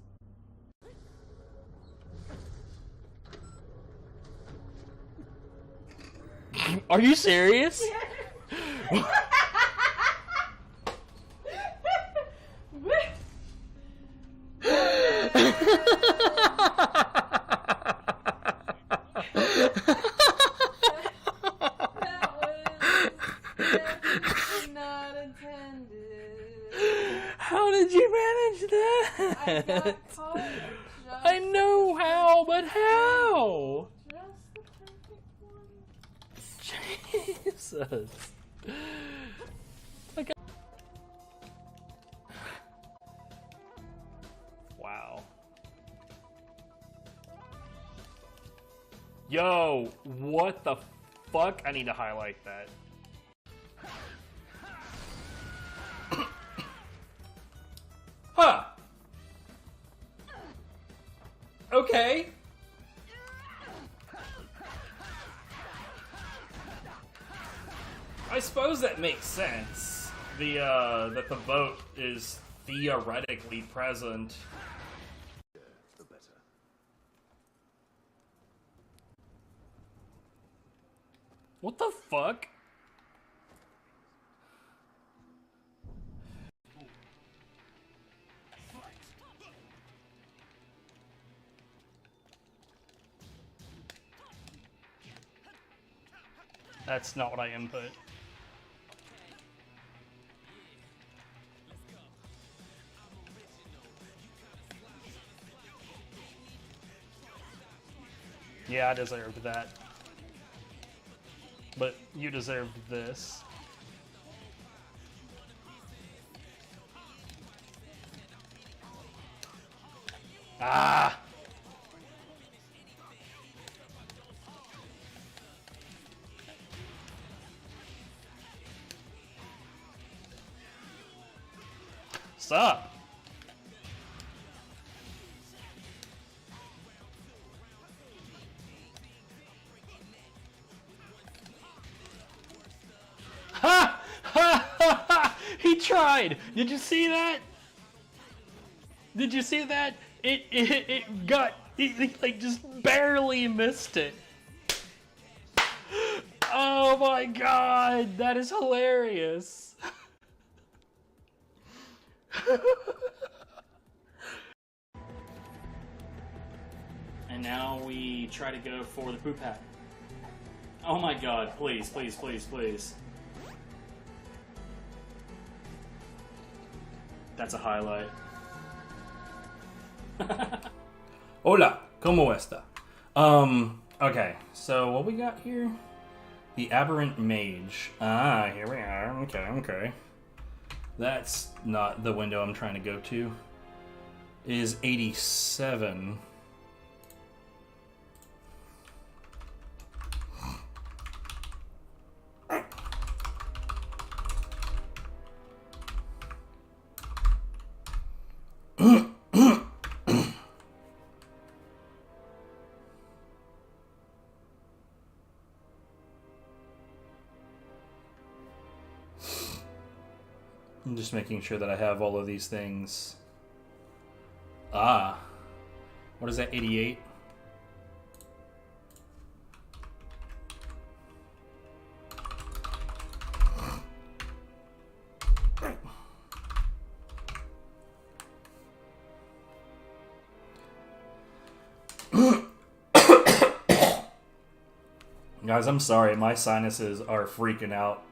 I: Are you serious?
J: Not intended.
I: How did you manage that?
J: I got caught just
I: I know how, but how?
J: just the perfect one.
I: Jesus. Like, wow. Yo, what the fuck? I need to highlight that. Huh. Okay. I suppose that makes sense. That the boat is theoretically present.
C: The better.
I: What the fuck? That's not what I input. Yeah, I deserved that. But you deserved this. Ah! Stop! Ha! Ha! Ha! Ha! He tried! Did you see that? Did you see that? It got... It like just barely missed it. Oh my god! That is hilarious! And now we try to go for the poop hat. Oh my god, please, please, please, please. That's a highlight.
A: Hola, ¿cómo está? Okay, so what we got here? The Aberrant Mage. Ah, here we are. Okay. That's not the window I'm trying to go to. It is 87. I'm just making sure that I have all of these things. Ah. What is that, 88? Guys, I'm sorry. My sinuses are freaking out.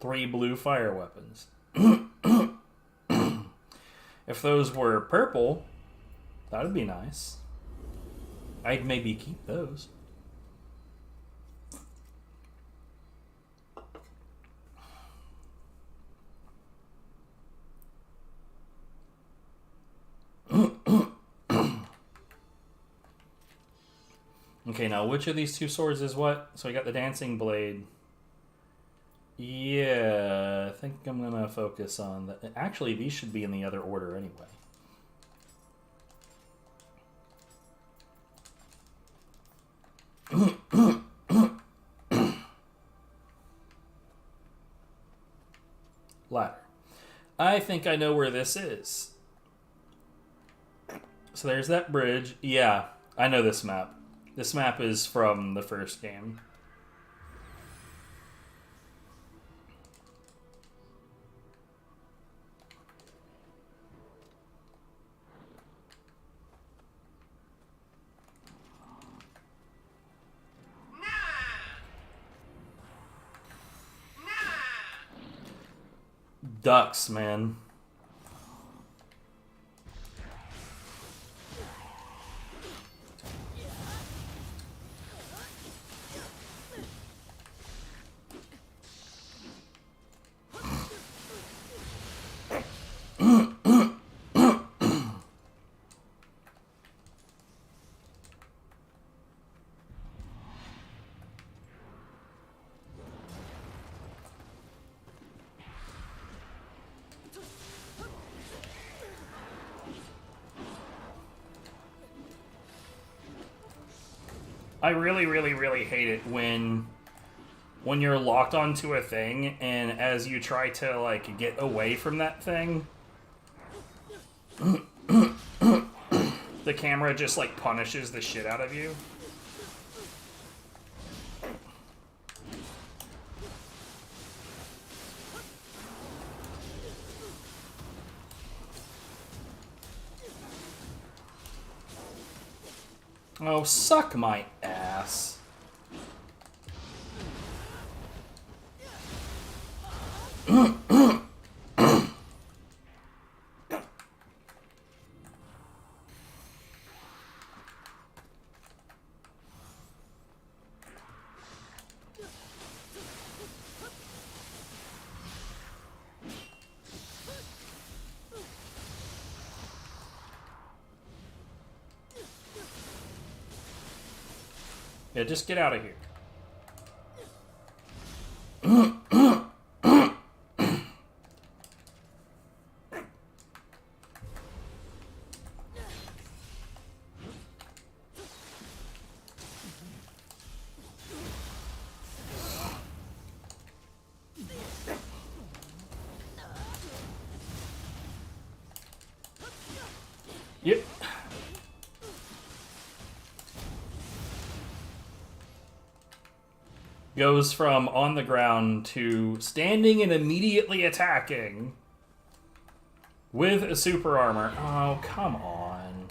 A: Three blue fire weapons. If those were purple, that'd be nice. I'd maybe keep those. Okay, now which of these two swords is what? So I got the dancing blade. Yeah, I think I'm gonna focus on the. Actually, these should be in the other order anyway. Ladder. I think I know where this is. So there's that bridge. Yeah, I know this map. This map is from the first game. Ducks, man. I really, really, really hate it when you're locked onto a thing and as you try to like get away from that thing, the camera just like punishes the shit out of you. Oh, suck my ass. Yeah, just get out of here. Yep. goes from on the ground to standing and immediately attacking with a super armor. Oh, come on.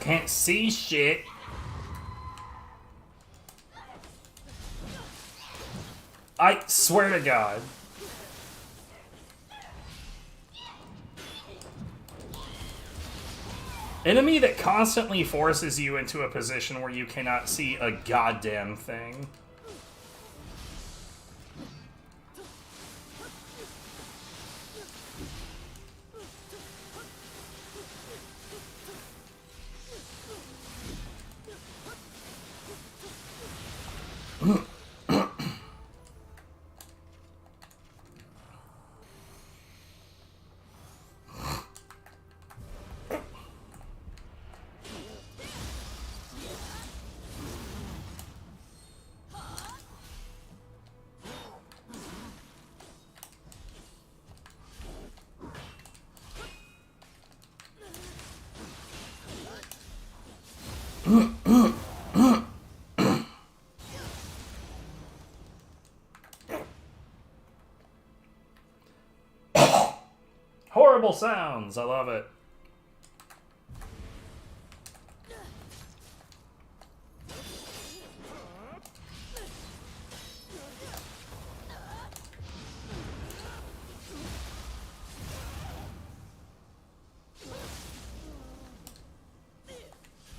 A: Can't see shit. I swear to God. Enemy that constantly forces you into a position where you cannot see a goddamn thing. Horrible sounds. I love it.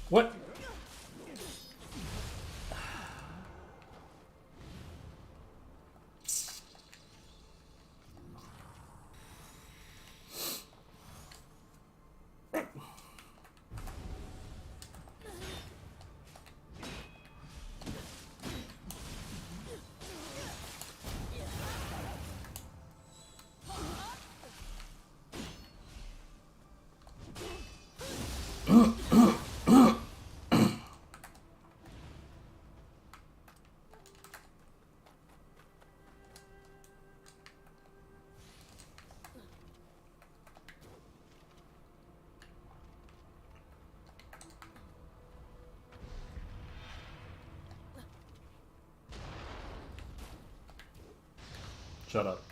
A: What? Shut up.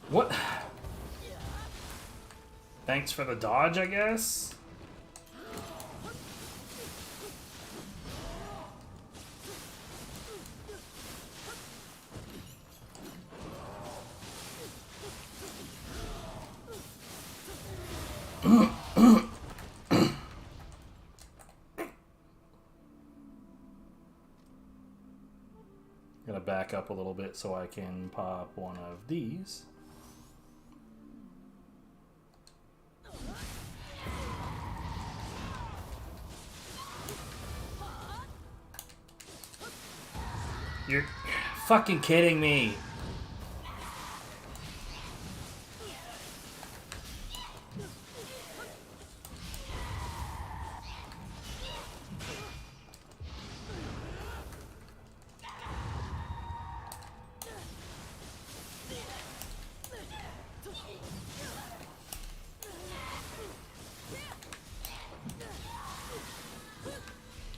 A: What? Thanks for the dodge, I guess? Gonna back up a little bit so I can pop one of these. You're fucking kidding me.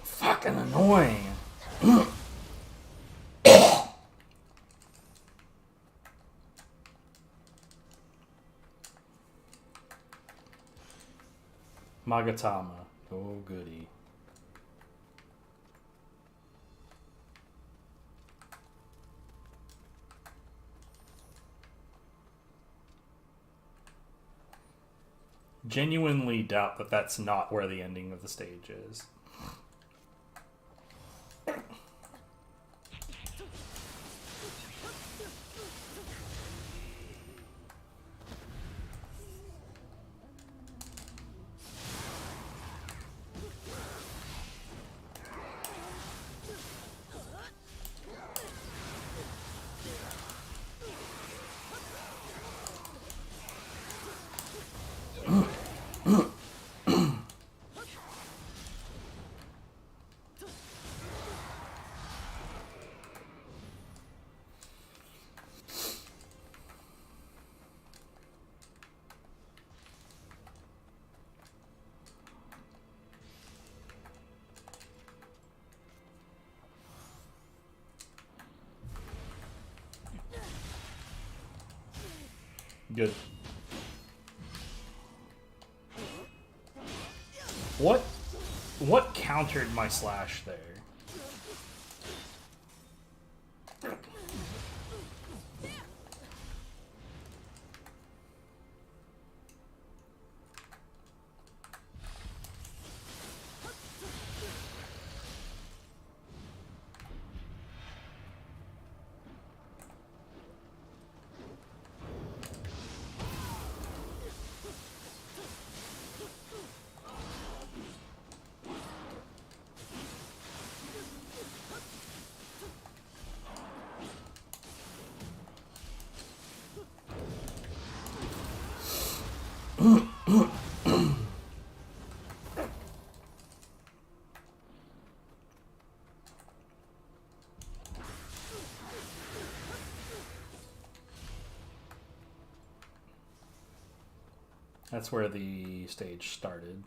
A: Fucking annoying. Magatama. Oh, goody. genuinely doubt that that's not where the ending of the stage is. Good. What countered my slash there? That's where the stage started.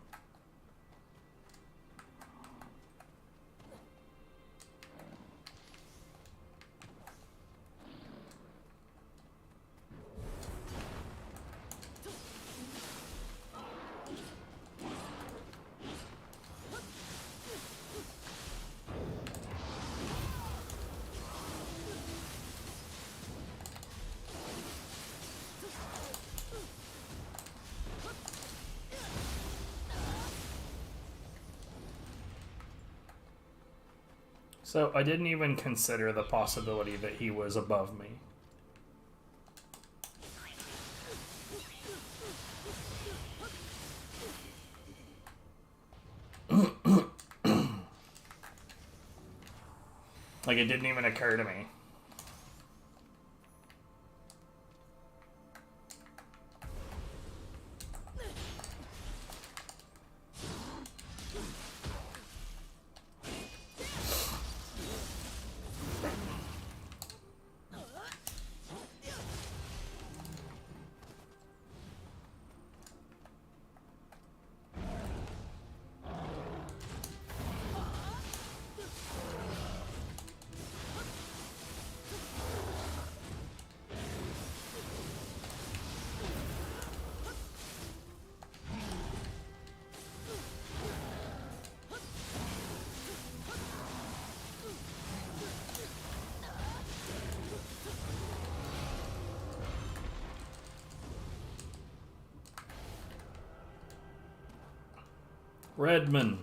A: So I didn't even consider the possibility that he was above me. Like, it didn't even occur to me. Redman.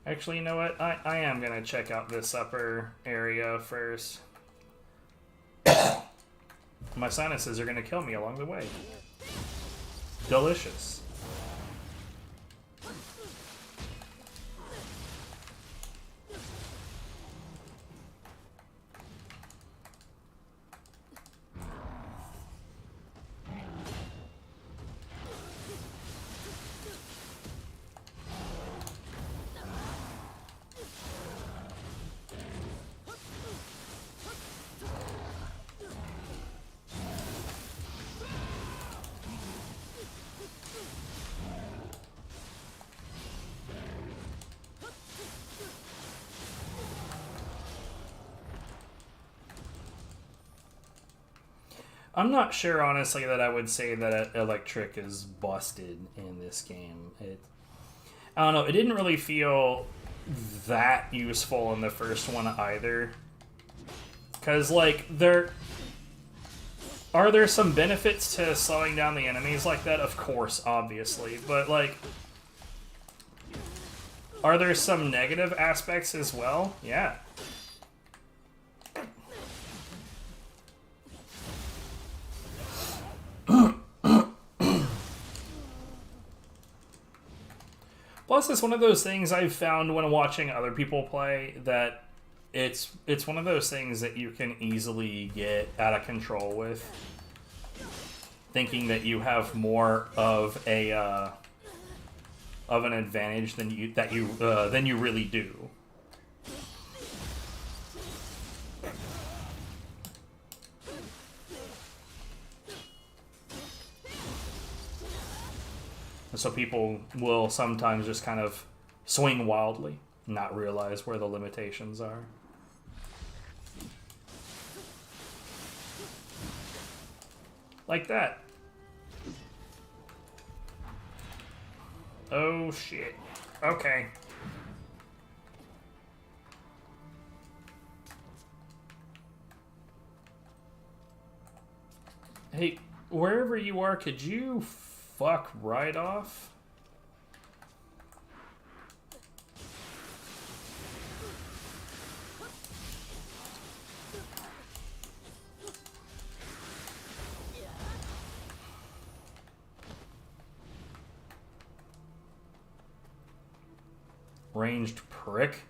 A: Actually, you know what? I am gonna check out this upper area first. My sinuses are gonna kill me along the way. Delicious. I'm not sure, honestly, that I would say that electric is busted in this game. I don't know. It didn't really feel that useful in the first one either. Because, like, are there some benefits to slowing down the enemies like that? Of course, obviously. But, like, are there some negative aspects as well? Yeah. Plus, it's one of those things I've found when watching other people play that it's one of those things that you can easily get out of control with, thinking that you have more of a of an advantage than you really do. So people will sometimes just kind of swing wildly, not realize where the limitations are. Like that. Oh shit. Okay. Hey, wherever you are, could you fuck right off? Ranged prick.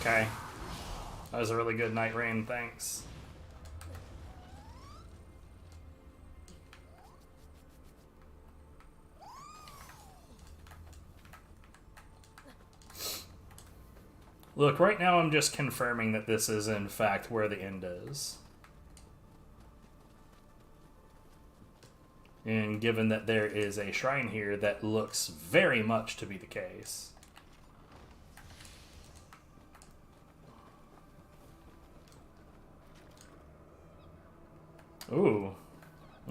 A: Okay. That was a really good night rain, thanks. Look, right now I'm just confirming that this is in fact where the end is. And given that there is a shrine here, that looks very much to be the case. Ooh.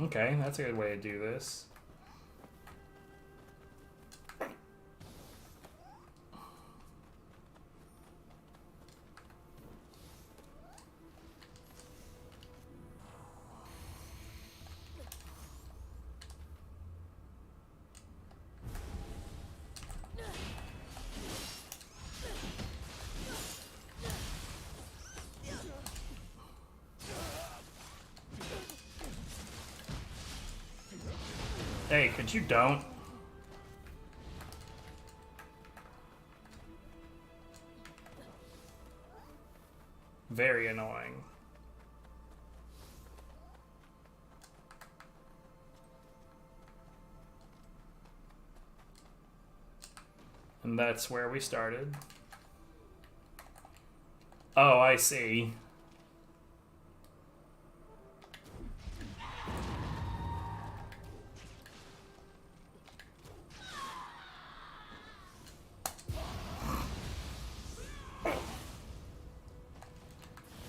A: Okay, that's a good way to do this. Hey, could you don't? Very annoying. And that's where we started. Oh, I see.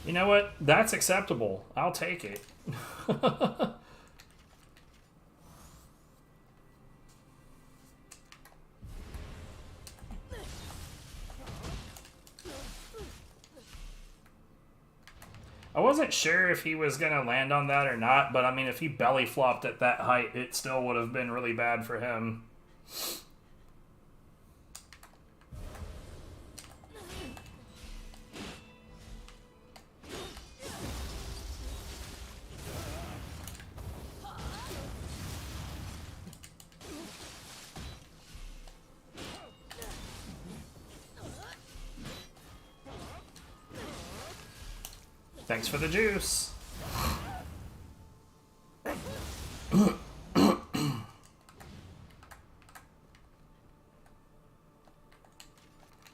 A: You know what? That's acceptable. I'll take it. I wasn't sure if he was going to land on that or not, but I mean, if he belly flopped at that height, it still would have been really bad for him. Thanks for the juice.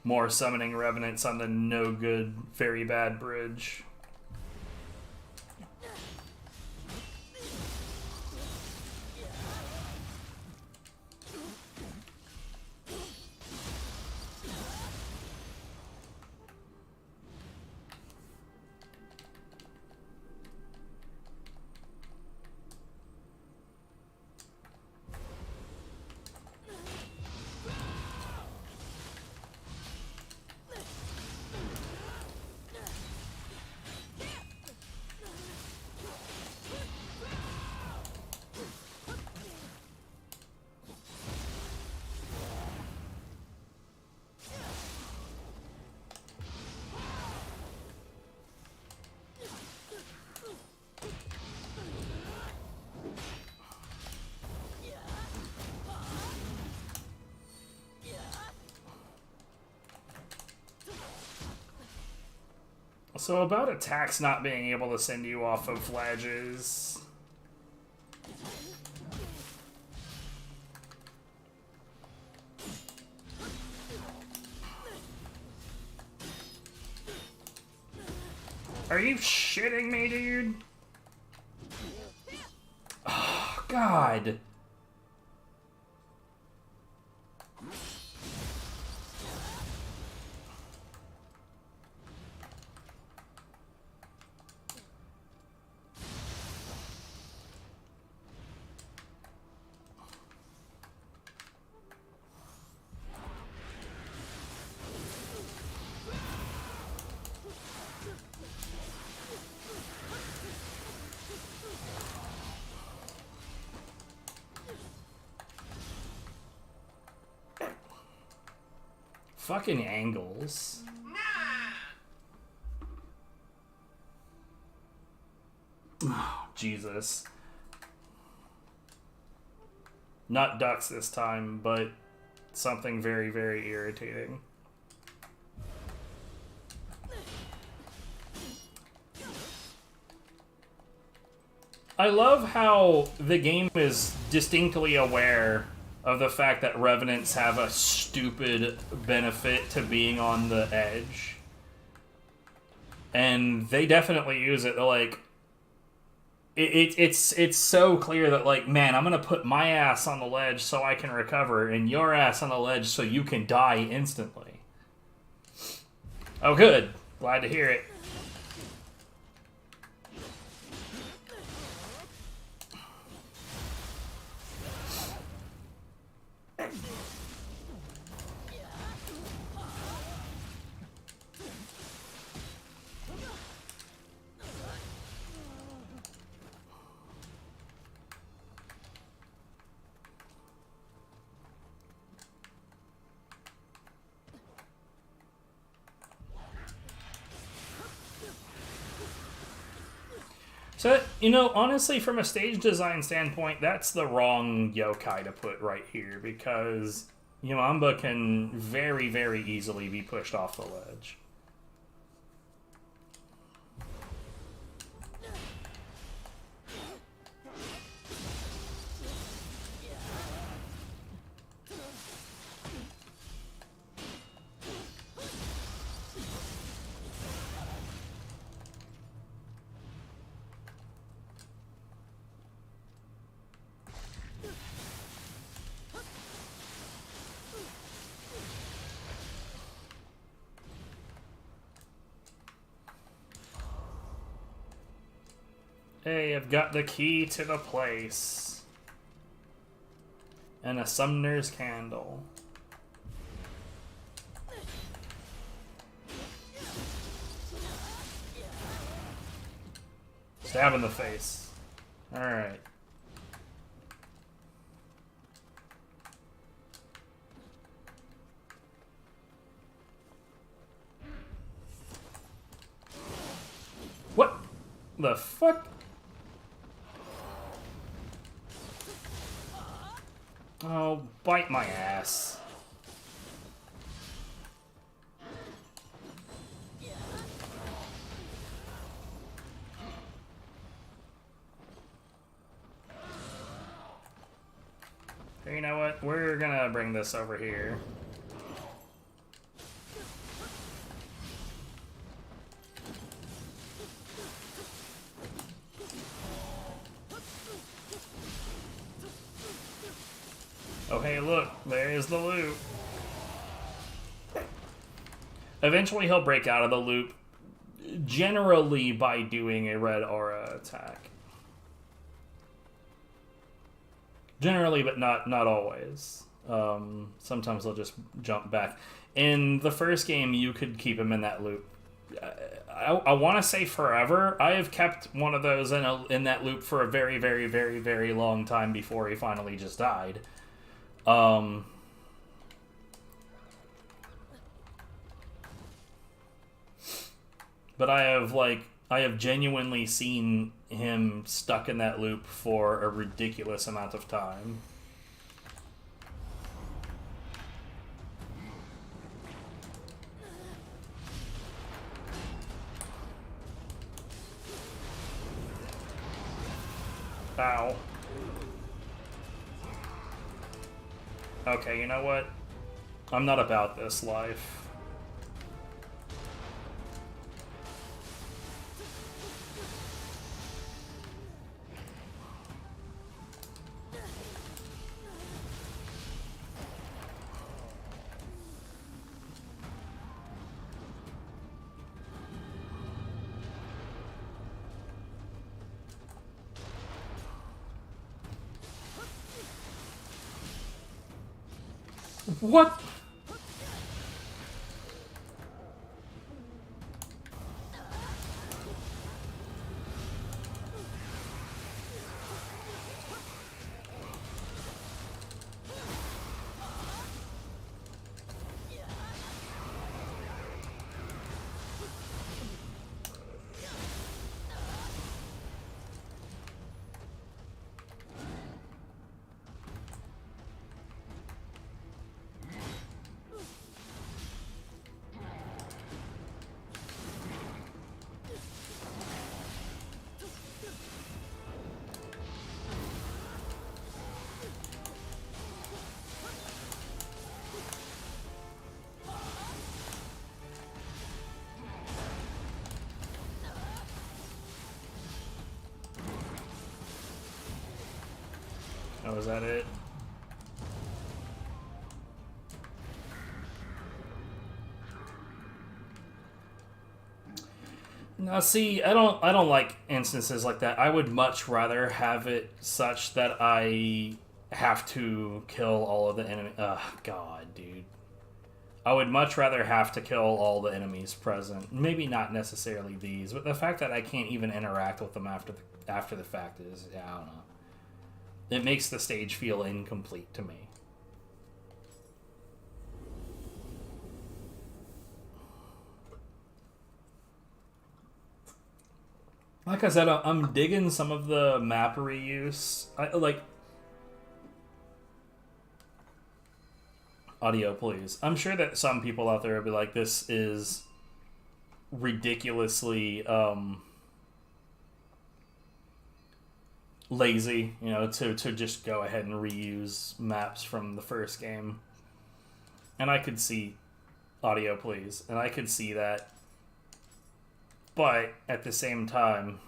A: More summoning revenants on the no good, very bad bridge. So about attacks not being able to send you off of ledges. Are you shitting me, dude? Oh, God. Fucking angles. Oh, Jesus. Not ducks this time, but something very, very irritating. I love how the game is distinctly aware of the fact that Revenants have a stupid benefit to being on the edge. And they definitely use it. They're like, it's so clear that, like, man, I'm gonna put my ass on the ledge so I can recover, and your ass on the ledge so you can die instantly. Oh, good. Glad to hear it. So, you know, honestly, from a stage design standpoint, that's the wrong yokai to put right here, because Yamamba can very, very easily be pushed off the ledge. Hey, I've got the key to the place. And a summoner's candle. Stab in the face. Alright. What the fuck? Oh, bite my ass. what? We're gonna bring this over here. Oh, hey, look, there's the loop. Eventually he'll break out of the loop, generally by doing a red aura attack. Generally, but not always. Sometimes they'll just jump back. In the first game, you could keep him in that loop. I want to say forever. I have kept one of those in that loop for a very, very, very, very long time before he finally just died. But I have genuinely seen him stuck in that loop for a ridiculous amount of time. Ow. Okay, you know what? I'm not about this life. What? Oh, is that it? Now, see, I don't like instances like that. I would much rather have it such that I have to kill all of the enemy. Ugh, God, dude. I would much rather have to kill all the enemies present. Maybe not necessarily these, but the fact that I can't even interact with them after the fact is, yeah, I don't know. It makes the stage feel incomplete to me. Like I said, I'm digging some of the map reuse. I like audio, please. I'm sure that some people out there will be like, "This is ridiculously lazy," you know, to just go ahead and reuse maps from the first game. And I could see audio, please, and I could see that. But at the same time,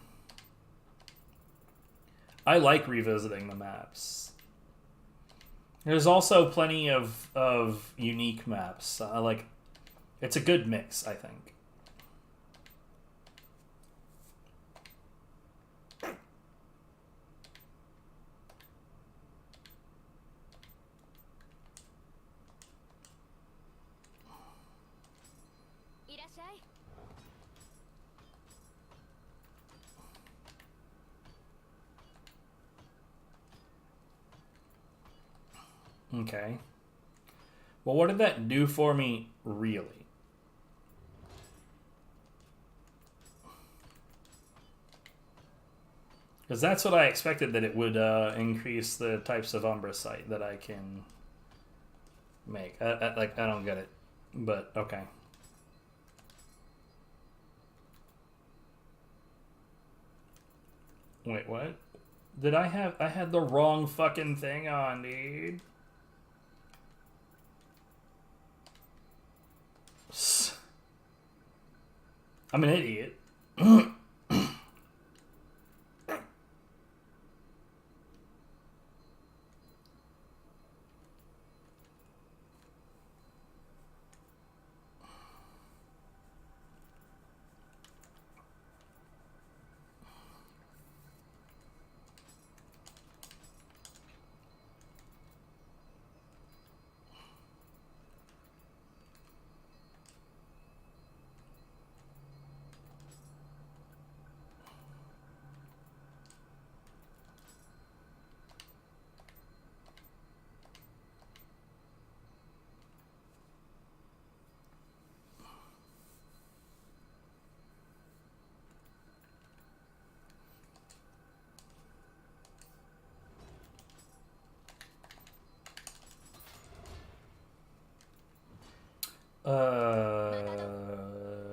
A: I like revisiting the maps. There's also plenty of unique maps. It's a good mix, I think. Okay. Well, what did that do for me, really? Because that's what I expected, that it would increase the types of umbracite that I can make. I don't get it, but okay. Wait, what? Did I had the wrong fucking thing on, dude? I'm an idiot.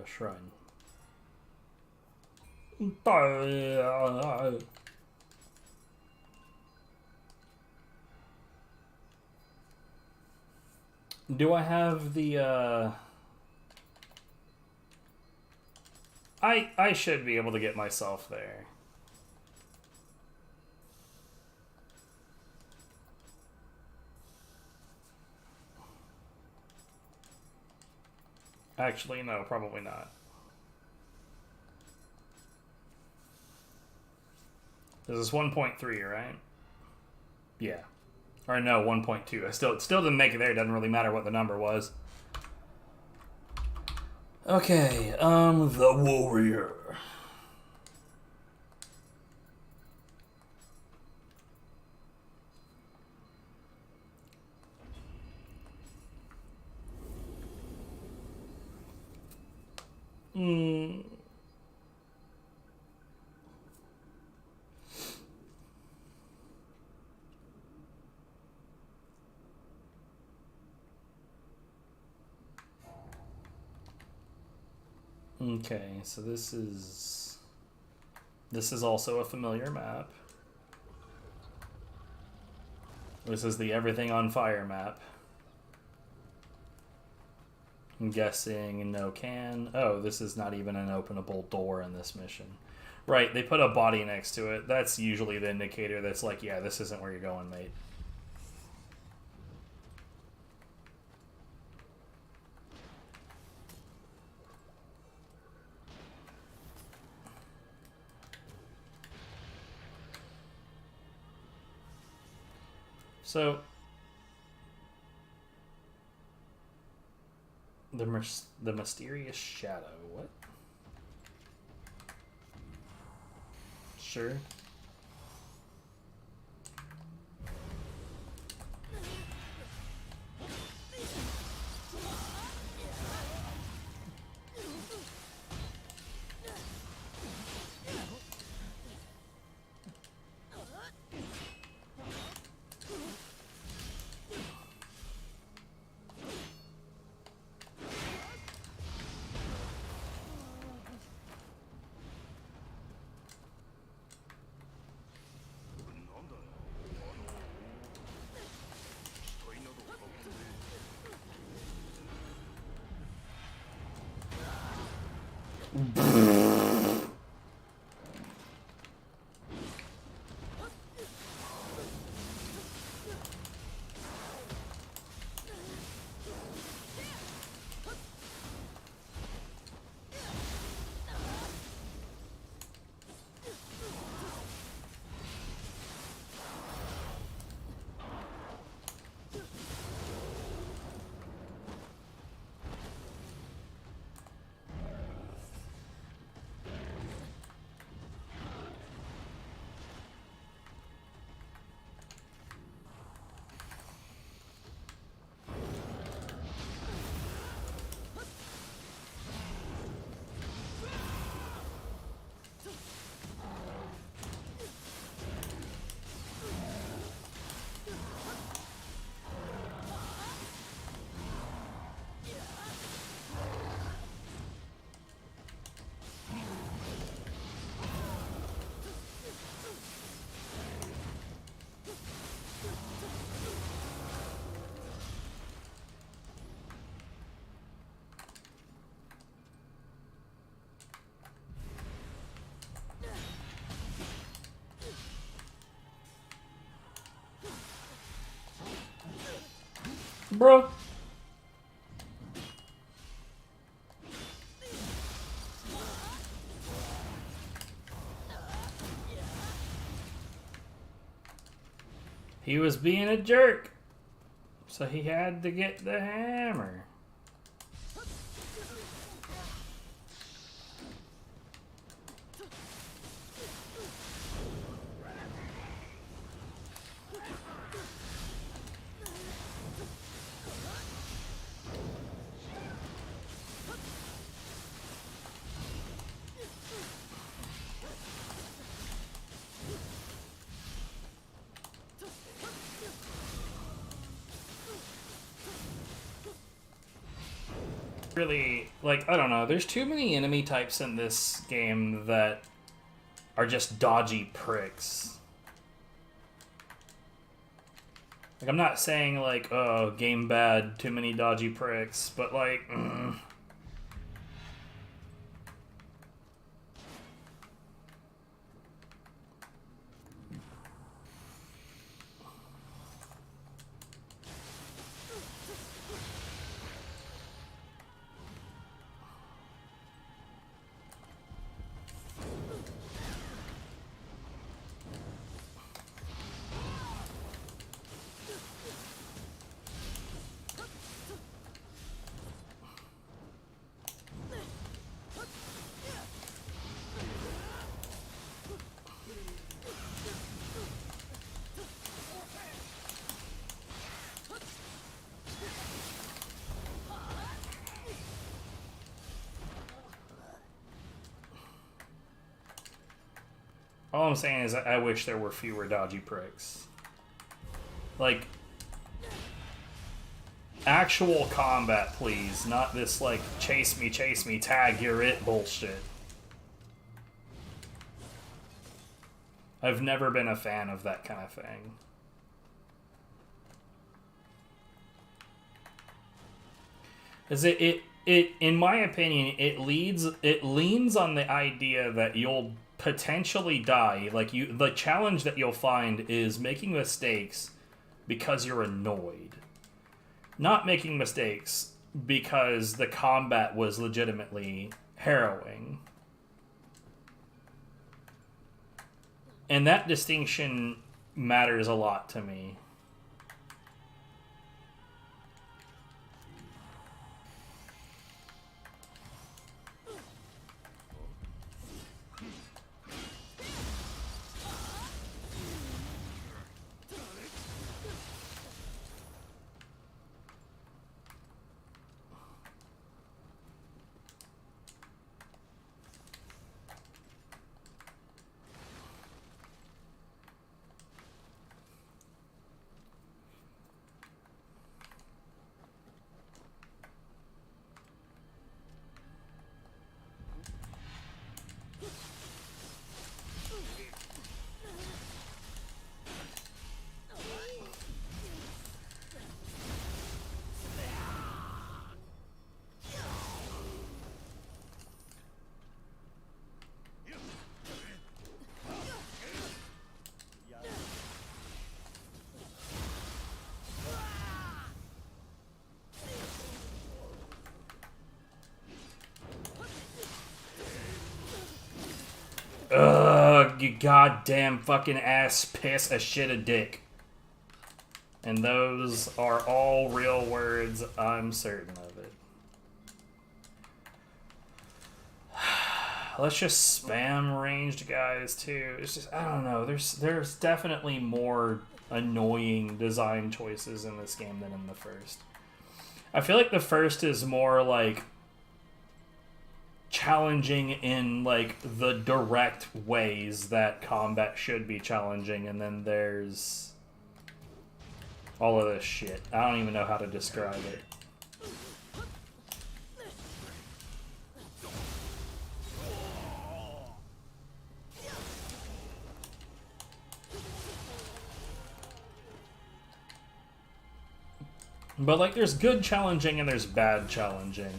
A: Shrine. Do I have the, I should be able to get myself there. Actually, no, probably not. This is 1.3, right? Yeah. Or no, 1.2. It still didn't make it there. It doesn't really matter what the number was. Okay, the warrior. Okay, so this is also a familiar map. This is the Everything on Fire map. I'm guessing no can. Oh, this is not even an openable door in this mission. Right, they put a body next to it. That's usually the indicator that's like, yeah, this isn't where you're going, mate. So, the mysterious shadow. What? Sure. Bro. He was being a jerk. So he had to get the hammer. Really, like, I don't know, there's too many enemy types in this game that are just dodgy pricks. Like, I'm not saying, like, oh, game bad, too many dodgy pricks, but, like, all I'm saying is I wish there were fewer dodgy pricks. Like, actual combat, please. Not this, like, chase me, tag, you're it bullshit. I've never been a fan of that kind of thing. Because it in my opinion, it leans on the idea that you'll potentially die. Like, the challenge that you'll find is making mistakes because you're annoyed. Not making mistakes because the combat was legitimately harrowing. And that distinction matters a lot to me. Ugh, you goddamn fucking ass piss a shit a dick. And those are all real words, I'm certain of it. Let's just spam ranged guys too. It's just, I don't know, there's definitely more annoying design choices in this game than in the first. I feel like the first is more like challenging in like the direct ways that combat should be challenging, and then there's all of this shit. I don't even know how to describe it. But like, there's good challenging and there's bad challenging.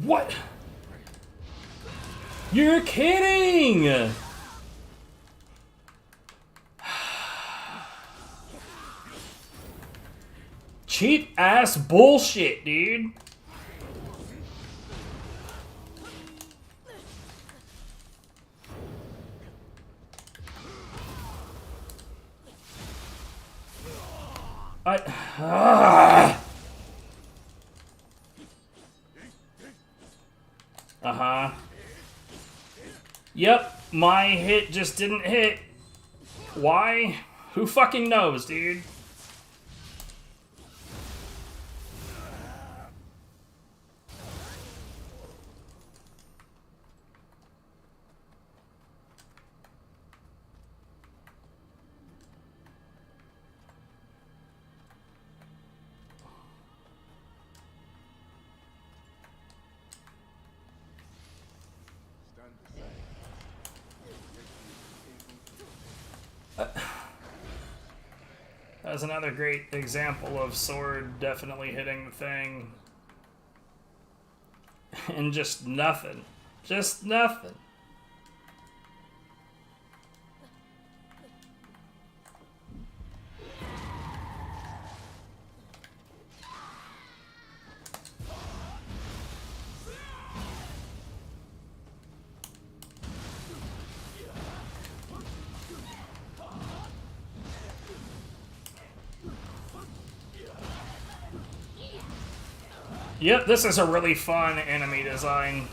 A: What? You're kidding! Cheap ass bullshit, dude. Uh-huh. Yep, my hit just didn't hit. Why? Who fucking knows, dude? That's another great example of sword definitely hitting the thing. And just nothing. Just nothing. Yep, this is a really fun enemy design.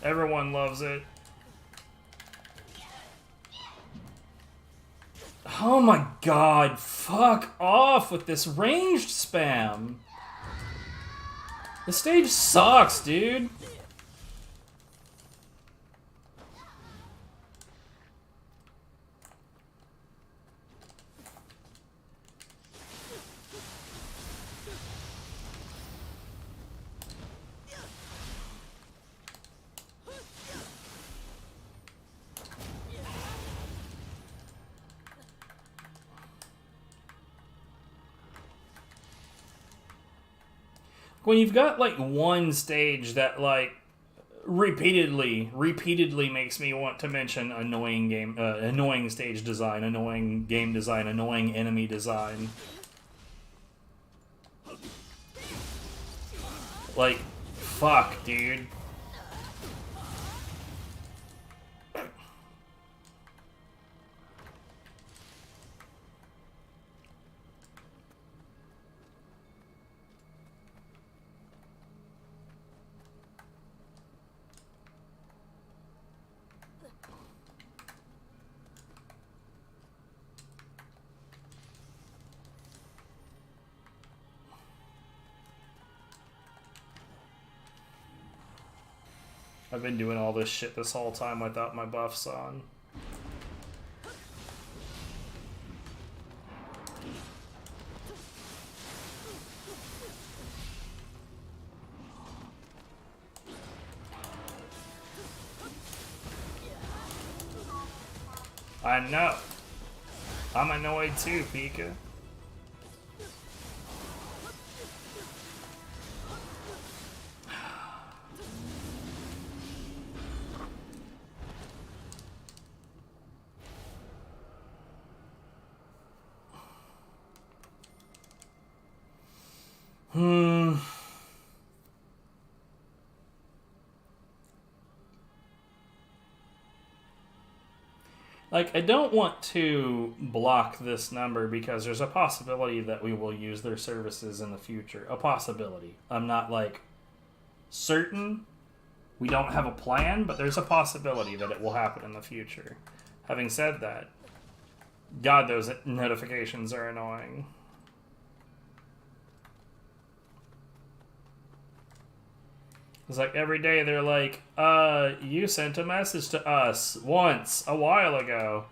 A: Everyone loves it. Oh my god, fuck off with this ranged spam. The stage sucks, dude. When you've got like one stage that like repeatedly makes me want to mention annoying stage design, annoying game design, annoying enemy design. Like, fuck, dude. I've been doing all this shit this whole time without my buffs on. I know. I'm annoyed too, Pika. Like, I don't want to block this number because there's a possibility that we will use their services in the future. A possibility. I'm not, like, certain. We don't have a plan, but there's a possibility that it will happen in the future. Having said that, God, those notifications are annoying. It's like every day they're like, you sent a message to us once a while ago.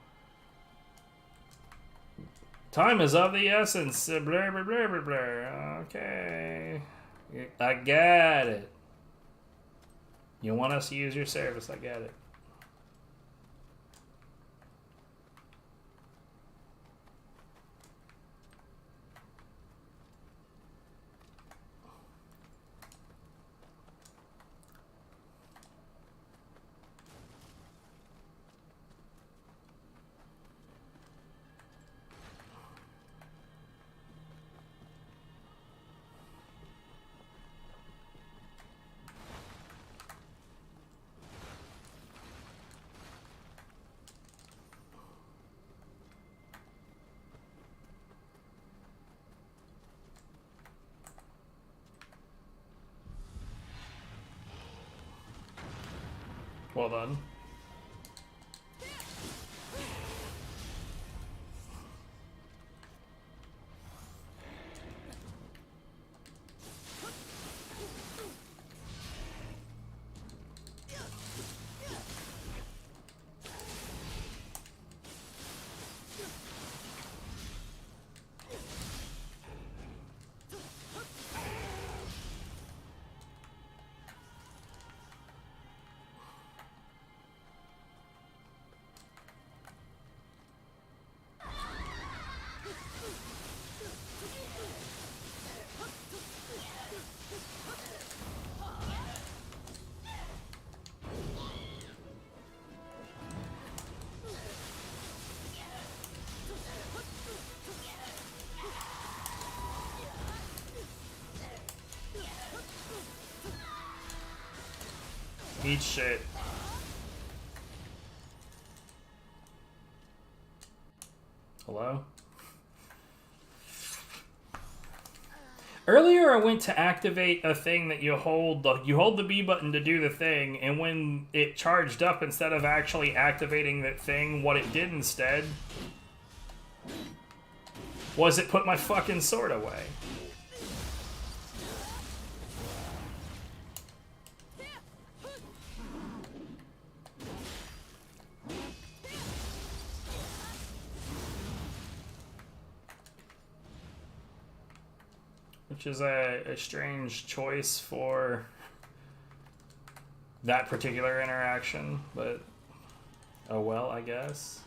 A: Time is of the essence. Blah, blah, blah, blah, blah. Okay. I get it. You want us to use your service, I get it. Well done. Eat shit. Hello? Earlier I went to activate a thing that you hold the B button to do the thing, and when it charged up, instead of actually activating that thing, what it did instead was it put my fucking sword away. Which is a strange choice for that particular interaction, but oh well, I guess.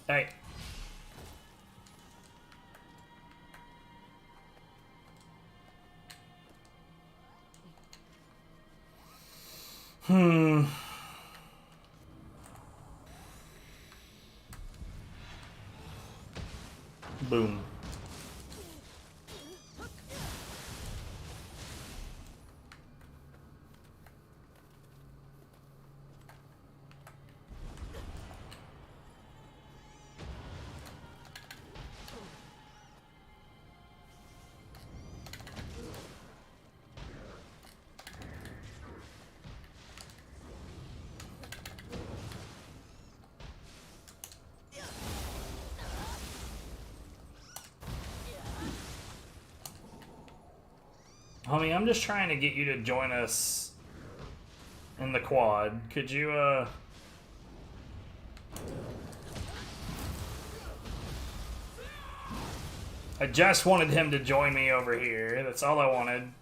A: Hey. Boom. Homie, I'm just trying to get you to join us in the quad. Could you, I just wanted him to join me over here. That's all I wanted.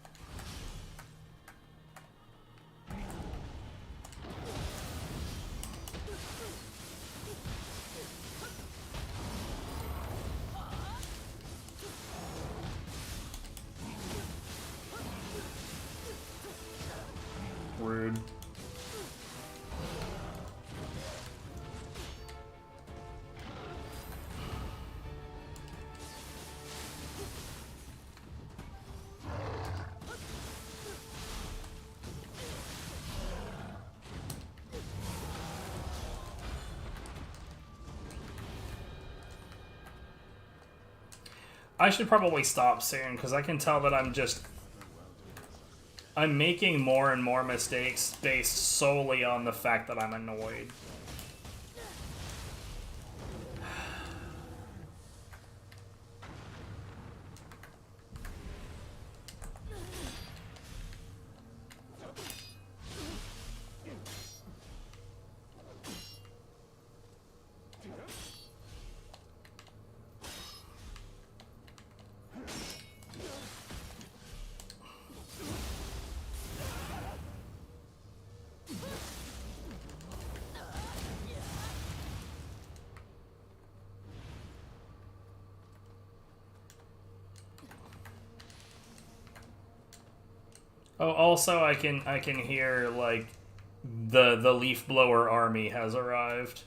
A: Rude. I should probably stop soon, because I can tell that I'm making more and more mistakes based solely on the fact that I'm annoyed. Oh, also I can hear like the leaf blower army has arrived.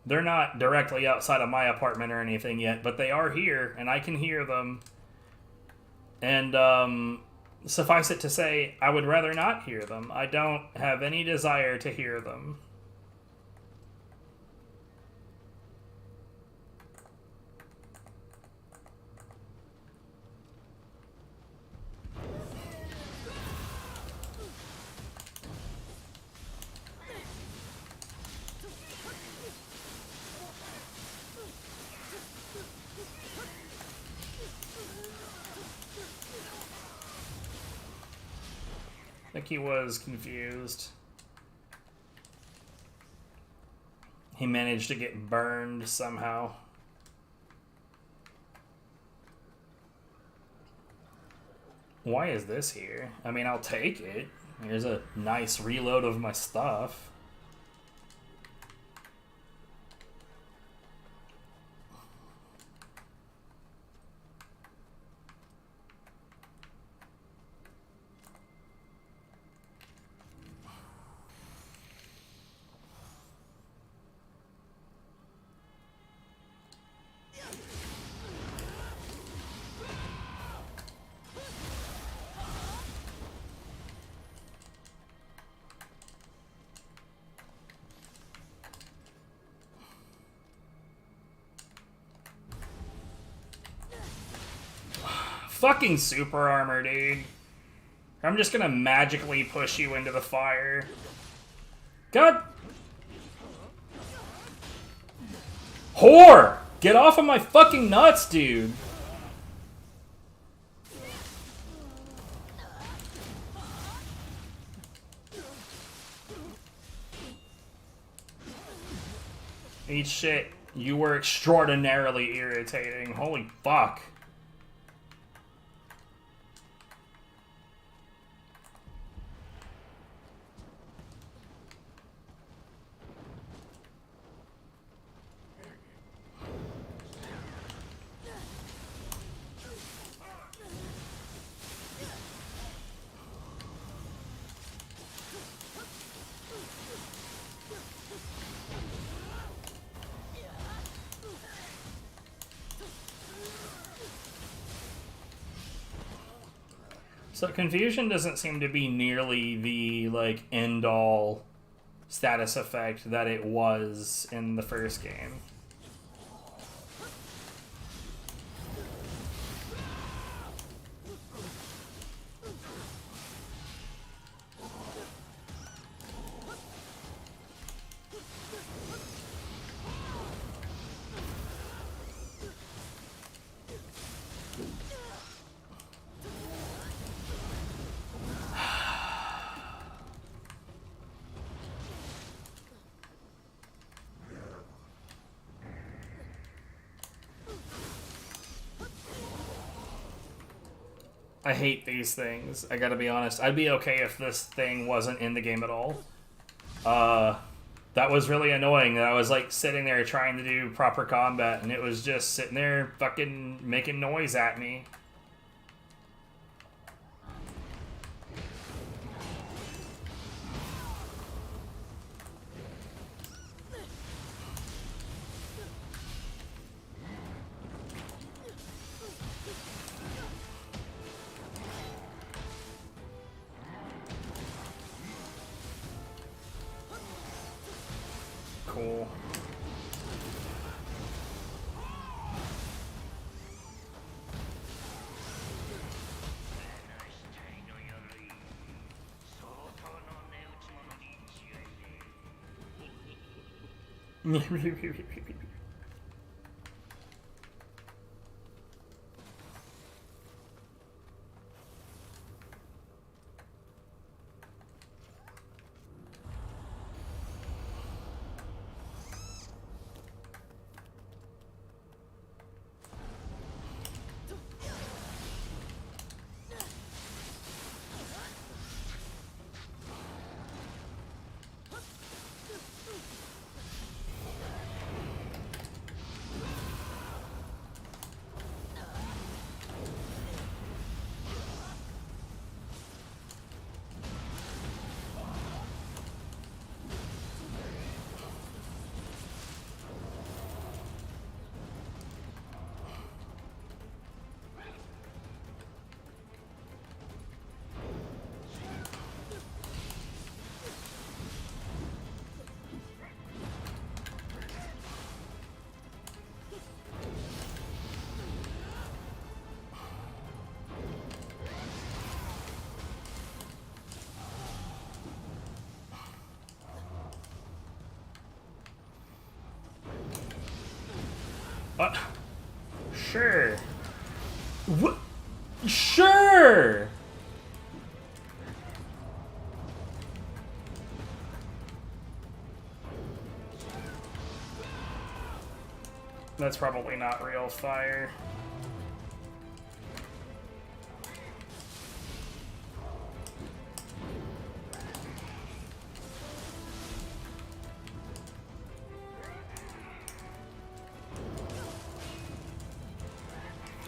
A: They're not directly outside of my apartment or anything yet, but they are here, and I can hear them. And suffice it to say, I would rather not hear them. I don't have any desire to hear them. I think he was confused. He managed to get burned somehow. Why is this here? I mean, I'll take it. Here's a nice reload of my stuff. Fucking super armor, dude. I'm just gonna magically push you into the fire. God! Whore! Get off of my fucking nuts, dude! Eat shit. You were extraordinarily irritating. Holy fuck. So confusion doesn't seem to be nearly the, like, end-all status effect that it was in the first game. I hate these things. I gotta be honest. I'd be okay if this thing wasn't in the game at all. That was really annoying. I was like sitting there trying to do proper combat and it was just sitting there fucking making noise at me. Cool. Sure. What? Sure. That's probably not real fire.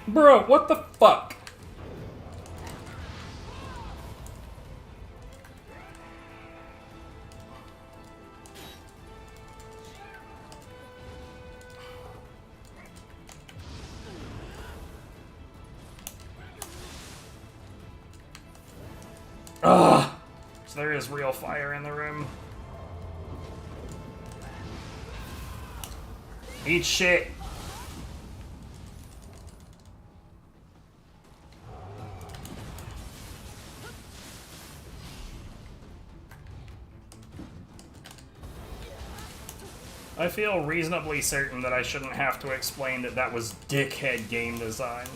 A: Bro, what the fuck? Ugh. So there is real fire in the room. Eat shit. I feel reasonably certain that I shouldn't have to explain that that was dickhead game design.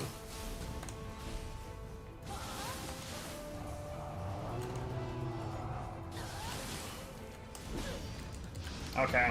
A: Okay.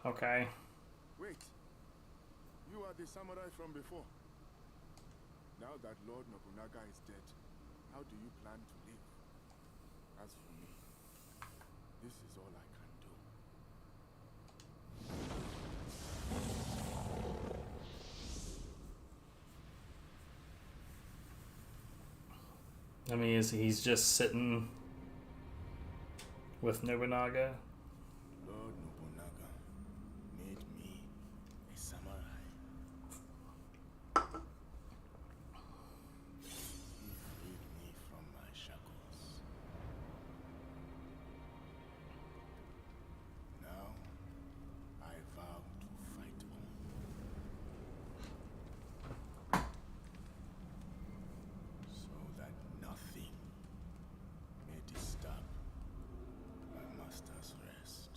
A: Okay.
C: Wait. You are the samurai from before. Now that Lord Nobunaga is dead, how do you plan to live? As for me, this is all I can do.
A: I mean, he's just sitting with Nobunaga.
C: Lord Nobunaga made me a samurai. He freed me from my shackles. Now, I vow to fight on. So that nothing may disturb my master's rest.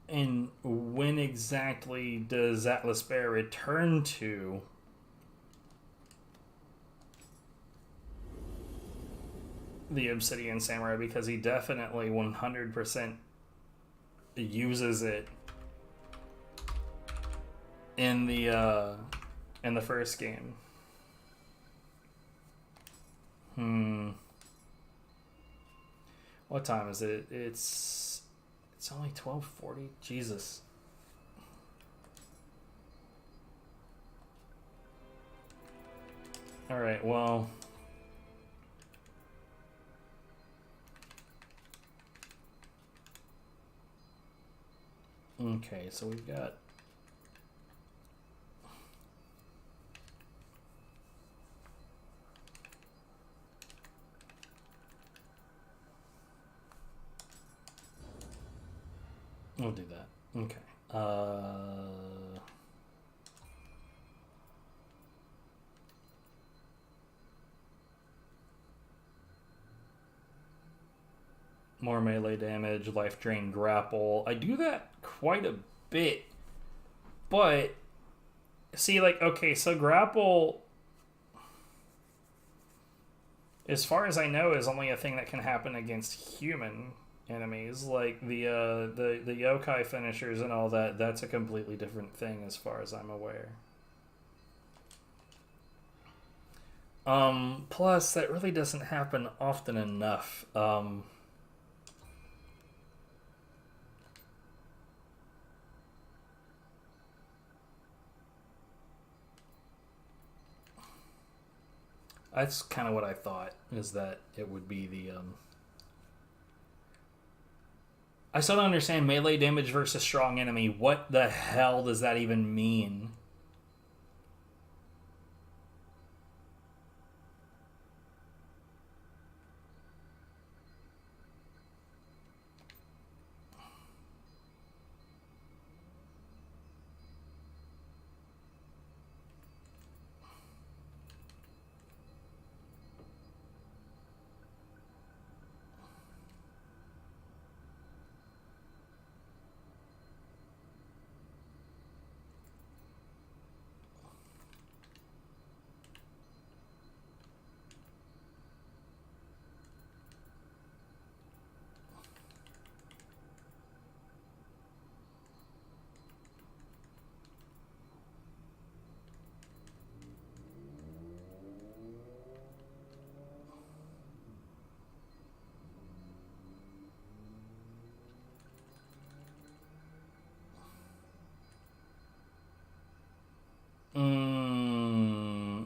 A: And when exactly does Atlas Bear return to the Obsidian Samurai? Because he definitely 100% uses it in the first game. What time is it? It's only 12:40. Jesus. All right. Well. Okay, so we've got. We'll do that. Okay. More melee damage, life drain, grapple. I do that quite a bit. But, see, like, okay, so grapple, as far as I know, is only a thing that can happen against human enemies. Like the yokai finishers and all that, that's a completely different thing as far as I'm aware. Plus that really doesn't happen often enough. That's kind of what I thought, is that it would be the... I still don't understand melee damage versus strong enemy. What the hell does that even mean?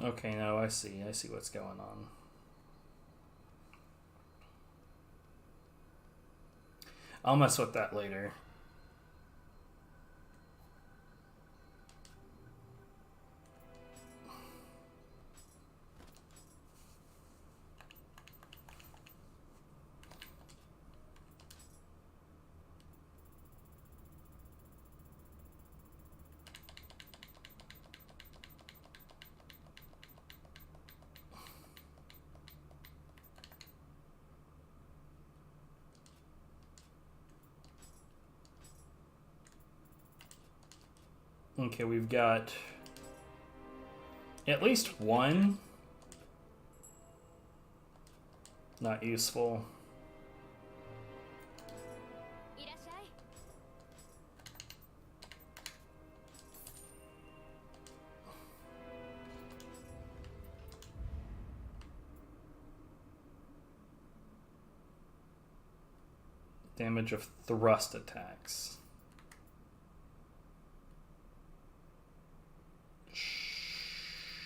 A: Okay, no, I see what's going on. I'll mess with that later. Okay, we've got at least one not useful. Damage of thrust attacks.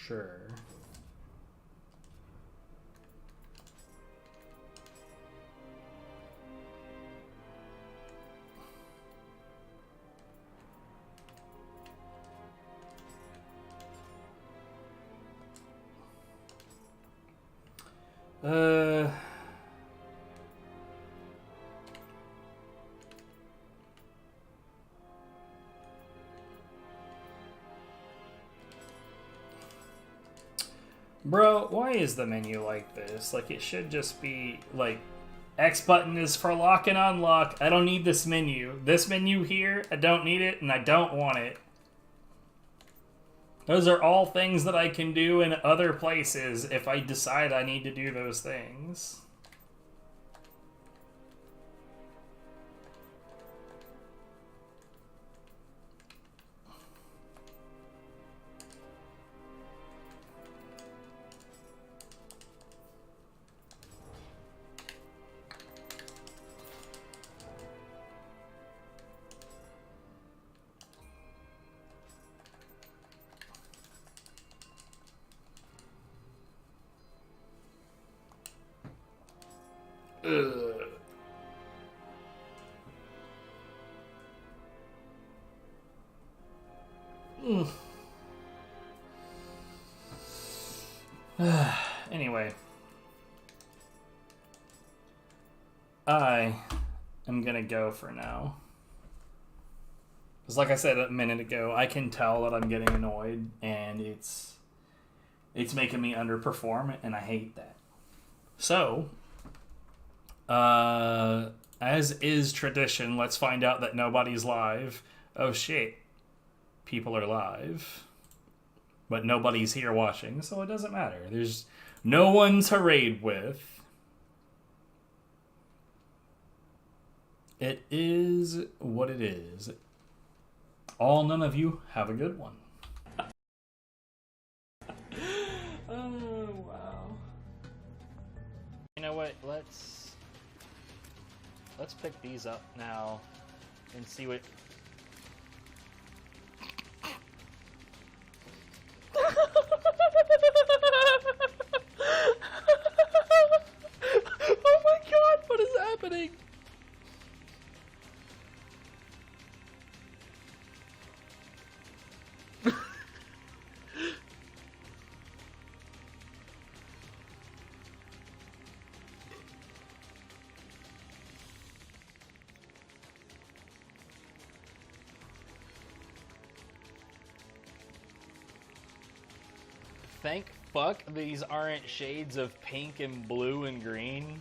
A: Sure. Bro, why is the menu like this? Like, it should just be, like, X button is for lock and unlock. I don't need this menu. This menu here, I don't need it, and I don't want it. Those are all things that I can do in other places if I decide I need to do those things. Anyway, I am gonna go for now. Because like I said a minute ago, I can tell that I'm getting annoyed, and it's making me underperform, and I hate that. So, as is tradition, let's find out that nobody's live. Oh shit. People are live. But nobody's here watching, so it doesn't matter. There's no one to raid with. It is what it is. All none of you have a good one.
I: Oh, wow. You know what? Let's pick these up now and see what... thank fuck these aren't shades of pink and blue and green.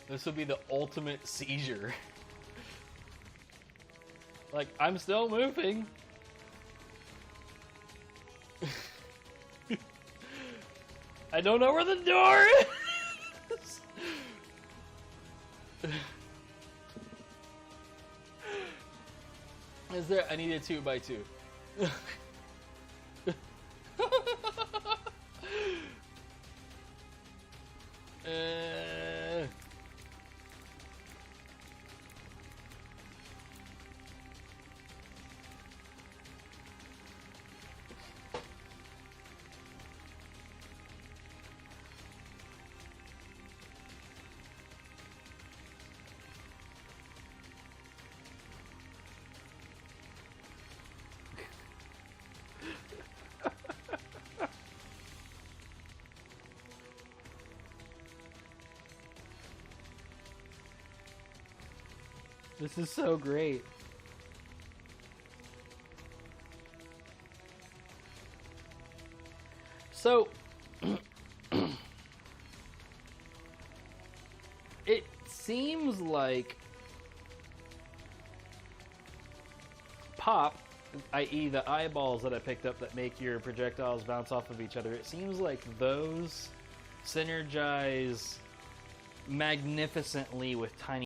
I: This would be the ultimate seizure. Like, I'm still moving. I don't know where the door is. Is there? I need a 2x2. This is so great. So, it seems like pop, i.e. the eyeballs that I picked up that make your projectiles bounce off of each other, it seems like those synergize magnificently with tiny